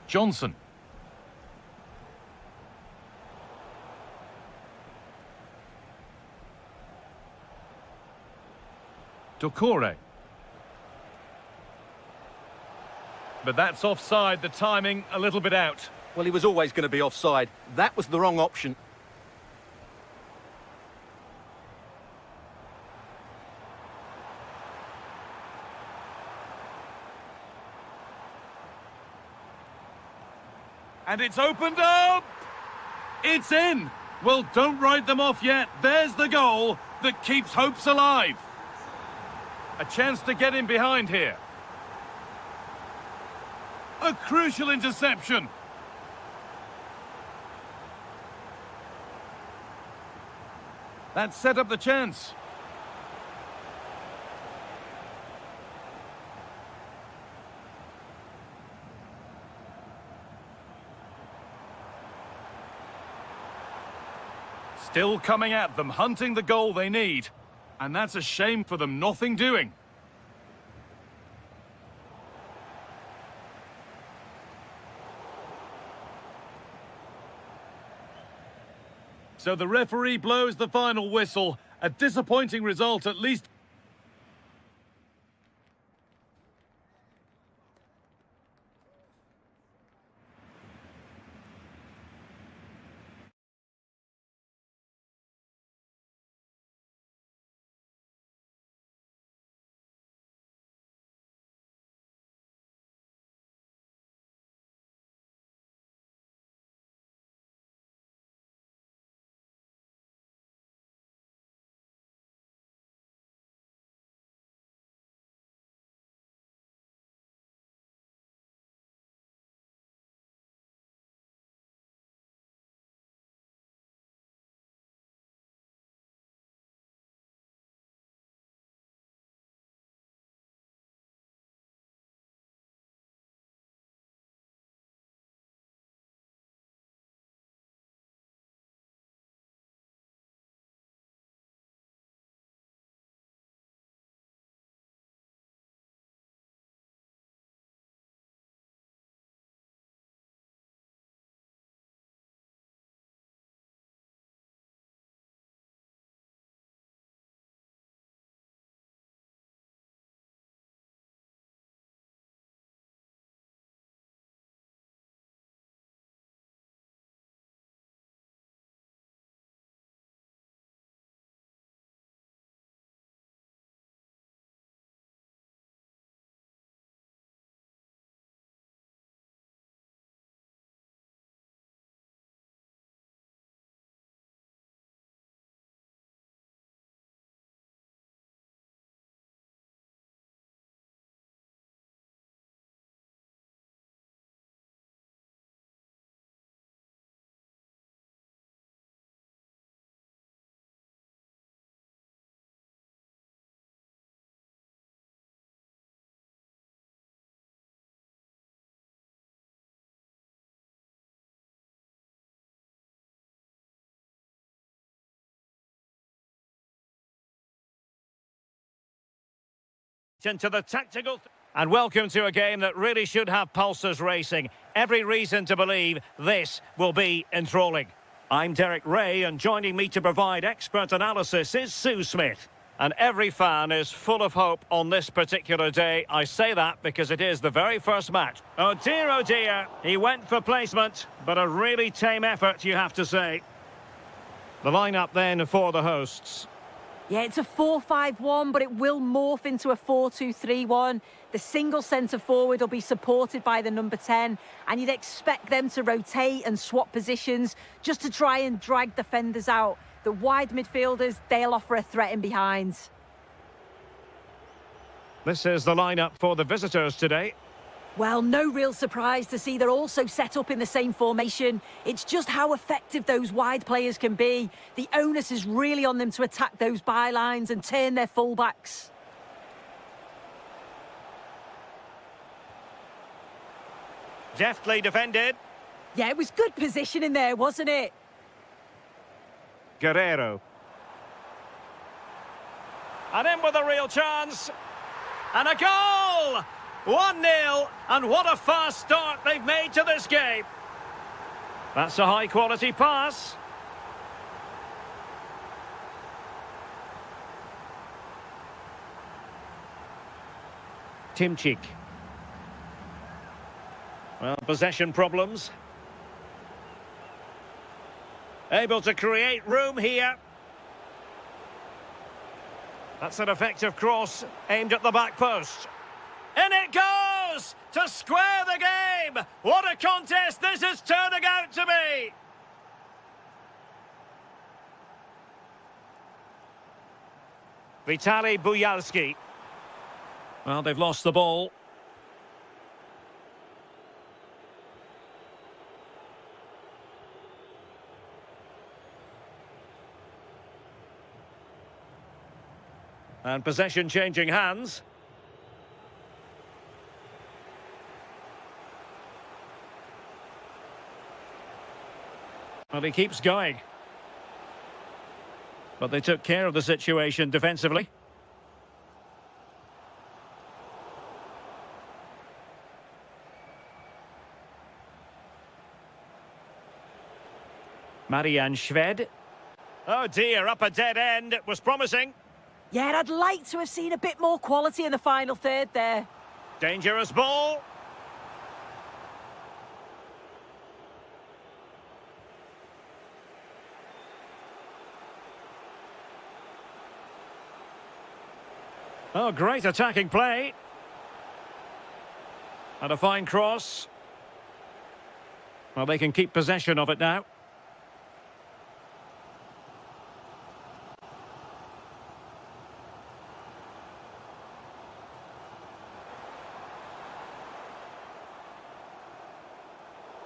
Johnson. Dokore. But that's offside, the timing a little bit out. Well, he was always going to be offside. That was the wrong option. And it's opened up! It's in! Well, don't write them off yet. There's the goal that keeps hopes alive. A chance to get in behind here. A crucial interception. That set up the chance. Still coming at them, hunting the goal they need. And that's a shame for them, nothing doing. So the referee blows the final whistle. A disappointing result, at least. Into the tactical... And welcome to a game that really should have pulses racing. Every reason to believe this will be enthralling. I'm Derek Ray, and joining me to provide expert analysis is Sue Smith. And every fan is full of hope on this particular day. I say that because it is the very first match. Oh dear, he went for placement, but a really tame effort, you have to say. The lineup then for the hosts. Yeah, it's a 4-5-1, but it will morph into a 4-2-3-1. The single centre-forward will be supported by the number 10, and you'd expect them to rotate and swap positions just to try and drag defenders out. The wide midfielders, they'll offer a threat in behind. This is the lineup for the visitors today. Well, no real surprise to see they're also set up in the same formation. It's just how effective those wide players can be. The onus is really on them to attack those bylines and turn their fullbacks. Deftly defended. Yeah, it was good positioning there, wasn't it? Guerrero. And in with a real chance. And a goal! 1-0, and what a fast start they've made to this game. That's a high-quality pass. Timchik. Well, possession problems. Able to create room here. That's an effective cross aimed at the back post. In it goes to square the game. What a contest this is turning out to be. Vitaly Buyalski. Well, they've lost the ball. And possession changing hands. Well, he keeps going. But they took care of the situation defensively. Marian Shved. Oh dear, up a dead end. It was promising. Yeah, I'd like to have seen a bit more quality in the final third there. Dangerous ball. Oh, great attacking play. And a fine cross. Well, they can keep possession of it now.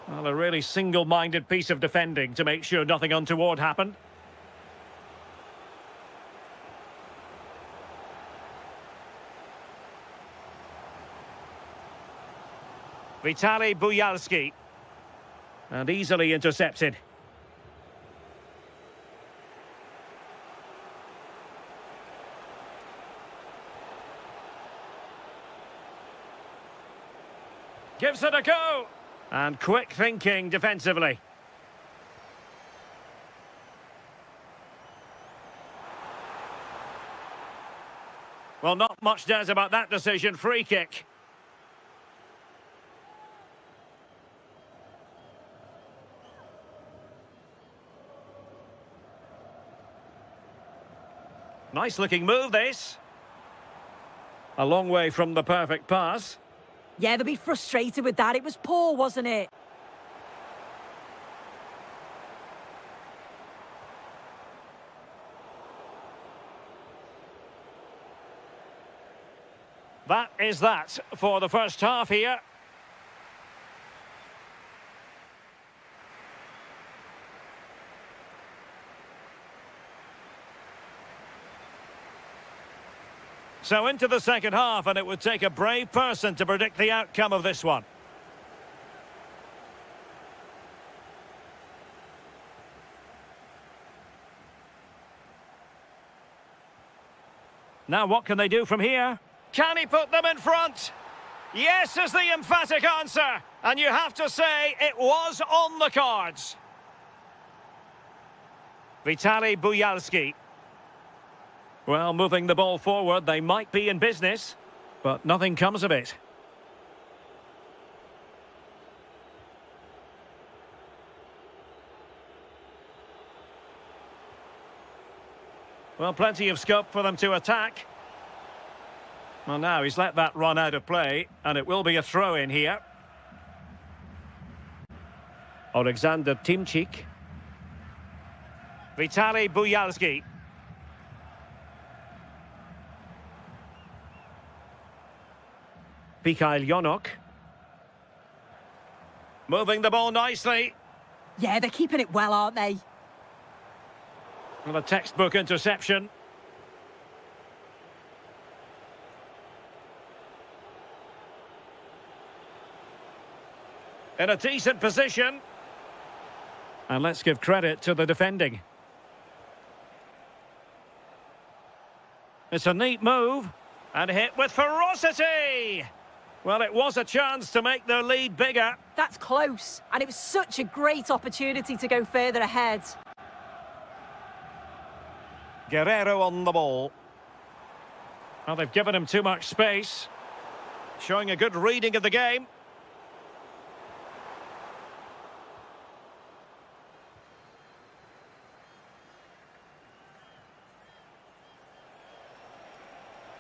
Well, a really single-minded piece of defending to make sure nothing untoward happened. Vitaly Buyalski. And easily intercepted. Gives it a go. And quick thinking defensively. Well, not much does about that decision. Free kick. Nice looking move, this. A long way from the perfect pass. Yeah, they'll be frustrated with that. It was poor, wasn't it? That is that for the first half here. So into the second half, and it would take a brave person to predict the outcome of this one. Now what can they do from here? Can he put them in front? Yes is the emphatic answer. And you have to say it was on the cards. Vitaly Buyalski. Well, moving the ball forward, they might be in business, but nothing comes of it. Well, plenty of scope for them to attack. Well, now he's let that run out of play, and it will be a throw-in here. Alexander Timchik. Vitaly Buyalski. Mikhail Yonok. Moving the ball nicely. Yeah, they're keeping it well, aren't they? Well, a textbook interception. In a decent position. And let's give credit to the defending. It's a neat move. And hit with ferocity. Well, it was a chance to make their lead bigger. That's close. And it was such a great opportunity to go further ahead. Guerrero on the ball. Well, they've given him too much space. Showing a good reading of the game.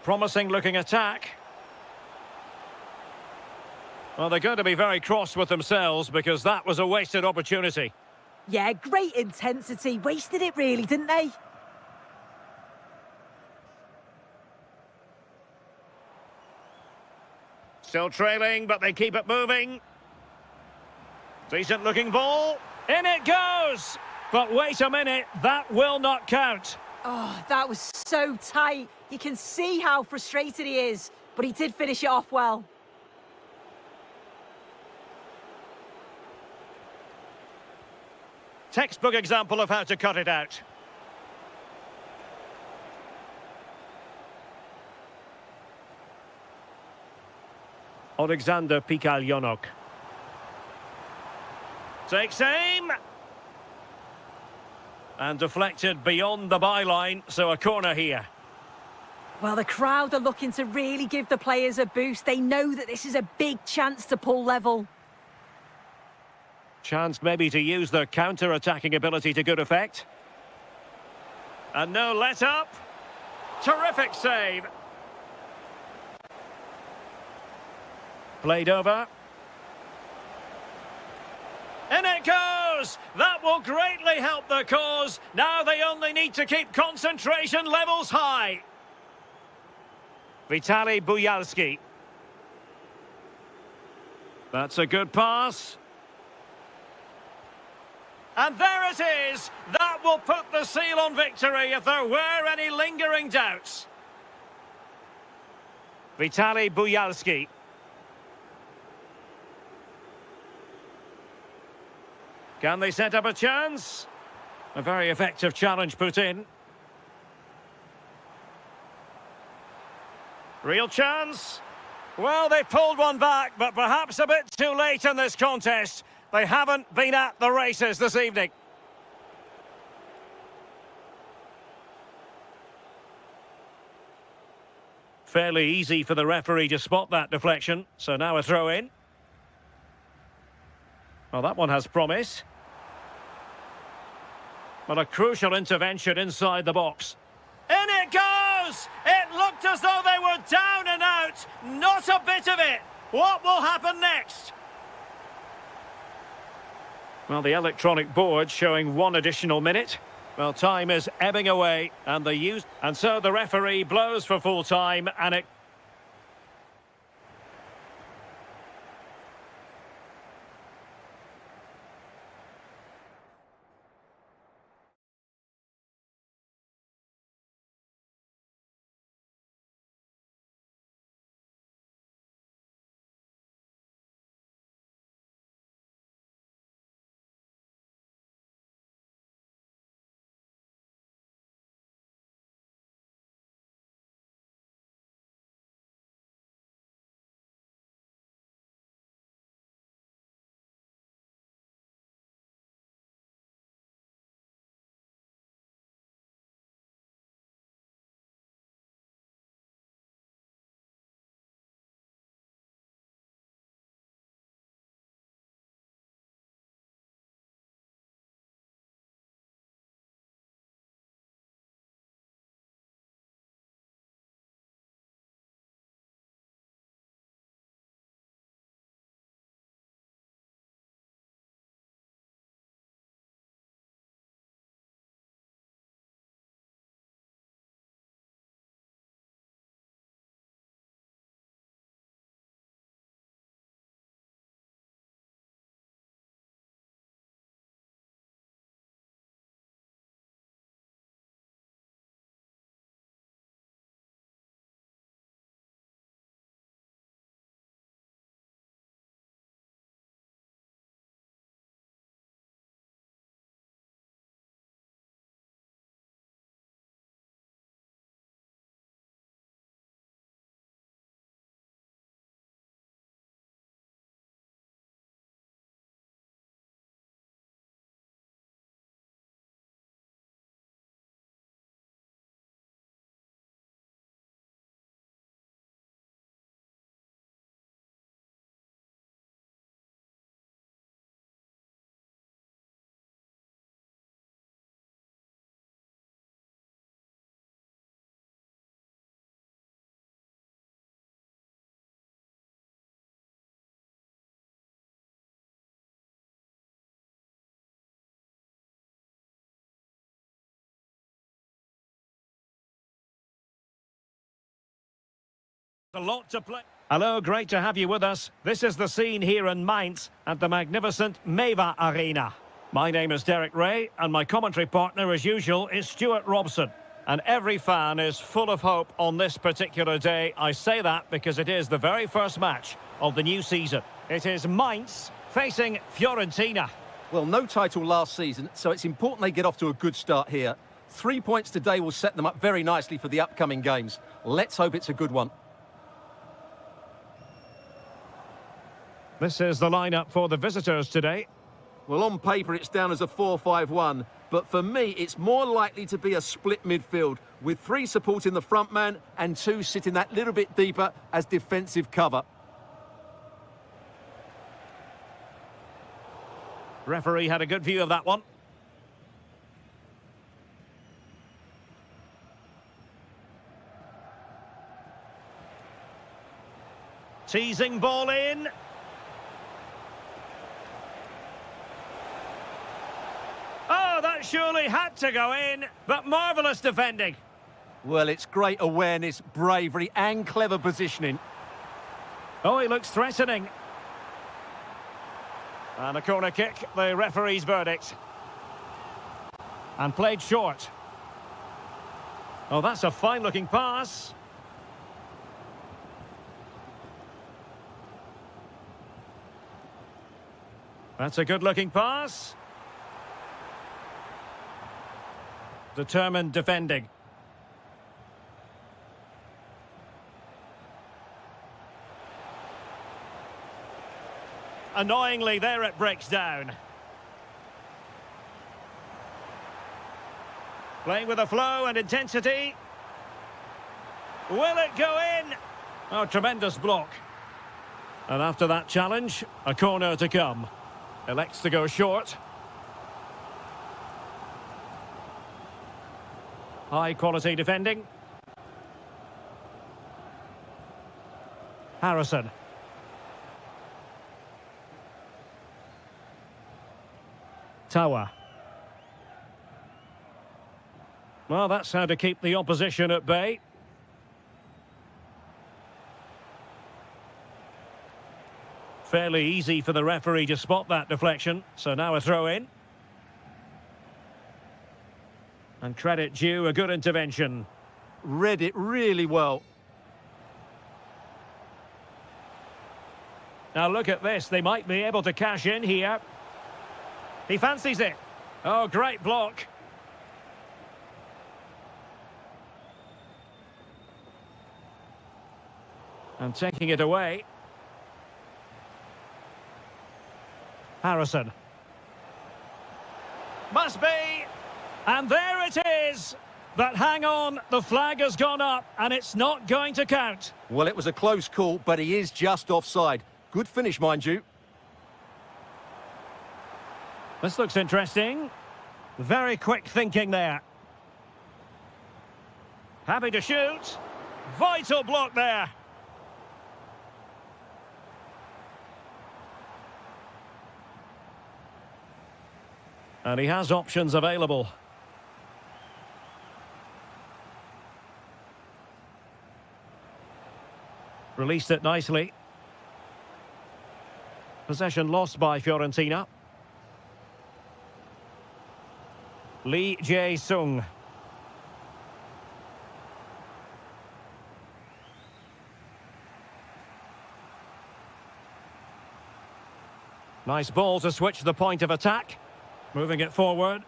Promising looking attack. Well, they're going to be very cross with themselves because that was a wasted opportunity. Yeah, great intensity. Wasted it really, didn't they? Still trailing, but they keep it moving. Decent looking ball. In it goes! But wait a minute, that will not count. Oh, that was so tight. You can see how frustrated he is, but he did finish it off well. Textbook example of how to cut it out. Alexander Pikalyonok. Takes aim. And deflected beyond the byline, so a corner here. Well, the crowd are looking to really give the players a boost. They know that this is a big chance to pull level. Chance maybe to use their counter-attacking ability to good effect. And no let-up. Terrific save. Played over. In it goes! That will greatly help their cause. Now they only need to keep concentration levels high. Vitaly Buyalski. That's a good pass. And there it is! That will put the seal on victory if there were any lingering doubts. Vitaly Buyalski. Can they set up a chance? A very effective challenge put in. Real chance. Well, they pulled one back, but perhaps a bit too late in this contest. They haven't been at the races this evening. Fairly easy for the referee to spot that deflection, so now a throw in. Well, that one has promise. Well, a crucial intervention inside the box. In it goes! It looked as though they were down and out. Not a bit of it. What will happen next? Well, the electronic board showing one additional minute. Well, time is ebbing away, and so the referee blows for full time, and it A lot to play. Hello, great to have you with us. This is the scene here in Mainz at the magnificent Meva Arena. My name is Derek Ray, and my commentary partner, as usual, is Stuart Robson. And every fan is full of hope on this particular day. I say that because it is the very first match of the new season. It is Mainz facing Fiorentina. Well, no title last season, so it's important they get off to a good start here. 3 points today will set them up very nicely for the upcoming games. Let's hope it's a good one. This is the lineup for the visitors today. Well, on paper, it's down as a 4-5-1, but for me, it's more likely to be a split midfield, with 3 supporting the front man and 2 sitting that little bit deeper as defensive cover. Referee had a good view of that one. Teasing ball in. Oh, that surely had to go in, but marvellous defending. Well, it's great awareness, bravery and clever positioning. Oh, he looks threatening. And a corner kick, the referee's verdict. And played short. Oh, that's a fine-looking pass. That's a good-looking pass. Determined defending. Annoyingly, there it breaks down. Playing with a flow and intensity. Will it go in? Oh, tremendous block. And after that challenge, a corner to come. Elects to go short. High quality defending. Harrison. Tower. Well, that's how to keep the opposition at bay. Fairly easy for the referee to spot that deflection, so now a throw in. And credit due, a good intervention. Read it really well. Now look at this, they might be able to cash in here. He fancies it. Oh, great block. And taking it away. Harrison. Must be. And there it is. But hang on, the flag has gone up and it's not going to count. Well, it was a close call, but he is just offside. Good finish, mind you. This looks interesting. Very quick thinking there. Happy to shoot. Vital block there. And he has options available. Released it nicely. Possession lost by Fiorentina. Lee Jae-sung. Nice ball to switch the point of attack. Moving it forward.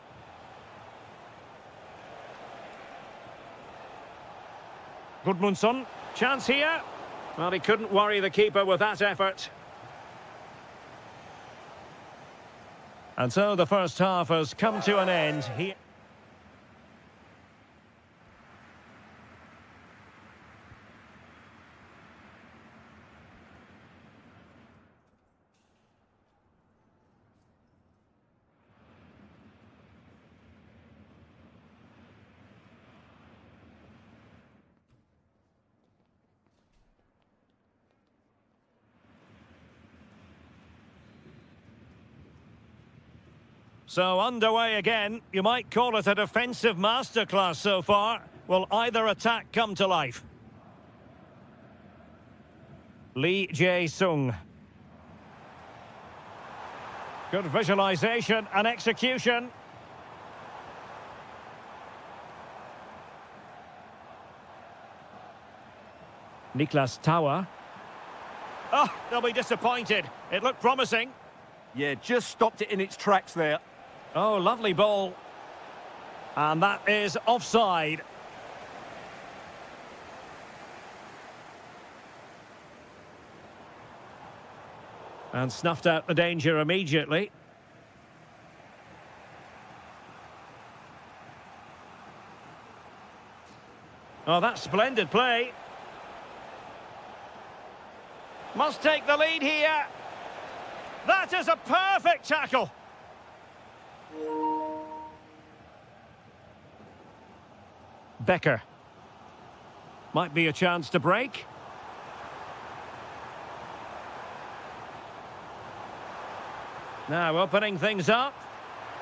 Gudmundsson. Chance here. Well, he couldn't worry the keeper with that effort. And so the first half has come to an end here. So underway again. You might call it a defensive masterclass so far. Will either attack come to life? Lee Jae-sung. Good visualization and execution. Niklas Tower. Oh, they'll be disappointed. It looked promising. Yeah, just stopped it in its tracks there. Oh, lovely ball. And that is offside. And snuffed out the danger immediately. Oh, that's splendid play. Must take the lead here. That is a perfect tackle. Becker. Might be a chance to break. Now opening things up.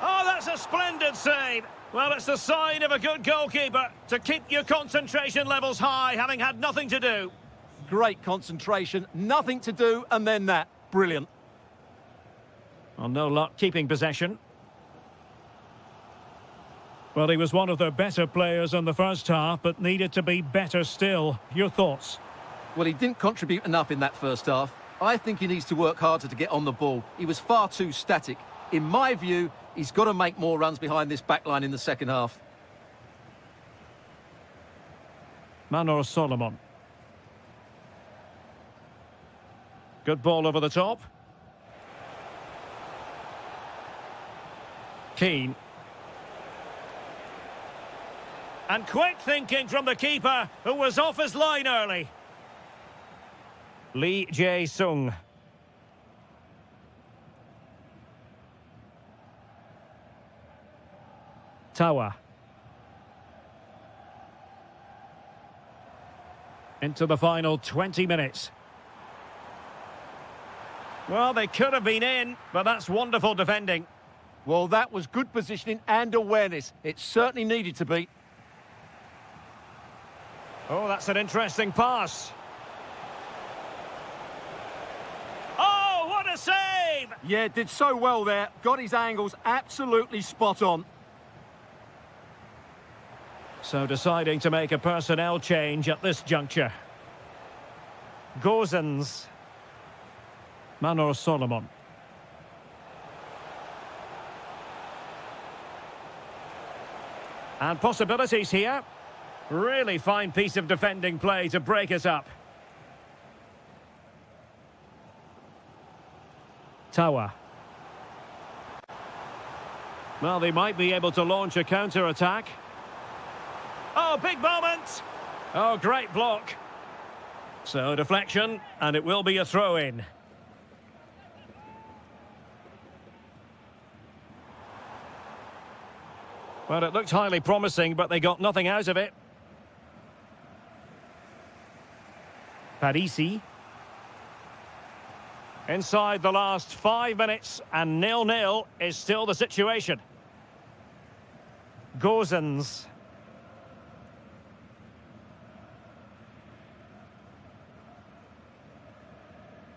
Oh, that's a splendid save. Well, it's the sign of a good goalkeeper to keep your concentration levels high, having had nothing to do. Great concentration, nothing to do, and then that. Brilliant. Well, no luck keeping possession. Well, he was one of the better players in the first half, but needed to be better still. Your thoughts? Well, he didn't contribute enough in that first half. I think he needs to work harder to get on the ball. He was far too static. In my view, he's got to make more runs behind this backline in the second half. Manor Solomon. Good ball over the top. Keane. And quick thinking from the keeper, who was off his line early. Lee Jae-sung. Tower. Into the final 20 minutes. Well, they could have been in, but that's wonderful defending. Well, that was good positioning and awareness. It certainly needed to be. Oh, that's an interesting pass. Oh, what a save! Yeah, did so well there. Got his angles absolutely spot on. So deciding to make a personnel change at this juncture. Gozens. Manor Solomon. And possibilities here. Really fine piece of defending play to break us up. Tower. Well, they might be able to launch a counter-attack. Oh, big moment! Oh, great block. So, deflection, and it will be a throw-in. Well, it looked highly promising, but they got nothing out of it. Parisi. Inside the last 5 minutes, and 0-0 is still the situation. Gozens.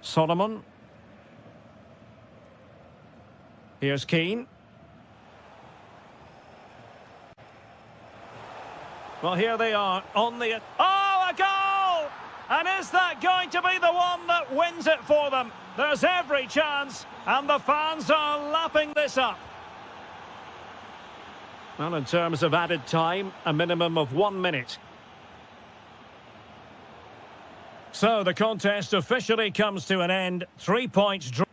Solomon. Here's Keane. Well, here they are on the... Oh, a goal! And is that going to be the one that wins it for them? There's every chance, and the fans are lapping this up. Well, in terms of added time, a minimum of 1 minute. So the contest officially comes to an end. 3 points drawn.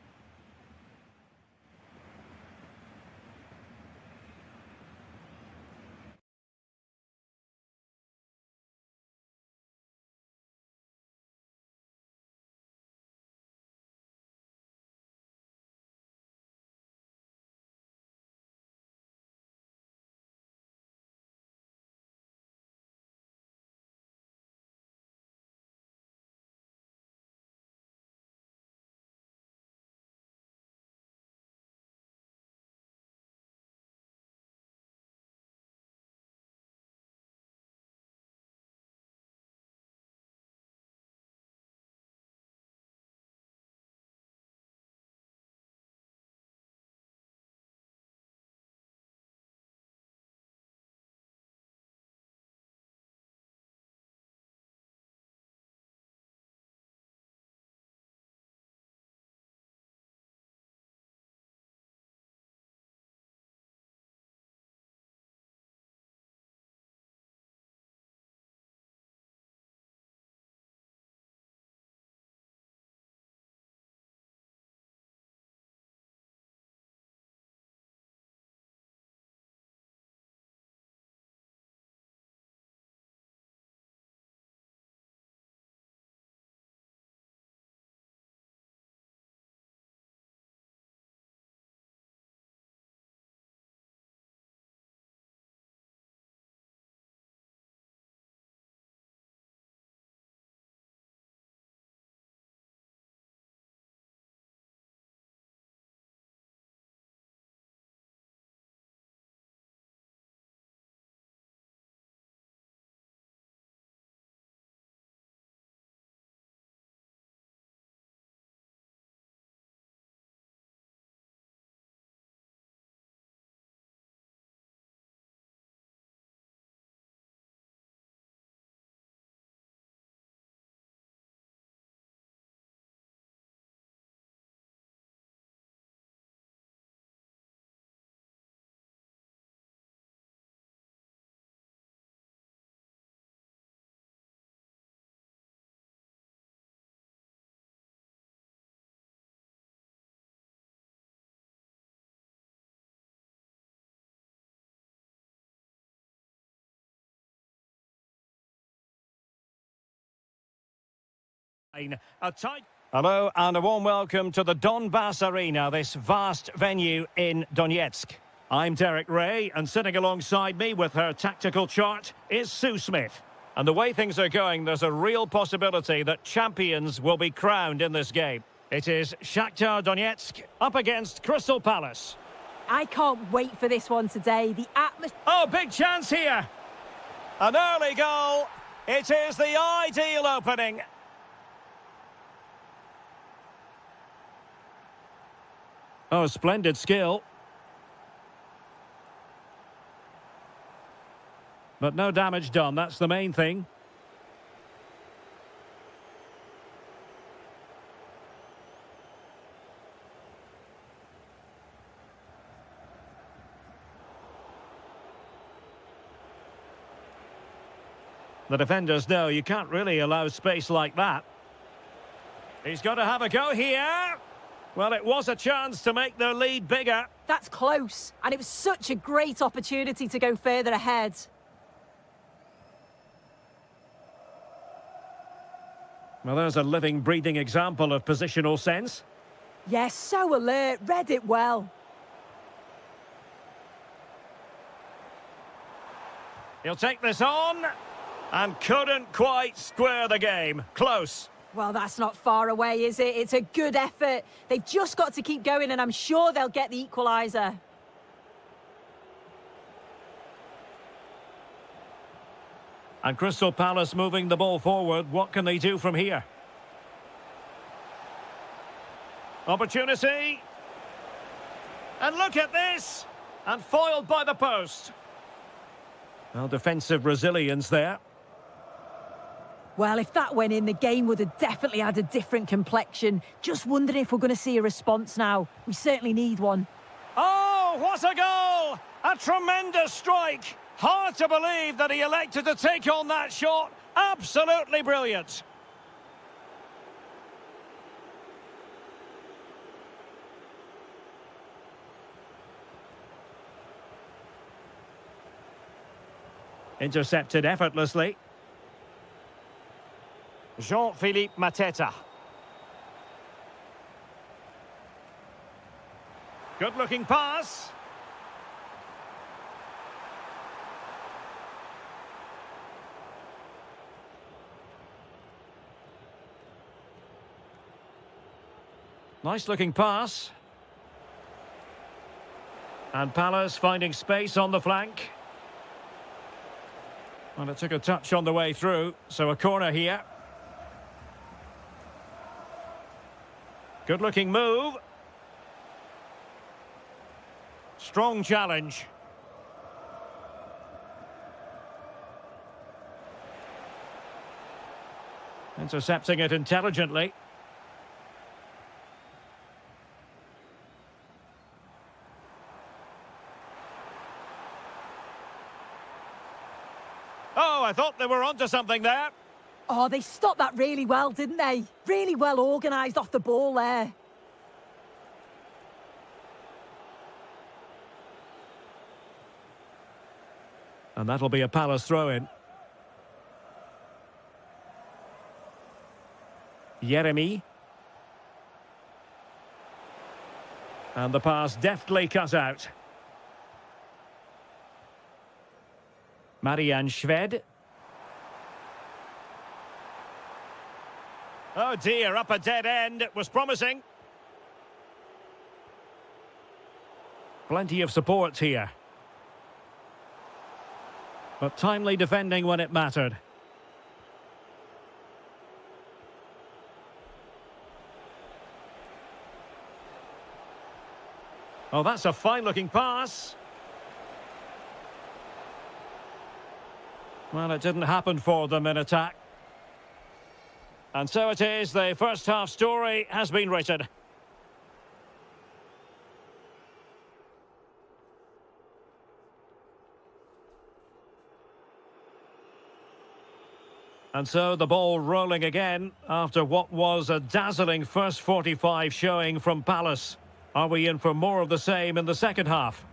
A tight... Hello and a warm welcome to the Donbass Arena, this vast venue in Donetsk. I'm Derek Ray, and sitting alongside me with her tactical chart is Sue Smith. And the way things are going, there's a real possibility that champions will be crowned in this game. It is Shakhtar Donetsk up against Crystal Palace. I can't wait for this one today. The atmosphere... Oh, big chance here. An early goal. It is the ideal opening. Oh, splendid skill. But no damage done, that's the main thing. The defenders know you can't really allow space like that. He's got to have a go here. Well, it was a chance to make their lead bigger. That's close. And it was such a great opportunity to go further ahead. Well, there's a living, breathing example of positional sense. Yes, so alert. Read it well. He'll take this on. And couldn't quite square the game. Close. Well, that's not far away, is it? It's a good effort. They've just got to keep going, and I'm sure they'll get the equaliser. And Crystal Palace moving the ball forward. What can they do from here? Opportunity. And look at this. And foiled by the post. Well, defensive resilience there. Well, if that went in, the game would have definitely had a different complexion. Just wondering if we're going to see a response now. We certainly need one. Oh, what a goal! A tremendous strike. Hard to believe that he elected to take on that shot. Absolutely brilliant. Intercepted effortlessly. Jean-Philippe Mateta. Good-looking pass. Nice-looking pass. And Palace finding space on the flank. Well, it took a touch on the way through, so a corner here. Good-looking move. Strong challenge. Intercepting it intelligently. Oh, I thought they were onto something there. Oh, they stopped that really well, didn't they? Really well organised off the ball there. And that'll be a Palace throw-in. Yeremy. And the pass deftly cut out. Marian Shved. Oh dear, up a dead end. It was promising. Plenty of support here. But timely defending when it mattered. Oh, that's a fine-looking pass. Well, it didn't happen for them in attack. And so it is, the first half story has been written. And so the ball rolling again after what was a dazzling first 45 showing from Palace. Are we in for more of the same in the second half?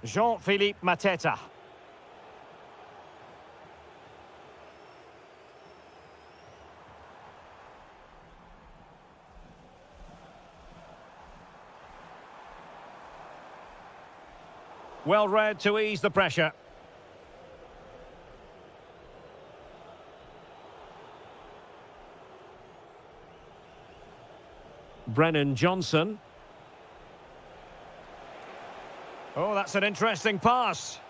Jean-Philippe Mateta. Well read to ease the pressure. Brennan Johnson. Oh, that's an interesting pass.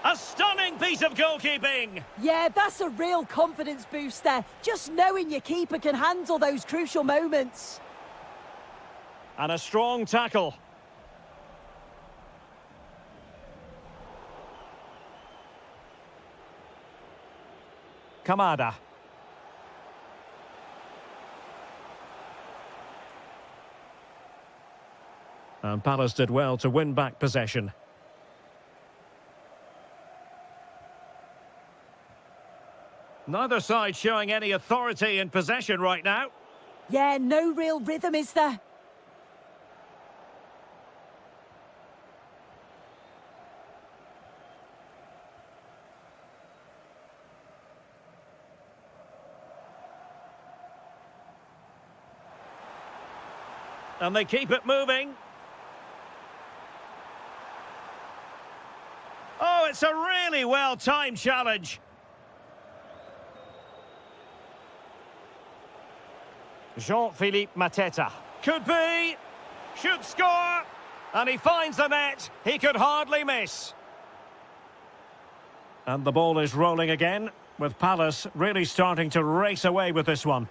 A stunning piece of goalkeeping. Yeah, that's a real confidence booster. Just knowing your keeper can handle those crucial moments. And a strong tackle. Kamada. And Palace did well to win back possession. Neither side showing any authority in possession right now. Yeah, no real rhythm, is there? And they keep it moving. Oh, it's a really well-timed challenge. Jean-Philippe Mateta. Could be. Should score. And he finds the net. He could hardly miss. And the ball is rolling again, with Palace really starting to race away with this one.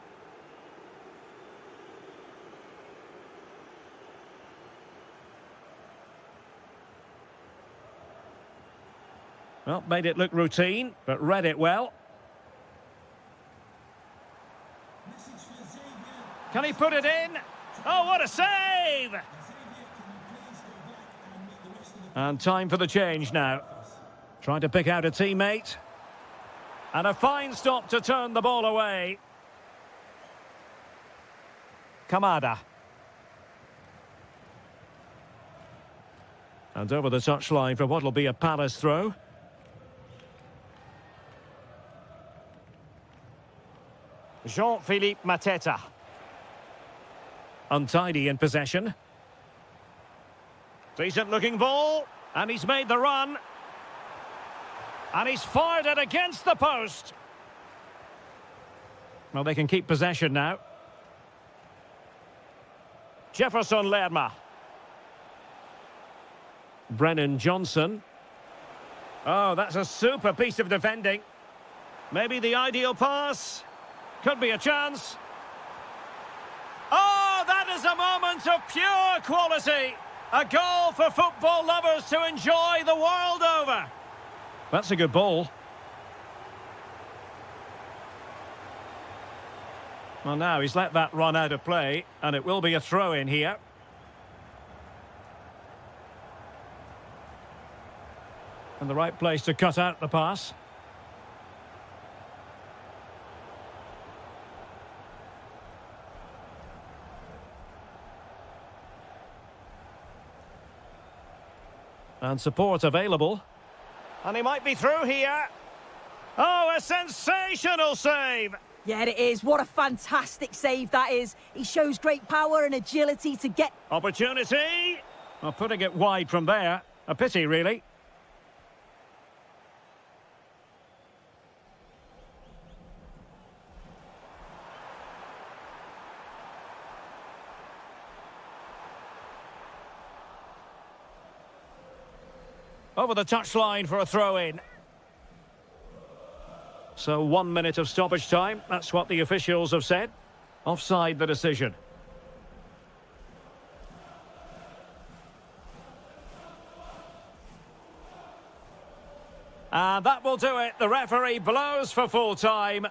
Well, made it look routine, but read it well. Can he put it in? Oh, what a save! And time for the change now. Trying to pick out a teammate. And a fine stop to turn the ball away. Kamada. And over the touchline for what will be a Palace throw. Jean-Philippe Mateta. Untidy in possession. Decent looking ball. And he's made the run. And he's fired it against the post. Well, they can keep possession now. Jefferson Lerma. Brennan Johnson. Oh, that's a super piece of defending. Maybe the ideal pass. Could be a chance. Oh, that is a moment of pure quality. A goal for football lovers to enjoy the world over. That's a good ball. Well, now he's let that run out of play, and it will be a throw-in here. And the right place to cut out the pass. And support available. And he might be through here. Oh, a sensational save! Yeah, it is. What a fantastic save that is. He shows great power and agility to get... Opportunity! Well, putting it wide from there. A pity, really. Over the touchline for a throw-in. So 1 minute of stoppage time. That's what the officials have said. Offside the decision. And that will do it. The referee blows for full time.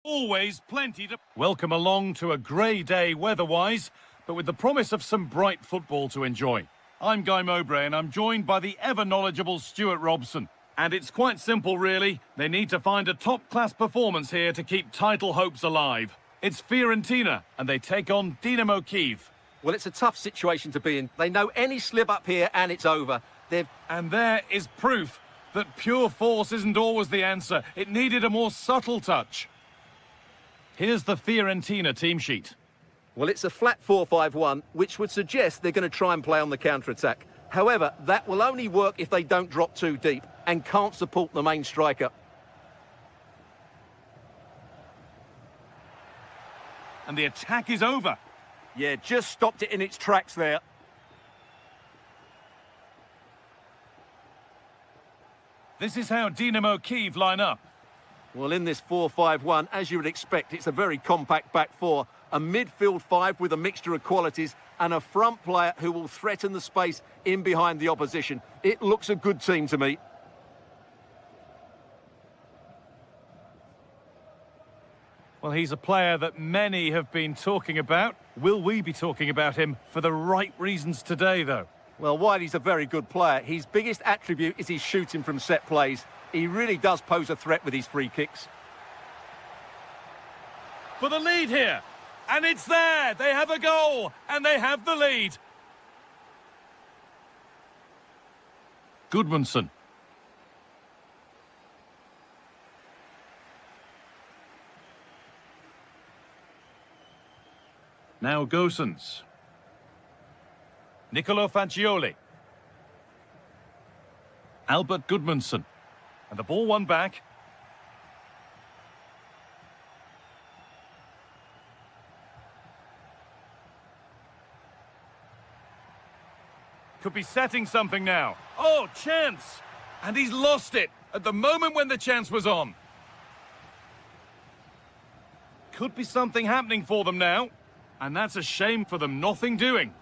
Always plenty to welcome along to a grey day weather-wise, but with the promise of some bright football to enjoy. I'm Guy Mowbray and I'm joined by the ever-knowledgeable Stuart Robson. And it's quite simple, really. They need to find a top-class performance here to keep title hopes alive. It's Fiorentina, and they take on Dynamo Kyiv. Well, it's a tough situation to be in. They know any slip up here and it's over. And there is proof that pure force isn't always the answer. It needed a more subtle touch. Here's the Fiorentina team sheet. Well, it's a flat 4-5-1, which would suggest they're going to try and play on the counter-attack. However, that will only work if they don't drop too deep and can't support the main striker. And the attack is over. Yeah, just stopped it in its tracks there. This is how Dynamo Kyiv line up. Well, in this 4-5-1, as you would expect, it's a very compact back four, a midfield five with a mixture of qualities, and a front player who will threaten the space in behind the opposition. It looks a good team to me. Well, he's a player that many have been talking about. Will we be talking about him for the right reasons today, though? Well, while he's a very good player, his biggest attribute is his shooting from set plays. He really does pose a threat with his free kicks. For the lead here. And it's there. They have a goal. And they have the lead. Gudmundsson. Now Gosens. Nicolo Fagioli. Albert Gudmundsson. And the ball won back. Could be setting something now. Oh, chance! And he's lost it at the moment when the chance was on. Could be something happening for them now. And that's a shame for them, nothing doing.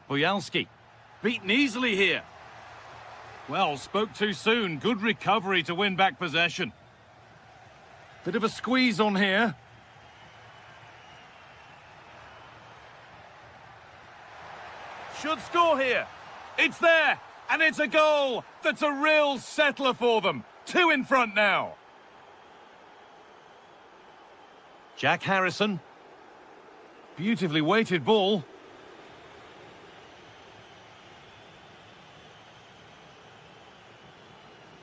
Bojalski, beaten easily here. Well, spoke too soon. Good recovery to win back possession. Bit of a squeeze on here. Should score here. It's there, and it's a goal. That's a real settler for them. 2 in front now. Jack Harrison. Beautifully weighted ball.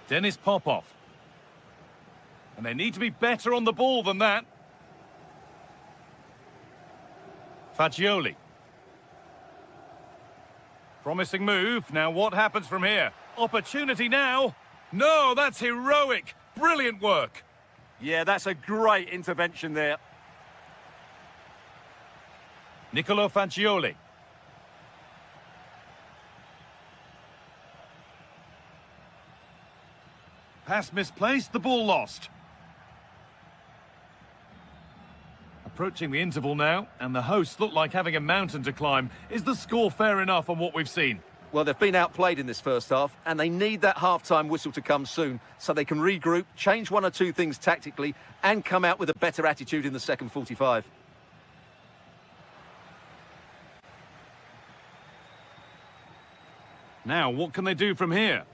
Dennis Popov. And they need to be better on the ball than that. Fagioli. Promising move. Now what happens from here? Opportunity now. No, that's heroic. Brilliant work. Yeah, that's a great intervention there. Nicolo Fagioli. Pass misplaced, the ball lost. Approaching the interval now, and the hosts look like having a mountain to climb. Is the score fair enough on what we've seen? Well, they've been outplayed in this first half, and they need that half-time whistle to come soon so they can regroup, change one or two things tactically, and come out with a better attitude in the second 45. Now, what can they do from here?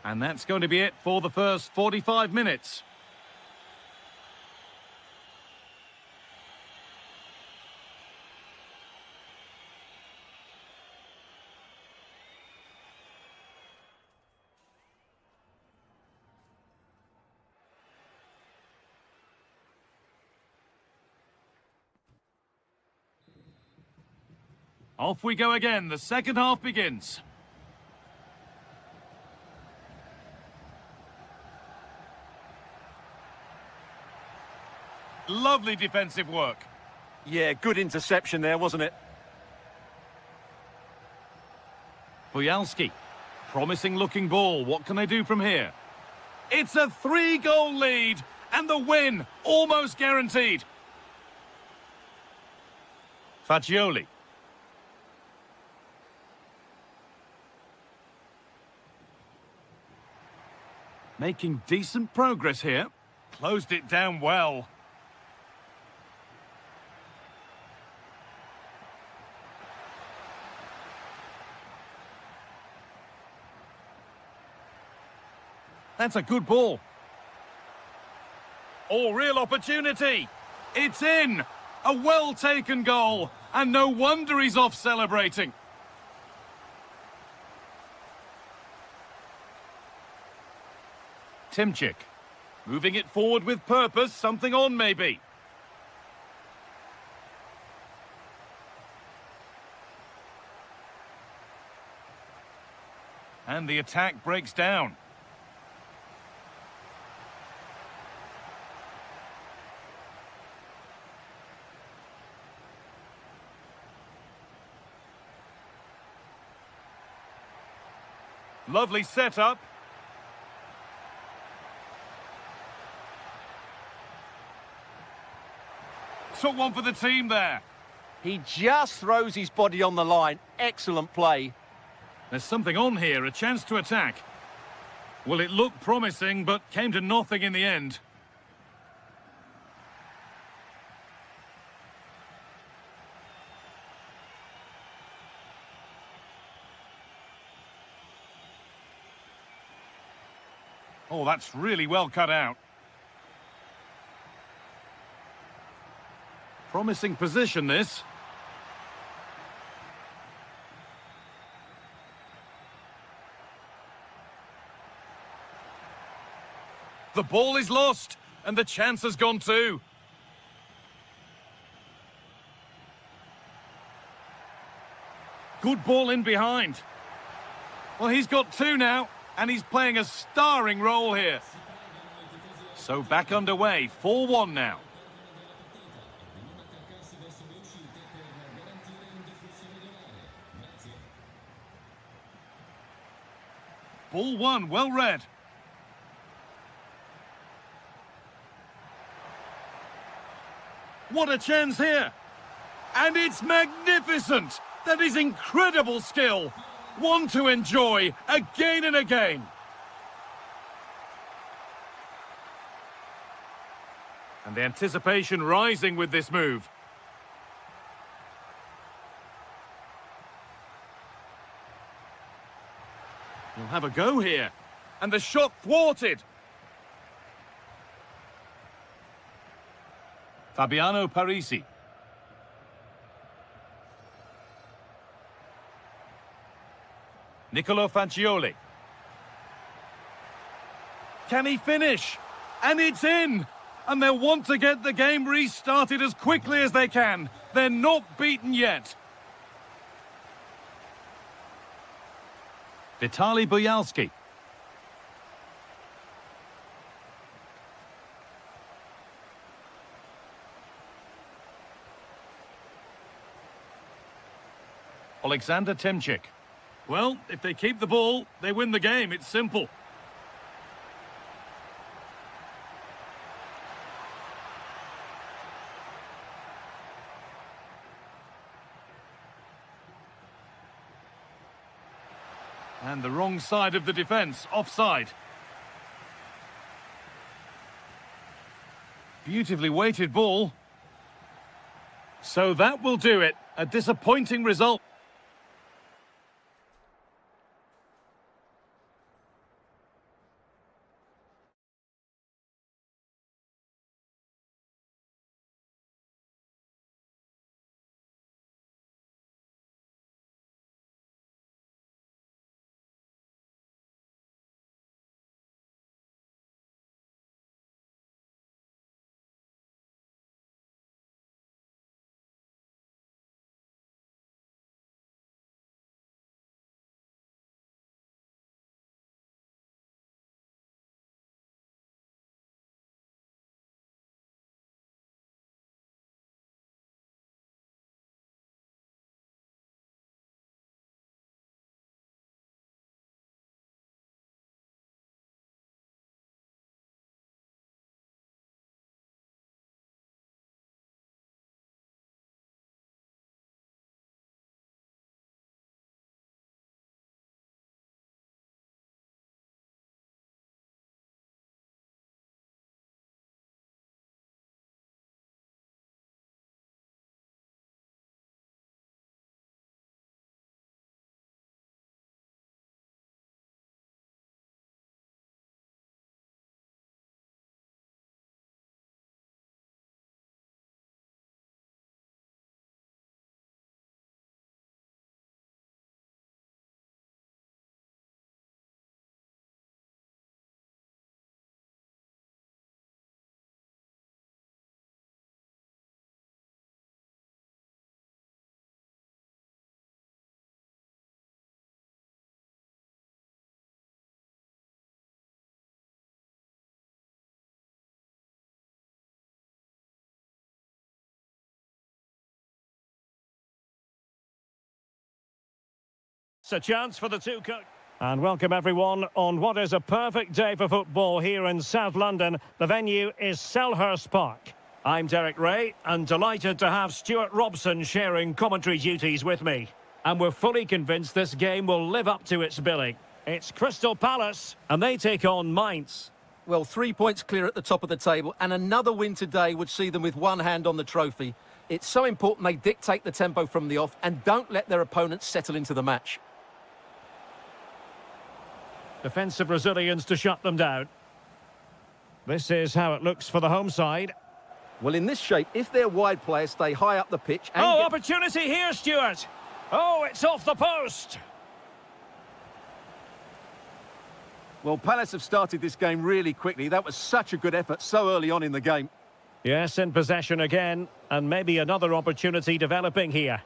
And that's going to be it for the first 45 minutes. Off we go again. The second half begins. Lovely defensive work. Yeah, good interception there, wasn't it? Bojalski. Promising looking ball. What can they do from here? It's a 3-goal lead, and the win almost guaranteed. Fagioli. Making decent progress here. Closed it down well. That's a good ball. Oh, real opportunity. It's in. A well-taken goal. And no wonder he's off celebrating. Timchik. Moving it forward with purpose. Something on, maybe. And the attack breaks down. Lovely setup. Took one for the team there. He just throws his body on the line. Excellent play. There's something on here, a chance to attack. Well, it looked promising, but came to nothing in the end. Oh, that's really well cut out. Promising position, this. The ball is lost, and the chance has gone too. Good ball in behind. Well, he's got two now. And he's playing a starring role here. So back underway, 4-1 now. Ball one, well read. What a chance here. And it's magnificent. That is incredible skill. One to enjoy again and again. And the anticipation rising with this move. He'll have a go here. And the shot thwarted. Fabiano Parisi. Nicolo Fagioli. Can he finish? And it's in! And they'll want to get the game restarted as quickly as they can. They're not beaten yet. Vitaly Buyalski. Alexander Timchik. Well, if they keep the ball, they win the game. It's simple. And the wrong side of the defence, offside. Beautifully weighted ball. So that will do it. A disappointing result. It's a chance for the two coaches. And welcome everyone on what is a perfect day for football here in South London. The venue is Selhurst Park. I'm Derek Ray and delighted to have Stuart Robson sharing commentary duties with me. And we're fully convinced this game will live up to its billing. It's Crystal Palace and they take on Mainz. Well, 3 points clear at the top of the table, and another win today would see them with one hand on the trophy. It's so important they dictate the tempo from the off and don't let their opponents settle into the match. Defensive resilience to shut them down. This is how it looks for the home side. Well, in this shape, if their wide players stay high up the pitch... and opportunity here, Stuart. Oh, it's off the post. Well, Palace have started this game really quickly. That was such a good effort so early on in the game. Yes, in possession again, and maybe another opportunity developing here.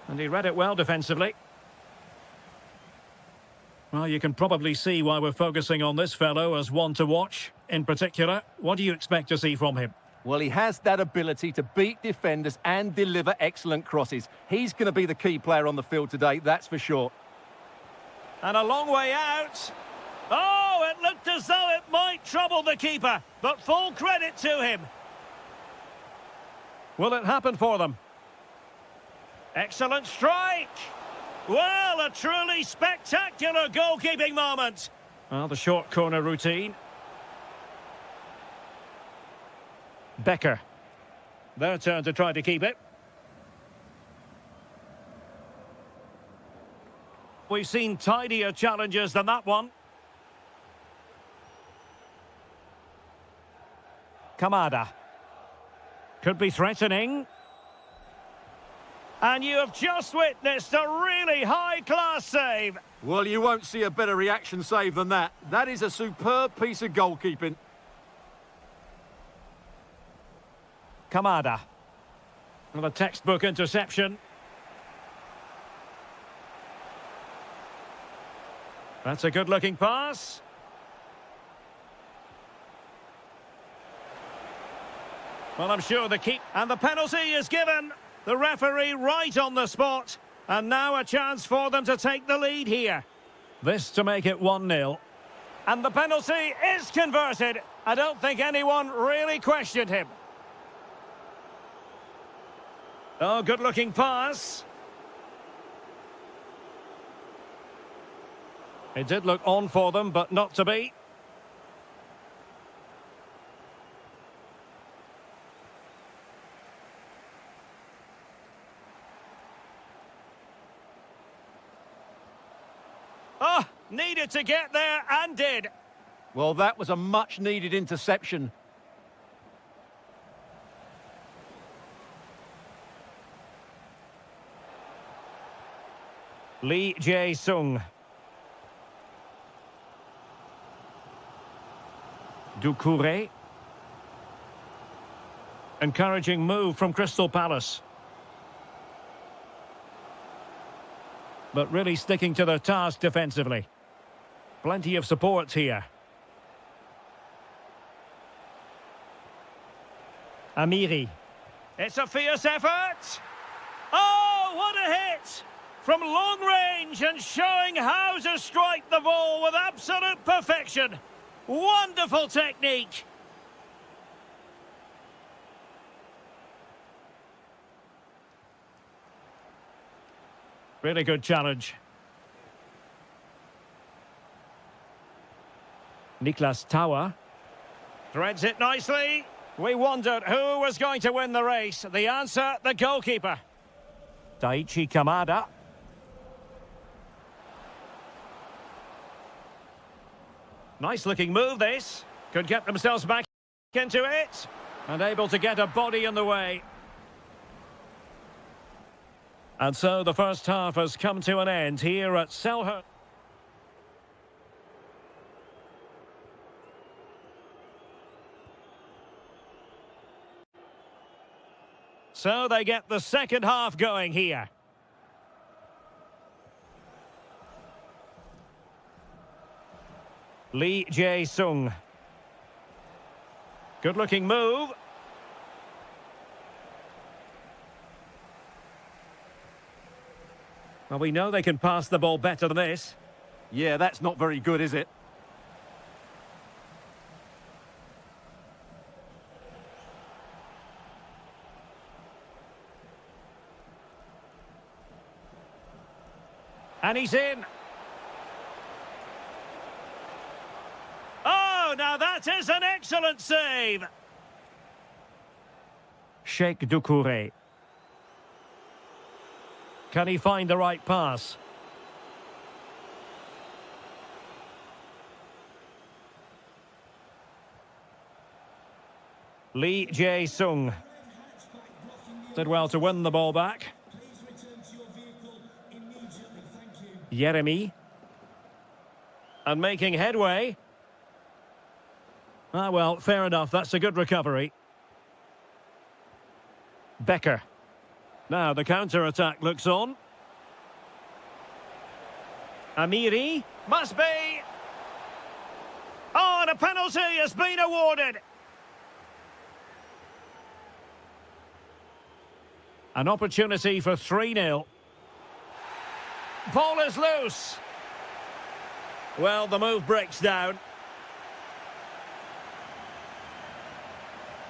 And he read it well defensively. Well, you can probably see why we're focusing on this fellow as one to watch. In particular, what do you expect to see from him? Well, he has that ability to beat defenders and deliver excellent crosses. He's going to be the key player on the field today, that's for sure. And a long way out. Oh, it looked as though it might trouble the keeper, but full credit to him. Will it happen for them? Excellent strike! Well, a truly spectacular goalkeeping moment. Well, the short corner routine. Becker. Their turn to try to keep it. We've seen tidier challenges than that one. Kamada. Could be threatening. And you have just witnessed a really high-class save. Well, you won't see a better reaction save than that. That is a superb piece of goalkeeping. Kamada. Well, a textbook interception. That's a good-looking pass. Well, I'm sure the keep... And the penalty is given. The referee right on the spot. And now a chance for them to take the lead here. This to make it 1-0. And the penalty is converted. I don't think anyone really questioned him. Oh, good-looking pass. It did look on for them, but not to be. Oh, needed to get there and did. Well, that was a much-needed interception. Lee Jae-sung. Doucouré. Encouraging move from Crystal Palace. But really sticking to their task defensively. Plenty of support here. Amiri. It's a fierce effort. Oh, what a hit! From long range and showing how to strike the ball with absolute perfection. Wonderful technique. Really good challenge. Niklas Tauer. Threads it nicely. We wondered who was going to win the race. The answer, the goalkeeper. Daichi Kamada. Nice looking move this. Could get themselves back into it. And able to get a body in the way. And so the first half has come to an end here at Selhurst. So they get the second half going here. Lee Jae-sung. Good looking move. Well, we know they can pass the ball better than this. Yeah, that's not very good, is it? And he's in. Oh, now that is an excellent save. Sheikh Doucouré. Can he find the right pass? Lee Jae-sung did well to win the ball back. Yeremy. And making headway. Ah, well, fair enough. That's a good recovery. Becker. Now the counter-attack looks on. Amiri. Must be. Oh, and a penalty has been awarded. An opportunity for 3-0. Ball is loose. Well, the move breaks down.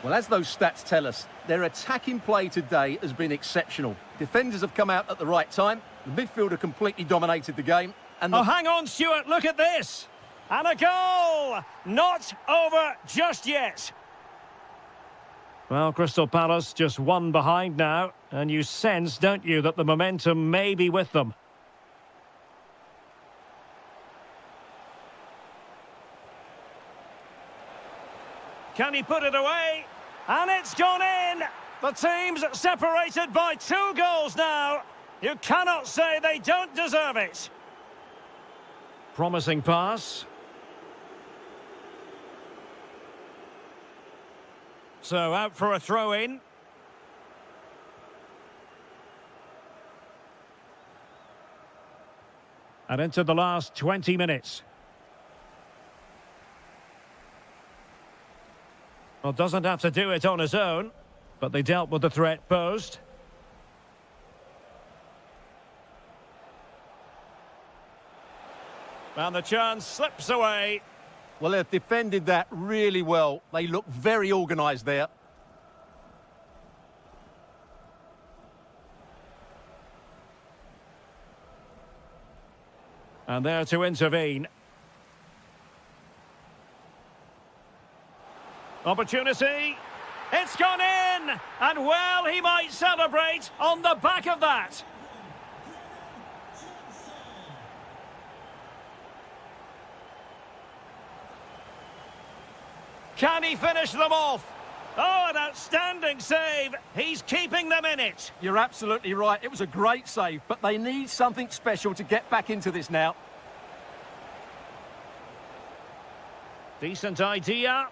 Well, as those stats tell us, their attacking play today has been exceptional. Defenders have come out at the right time. The midfielder completely dominated the game. And Oh, hang on, Stuart. Look at this. And a goal. Not over just yet. Well, Crystal Palace just one behind now. And you sense, don't you, that the momentum may be with them. Can he put it away? And it's gone in! The team's separated by 2 goals now. You cannot say they don't deserve it. Promising pass. So out for a throw-in. And into the last 20 minutes. Well, doesn't have to do it on his own, but they dealt with the threat posed. And the chance slips away. well, they've defended that really well. They look very organised there. And there to intervene. Opportunity. It's gone in! And well, he might celebrate on the back of that. Can he finish them off? Oh, an outstanding save. He's keeping them in it. You're absolutely right. It was a great save, but they need something special to get back into this now. Decent idea.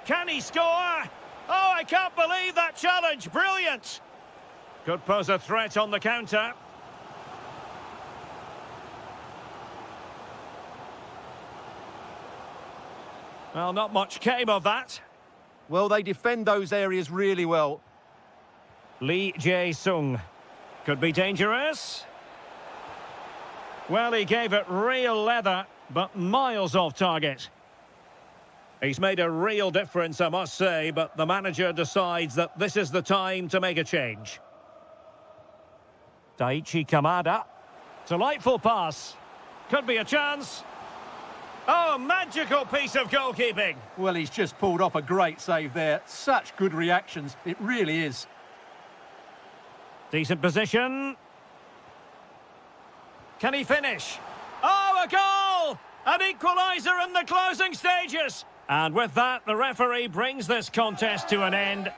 Can he score? Oh, I can't believe that challenge. Brilliant. Could pose a threat on the counter. Well, not much came of that. Well, they defend those areas really well. Lee Jae-sung. Could be dangerous. Well, he gave it real leather, but miles off target. He's made a real difference, I must say, but the manager decides that this is the time to make a change. Daichi Kamada. Delightful pass. Could be a chance. Oh, magical piece of goalkeeping. Well, he's just pulled off a great save there. Such good reactions. It really is. Decent position. Can he finish? Oh, a goal! An equaliser in the closing stages. And with that, the referee brings this contest to an end.